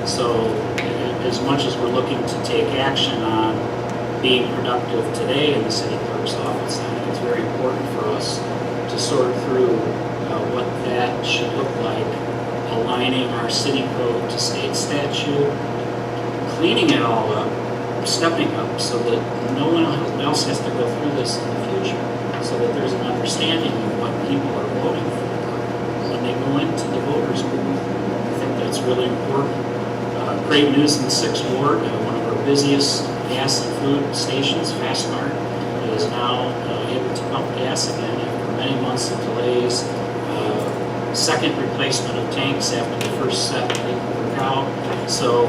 So as much as we're looking to take action on being productive today in the city clerk's office, I think it's very important for us to sort through what that should look like, aligning our city code to state statute, cleaning it all up, stepping up so that no one else has to go through this in the future, so that there's an understanding of what people are voting for when they go into the voters' booth. I think that's really important. Great news in the 6th Ward, one of our busiest gas and food stations, Fastmark, is now able to pump gas again after many months of delays. Second replacement of tanks after the first set didn't work out. So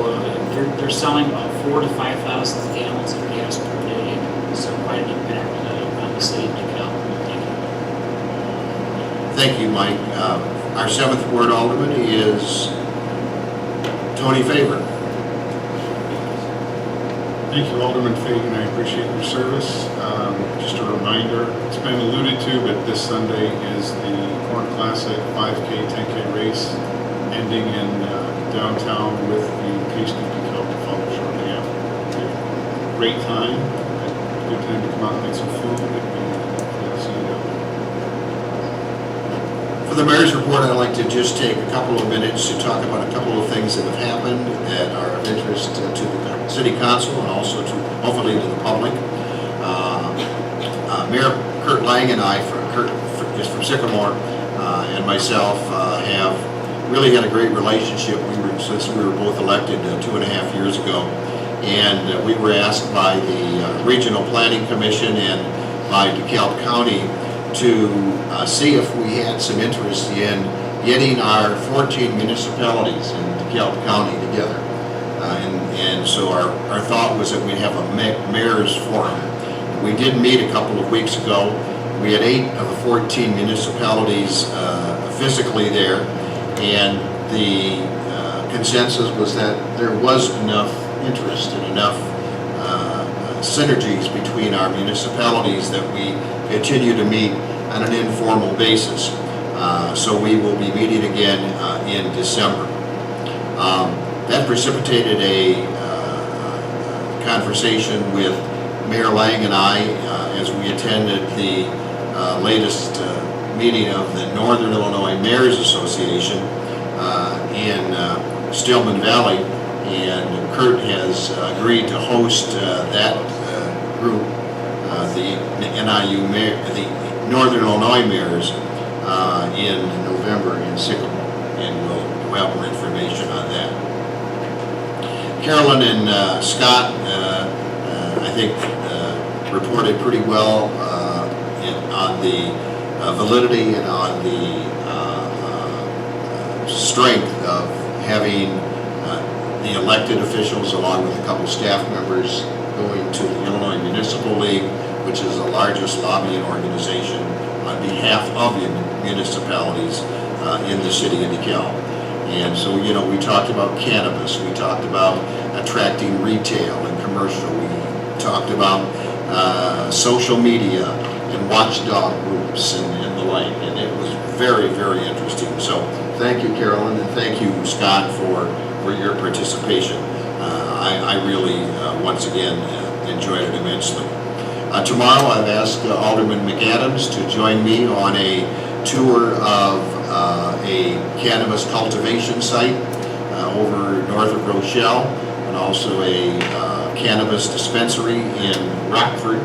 they're selling about 4,000 to 5,000 gallons of gas per day. So quite an impact on the city of DeKalb. Thank you, Mike. Our 7th Ward Alderman is Tony Faber. Thank you, Alderman Fagan. I appreciate your service. Just a reminder, it's been alluded to, but this Sunday is the Corn Classic 5K, 10K race ending in downtown with the Pace of DeKalb to follow shortly after. Great time. Good time to come out and get some food. And see you down there. For the mayor's report, I'd like to just take a couple of minutes to talk about a couple of things that have happened that are of interest to the city council and also to, hopefully, to the public. Mayor Kurt Lang and I, just from Sycamore, and myself have really had a great relationship. Since we were both elected 2.5 years ago, and we were asked by the Regional Planning Commission and by DeKalb County to see if we had some interest in getting our 14 municipalities in DeKalb County together. And so our thought was that we'd have a mayor's forum. We did meet a couple of weeks ago. We had 8 of the 14 municipalities physically there, and the consensus was that there was enough interest and enough synergies between our municipalities that we continue to meet on an informal basis. So we will be meeting again in December. That precipitated a conversation with Mayor Lang and I as we attended the latest meeting of the Northern Illinois Mayors Association in Stillman Valley, and Kurt has agreed to host that group, the NIU Mayor, the Northern Illinois Mayors, in November in Sycamore, and we'll have more information on that. Carolyn and Scott, I think, reported pretty well on the validity and on the strength of having the elected officials, along with a couple staff members, going to the Illinois Municipal League, which is the largest lobbying organization on behalf of municipalities in the city of DeKalb. And so, we talked about cannabis, we talked about attracting retail and commercial, we talked about social media and watchdog groups and the like, and it was very, very interesting. So thank you, Carolyn, and thank you, Scott, for your participation. I really, once again, enjoyed it immensely. Tomorrow I've asked Alderman McAdams to join me on a tour of a cannabis cultivation site over north of Rochelle, and also a cannabis dispensary in Rockford.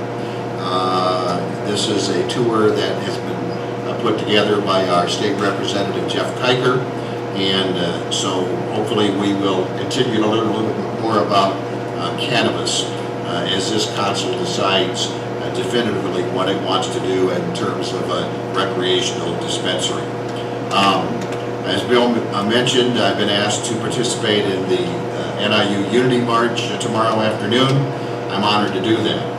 This is a tour that has been put together by our state representative, Jeff Kiker. And so hopefully we will continue to learn a little bit more about cannabis as this council decides definitively what it wants to do in terms of a recreational dispensary. As Bill mentioned, I've been asked to participate in the NIU Unity March tomorrow afternoon. I'm honored to do that.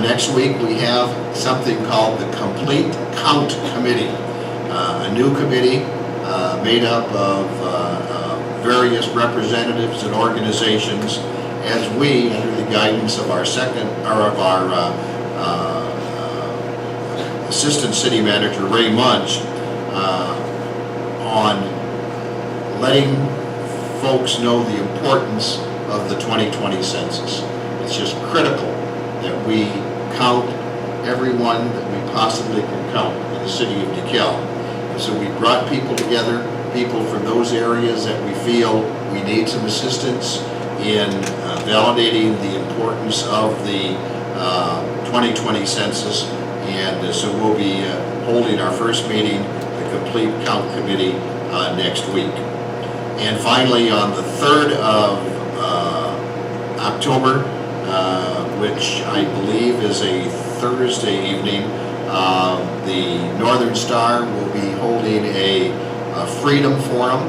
Next week we have something called the Complete Count Committee, a new committee made up of various representatives and organizations as we, under the guidance of our Assistant City Manager Ray Munch, on letting folks know the importance of the 2020 census. It's just critical that we count everyone that we possibly can count in the city of DeKalb. And so we brought people together, people from those areas that we feel we need some assistance in validating the importance of the 2020 census. And so we'll be holding our first meeting, the Complete Count Committee, next week. And finally, on the 3rd of October, which I believe is a Thursday evening, the Northern Star will be holding a Freedom Forum,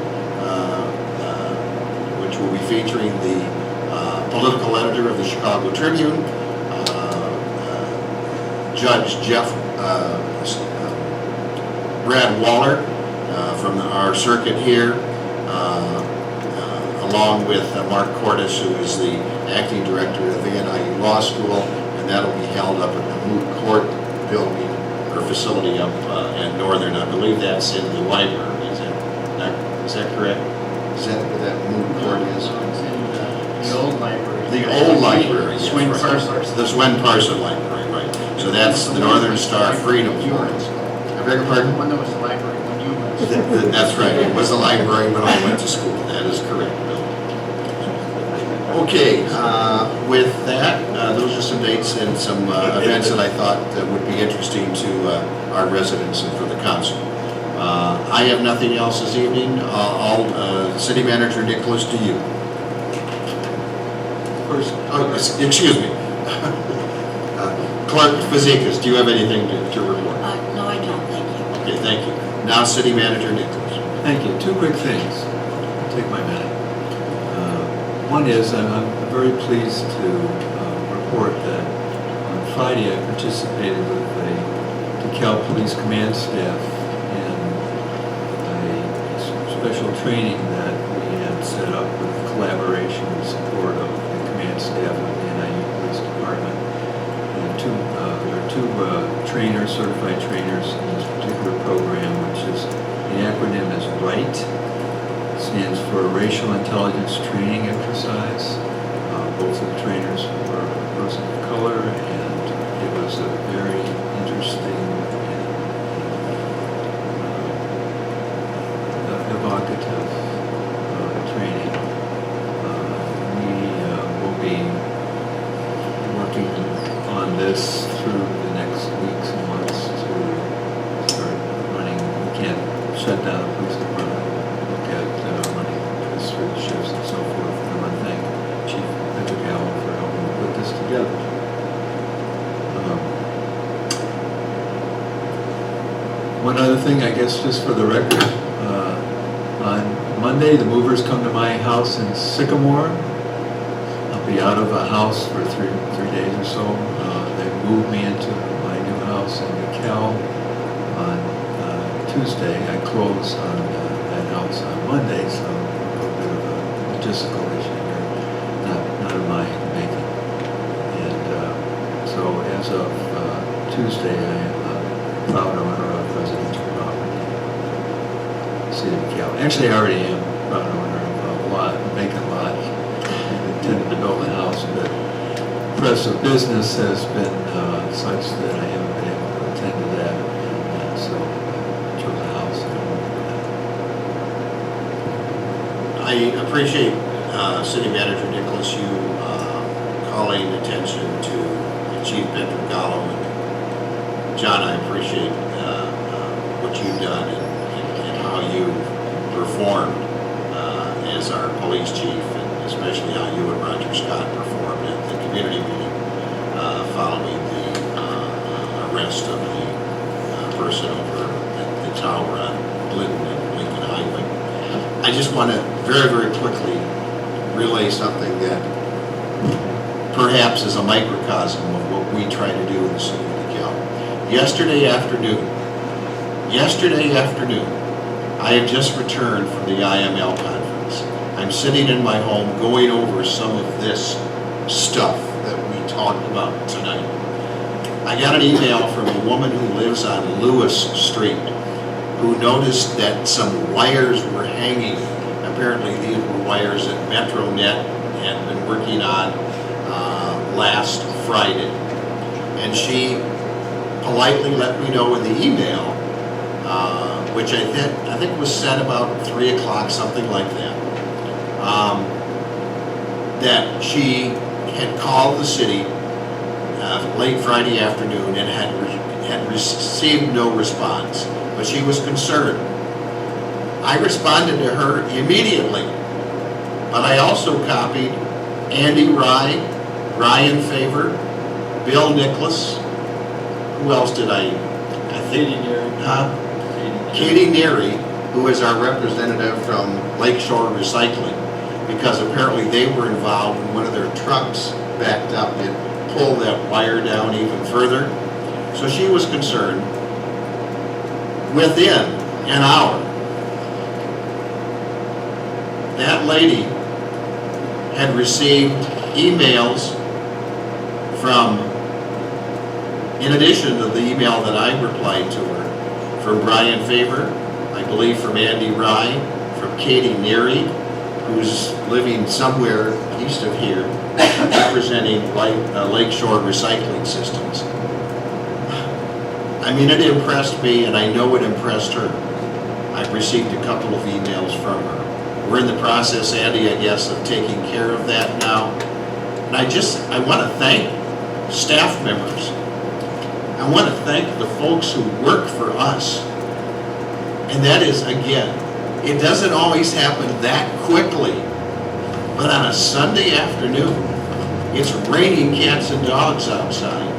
which will be featuring the political editor of the Chicago Tribune, Judge Brad Waller from our circuit here, along with Mark Cordes, who is the acting director of the NIU Law School, and that'll be held up at the Moot Court building or facility up at Northern. I believe that's in the library. Is that correct? Is that where that Moot Court is? It's in the old library. The old library. yes, Swin right. Parsons. The Swin Parsons Library, right. So that's the Northern Star Freedom Forum. I beg your pardon? One that was the library when you went to school. That's right, it was the library when I went to school, that is correct, Bill. Okay, with that, those are some dates and some events that I thought would be interesting to our residents and for the council. I have nothing else this evening. City Manager Nicholas, to you. First, excuse me. Clerk Fazekas, do you have anything to report? No, I don't, thank you. Okay, thank you. Now, City Manager Nicholas. Thank you. Two quick things. I'll take my minute. One is I'm very pleased to report that on Friday I participated with the DeKalb Police Command staff in a special training that we had set up with collaboration and support of the command staff of the NIU Police Department. And there are two trainers, certified trainers in this particular program, which is, the acronym is RIGHT. Stands for Racial Intelligence Training Exercise. Both of the trainers were a person of color, and it was a very interesting and evocative training. We will be working on this through the next weeks and months to start running. We can't shut down a police department. Shifts and so forth, and I want to thank Chief Petrogallo for helping to put this together. One other thing, I guess, just for the record, on Monday, the movers come to my house in Sycamore. I'll be out of a house for three days or so. They moved me into my new house in DeKalb on Tuesday. I close on that house on Monday, so logistical issue here, not of my making. And so as of Tuesday, I am a proud owner of residential property in the city of DeKalb. Actually, I already am a proud owner of a lot, a vacant lot. I intended to build a house, but the press of business has been such that I haven't been able to attend to that. And so I chose a house. I appreciate City Manager Nicholas appreciates you calling attention to Chief Patrick Gallo. And John, I appreciate what you've done and how you performed as our police chief, and especially how you and Roger Scott performed at the community meeting following the arrest of the person over at the tower on Glidden and Lincoln Highway. I just want to very, very quickly relay something that perhaps is a microcosm of what we try to do in the city of DeKalb. Yesterday afternoon, I have just returned from the IML conference. I'm sitting in my home going over some of this stuff that we talked about tonight. I got an email from a woman who lives on Lewis Street who noticed that some wires were hanging. Apparently these were wires that MetroNet had been working on last Friday. And she politely let me know in the email, which I think was sent about 3 o'clock, something like that, that she had called the city late Friday afternoon and had received no response, but she was concerned. I responded to her immediately, but I also copied Andy Rye, Ryan Favor, Bill Nicholas. Who else did I think? Katie Neary, who is our representative from Lakeshore Recycling, because apparently they were involved when one of their trucks backed up and pulled that wire down even further. So she was concerned. Within an hour, that lady had received emails from, in addition to the email that I replied to her, from Brian Favor, I believe from Andy Rye, from Katie Neary, who's living somewhere east of here, representing Lakeshore Recycling Systems. I mean, it impressed me, and I know it impressed her. I've received a couple of emails from her. We're in the process, Andy, I guess, of taking care of that now. And I want to thank staff members. I want to thank the folks who work for us. And that is, again, it doesn't always happen that quickly. But on a Sunday afternoon, it's raining cats and dogs outside.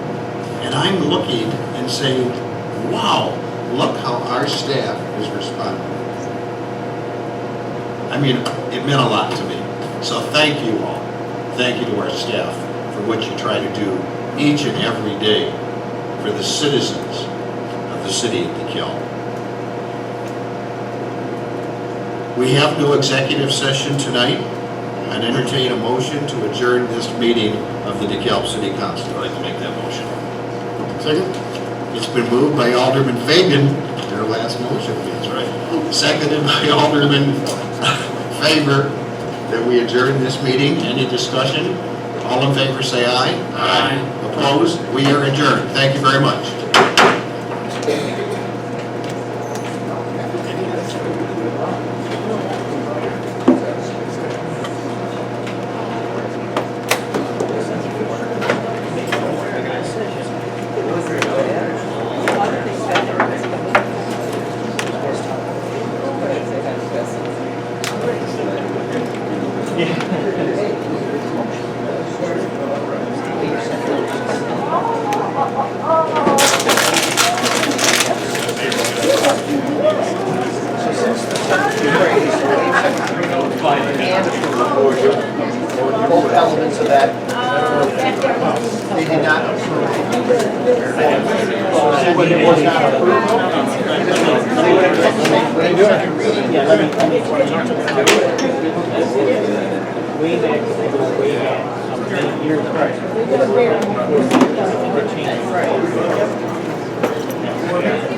And I'm looking and saying, wow, look how our staff is responding. I mean, it meant a lot to me. So thank you all. Thank you to our staff for what you try to do each and every day for the citizens of the city of DeKalb. We have no executive session tonight. I'd entertain a motion to adjourn this meeting of the DeKalb City Council. I'd like to make that motion. Second. It's been moved by Alderman Fagan, their last motion is, right? Seconded by Alderman Favor that we adjourn this meeting. Any discussion? All in favor say aye. Aye. Opposed? We are adjourned. Thank you very much. Both elements of that, they did not approve. When it was not approved, they do it. Yeah, let me. Way back. You're right.